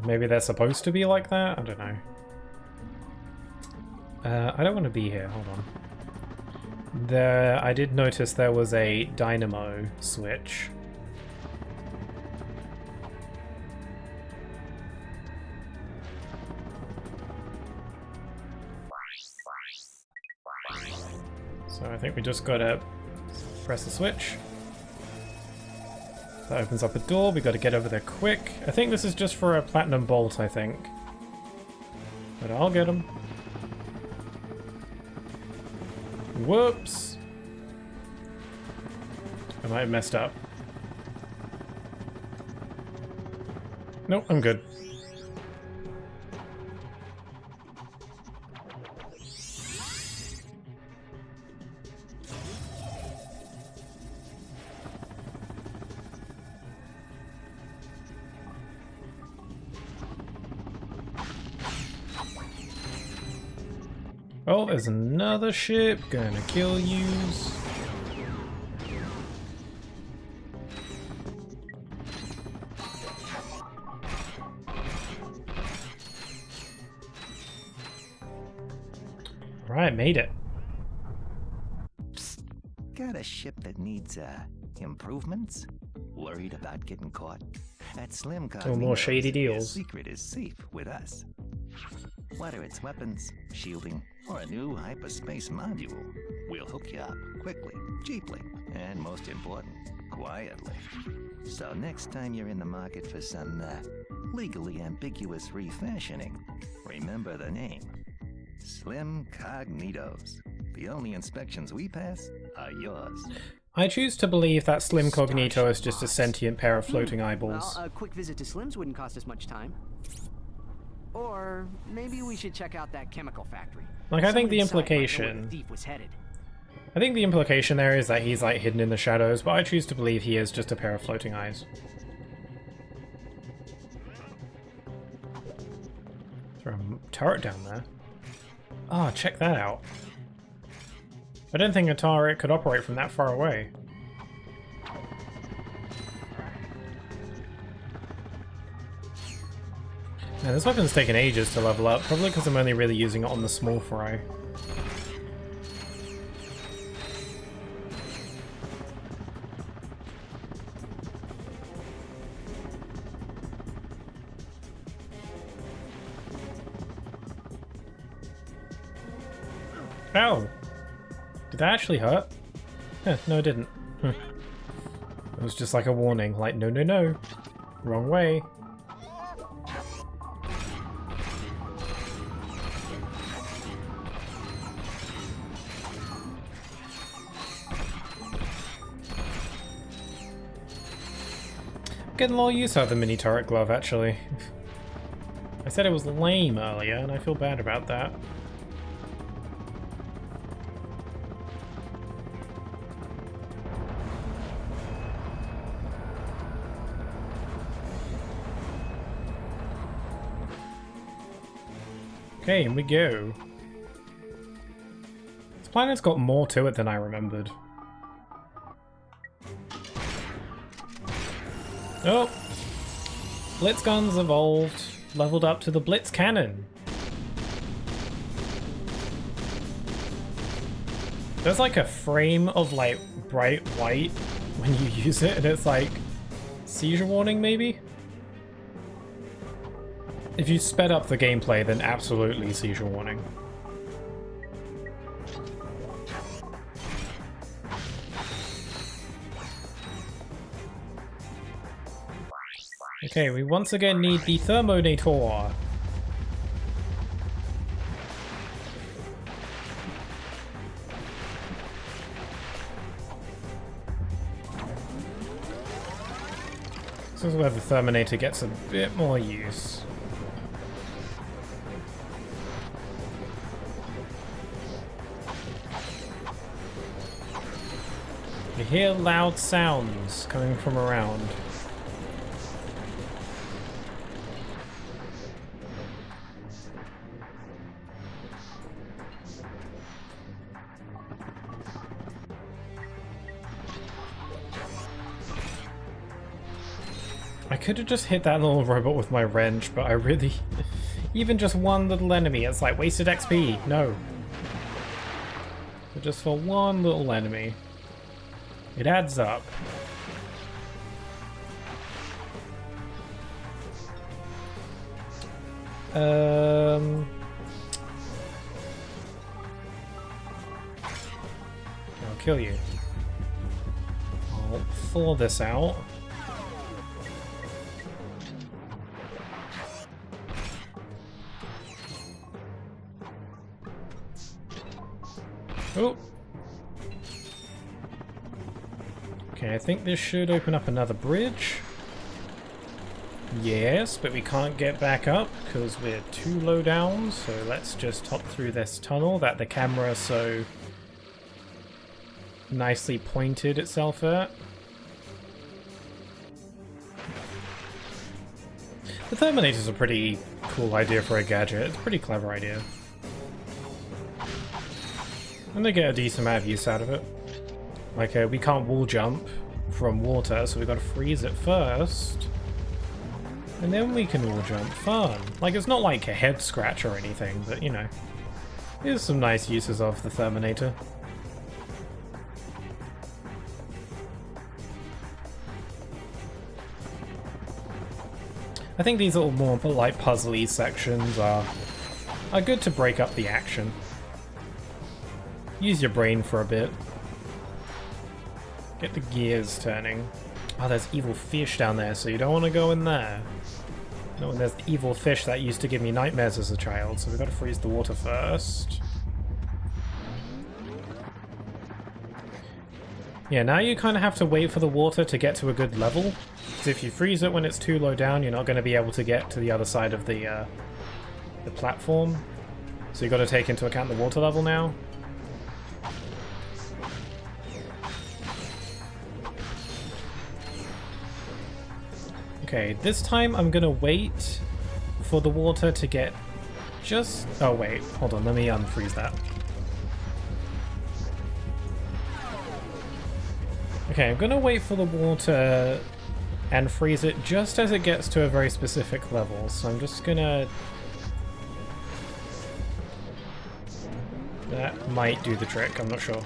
Maybe they're supposed to be like that? I don't know. I don't want to be here, hold on. I did notice there was a dynamo switch. So I think we just gotta press the switch. That opens up a door, we gotta get over there quick. I think this is just for a platinum bolt, I think. But I'll get him. Whoops! I might have messed up. Nope, I'm good. Oh, there's another ship gonna kill yous. Alright, made it. Psst. Got a ship that needs, improvements? Worried about getting caught? At Slim Oh, more shady deals. The secret is safe with us. Whether it's weapons, shielding, or a new hyperspace module, we'll hook you up quickly, cheaply, and most important, quietly. So next time you're in the market for some legally ambiguous refashioning, remember the name. Slim Cognitos. The only inspections we pass are yours. I choose to believe that Slim Cognito is just a sentient pair of floating eyeballs. Well, a quick visit to Slim's wouldn't cost us much time. Or maybe we should check out that chemical factory. Like, I think the Someone inside might know where implication... the thief was headed. I think the implication there is that he's, like, hidden in the shadows, but I choose to believe he is just a pair of floating eyes. Throw a turret down there. Ah, check that out. I don't think a turret could operate from that far away. Now, this weapon's taken ages to level up, probably because I'm only really using it on the small fry. Ow! Did that actually hurt? No, it didn't. It was just like a warning, like, no, no, no. Wrong way. Getting a lot of use out of the mini turret glove, actually. I said it was lame earlier, and I feel bad about that. Okay, in we go. This planet's got more to it than I remembered. Oh! Blitz guns evolved, leveled up to the Blitz cannon. There's like a frame of like bright white when you use it, and it's like seizure warning maybe? If you sped up the gameplay, then absolutely seizure warning. Okay, we once again need the Thermonator. This is where the Thermonator gets a bit more use. You hear loud sounds coming from around. I could have just hit that little robot with my wrench, but I really... Even just one little enemy, it's like wasted XP. No. But just for one little enemy. It adds up. I'll kill you. I'll thaw this out. Oh! Okay, I think this should open up another bridge. Yes, but we can't get back up because we're too low down, so let's just hop through this tunnel that the camera so nicely pointed itself at. The Terminator's a pretty cool idea for a gadget. It's a pretty clever idea. And they get a decent amount of use out of it. Like, we can't wall jump from water, so we've got to freeze it first. And then we can wall jump. Fun. Like, it's not like a head scratch or anything, but, you know. There's some nice uses of the Terminator. I think these little more, like, puzzly sections are good to break up the action. Use your brain for a bit. Get the gears turning. Oh, there's evil fish down there, so you don't want to go in there. No, and there's the evil fish that used to give me nightmares as a child, so we've got to freeze the water first. Yeah, now you kind of have to wait for the water to get to a good level. Because if you freeze it when it's too low down, you're not going to be able to get to the other side of the the platform. So you got to take into account the water level now. Okay, this time I'm gonna wait for the water to get just... Oh wait, hold on, let me unfreeze that. Okay, I'm gonna wait for the water and freeze it just as it gets to a very specific level. So I'm just gonna... That might do the trick, I'm not sure.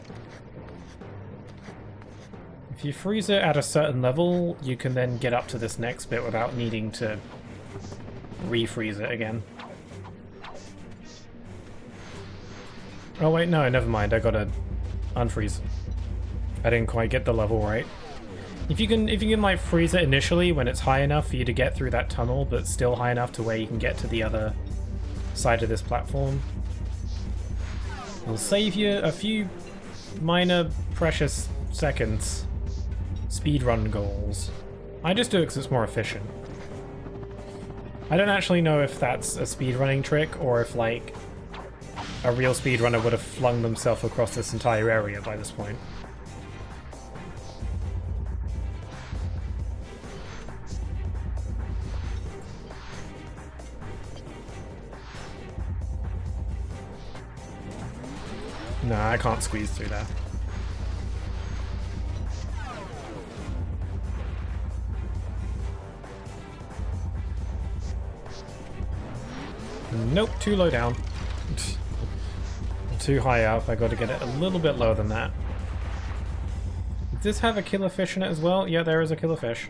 If you freeze it at a certain level, you can then get up to this next bit without needing to refreeze it again. Oh wait, no, never mind, I gotta unfreeze. I didn't quite get the level right. If you can like freeze it initially when it's high enough for you to get through that tunnel, but still high enough to where you can get to the other side of this platform, it'll save you a few minor precious seconds. Speedrun goals. I just do it because it's more efficient. I don't actually know if that's a speedrunning trick or if like a real speedrunner would have flung themselves across this entire area by this point. No, I can't squeeze through that. Nope, too low down. Too high up, I gotta get it a little bit lower than that. Does this have a killer fish in it as well? Yeah, there is a killer fish.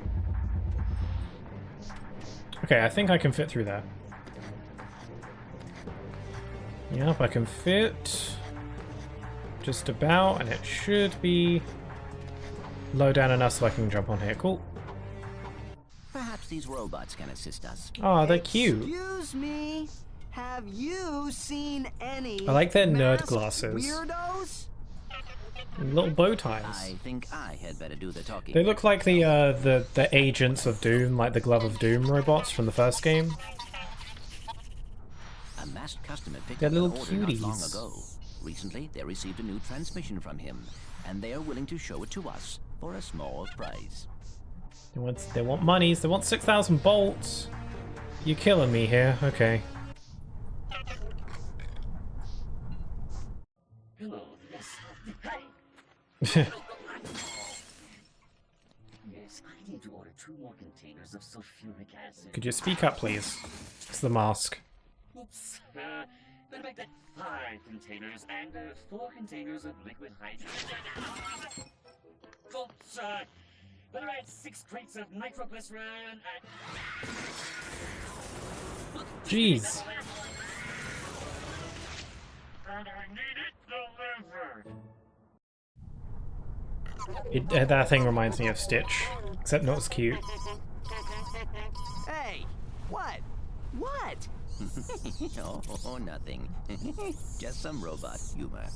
Okay, I think I can fit through there. Yep, I can fit just about, and it should be low down enough so I can jump on here. Cool. Perhaps these robots can assist us. Oh, they're cute. Excuse me? Have you seen any I like their nerd masked glasses. weirdos? Little bow ties. I think I had better do the talking. They look like the agents of Doom, like the Glove of Doom robots from the first game. A masked customer picked They're up an little order not long cuties. ago. Recently, they received a new transmission from him, and they are willing to show it to us for a small price. They want monies. They want 6,000 bolts. You're killing me here. Okay. Hello, yes. Hey! Yes, I need to order 2 more containers of sulfuric acid. Could you speak up, please? It's the mask. Oops. Better make that 5 containers and 4 containers of liquid hydrogen. Oops. Better add 6 crates of nitroglycerin and... Jeez. And I need it delivered. That thing reminds me of Stitch, except not as cute. Hey, what? What? Oh, nothing. Just some robot humor.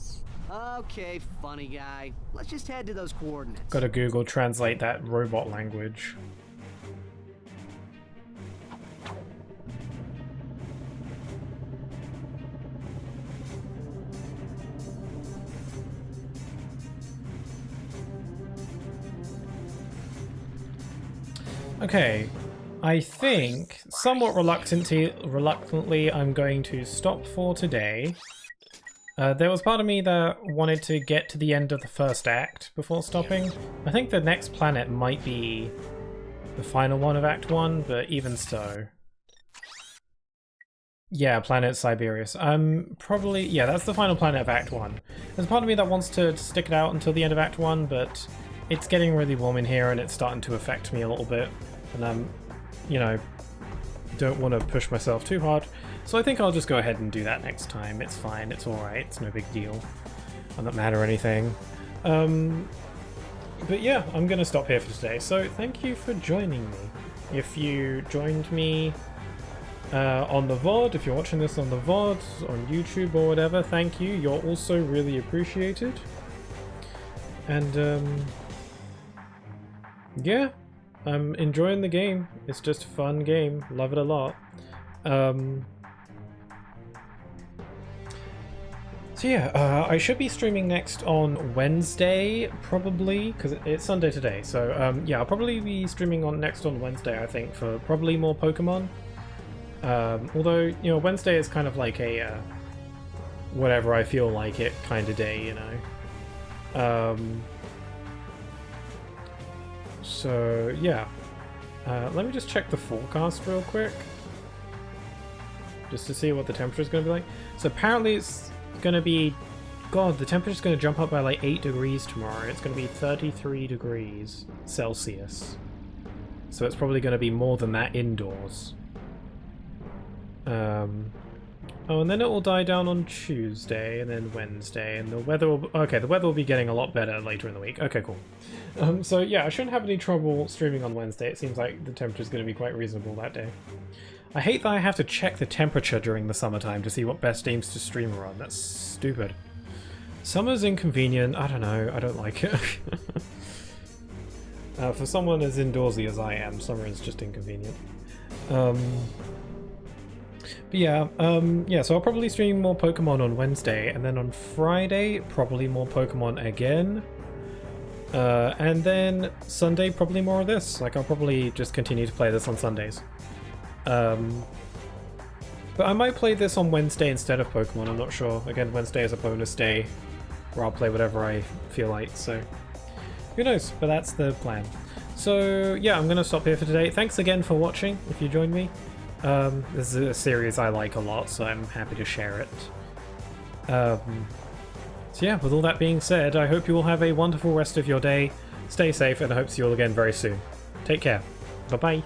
Okay, funny guy. Let's just head to those coordinates. Gotta Google translate that robot language. Okay, I think, somewhat reluctantly, I'm going to stop for today. There was part of me that wanted to get to the end of the first act before stopping. I think the next planet might be the final one of Act 1, but even so. Yeah, planet Siberius. Probably, yeah, that's the final planet of Act 1. There's part of me that wants to stick it out until the end of Act 1, but it's getting really warm in here and it's starting to affect me a little bit. And I'm, you know, don't want to push myself too hard. So I think I'll just go ahead and do that next time. It's fine, it's alright, it's no big deal. I'm not mad or anything. But yeah, I'm going to stop here for today. So thank you for joining me. If you joined me on the VOD, if you're watching this on the VOD, on YouTube or whatever, thank you. You're also really appreciated. And yeah, I'm enjoying the game. It's just a fun game. Love it a lot. So yeah, I should be streaming next on Wednesday, probably, because it's Sunday today. So yeah, I'll probably be streaming next on Wednesday, I think, for probably more Pokemon. Although, you know, Wednesday is kind of like a whatever I feel like it kind of day, you know. So yeah, let me just check the forecast real quick, just to see what the temperature is going to be like. So apparently it's going to be, God, the temperature's going to jump up by like 8 degrees tomorrow. It's going to be 33 degrees Celsius. So it's probably going to be more than that indoors. Oh, and then it will die down on Tuesday, and then Wednesday, and the weather will... Okay, the weather will be getting a lot better later in the week. Okay, cool. So yeah, I shouldn't have any trouble streaming on Wednesday. It seems like the temperature's going to be quite reasonable that day. I hate that I have to check the temperature during the summertime to see what best games to stream are on. That's stupid. Summer's inconvenient. I don't know. I don't like it. For someone as indoorsy as I am, summer is just inconvenient. But yeah, so I'll probably stream more Pokemon on Wednesday, and then on Friday, probably more Pokemon again. And then Sunday, probably more of this. Like, I'll probably just continue to play this on Sundays. But I might play this on Wednesday instead of Pokemon, I'm not sure. Again, Wednesday is a bonus day where I'll play whatever I feel like, so who knows, but that's the plan. So yeah, I'm gonna stop here for today. Thanks again for watching, if you joined me. This is a series I like a lot, so I'm happy to share it. So yeah, with all that being said, I hope you all have a wonderful rest of your day. Stay safe, and I hope to see you all again very soon. Take care. Bye-bye.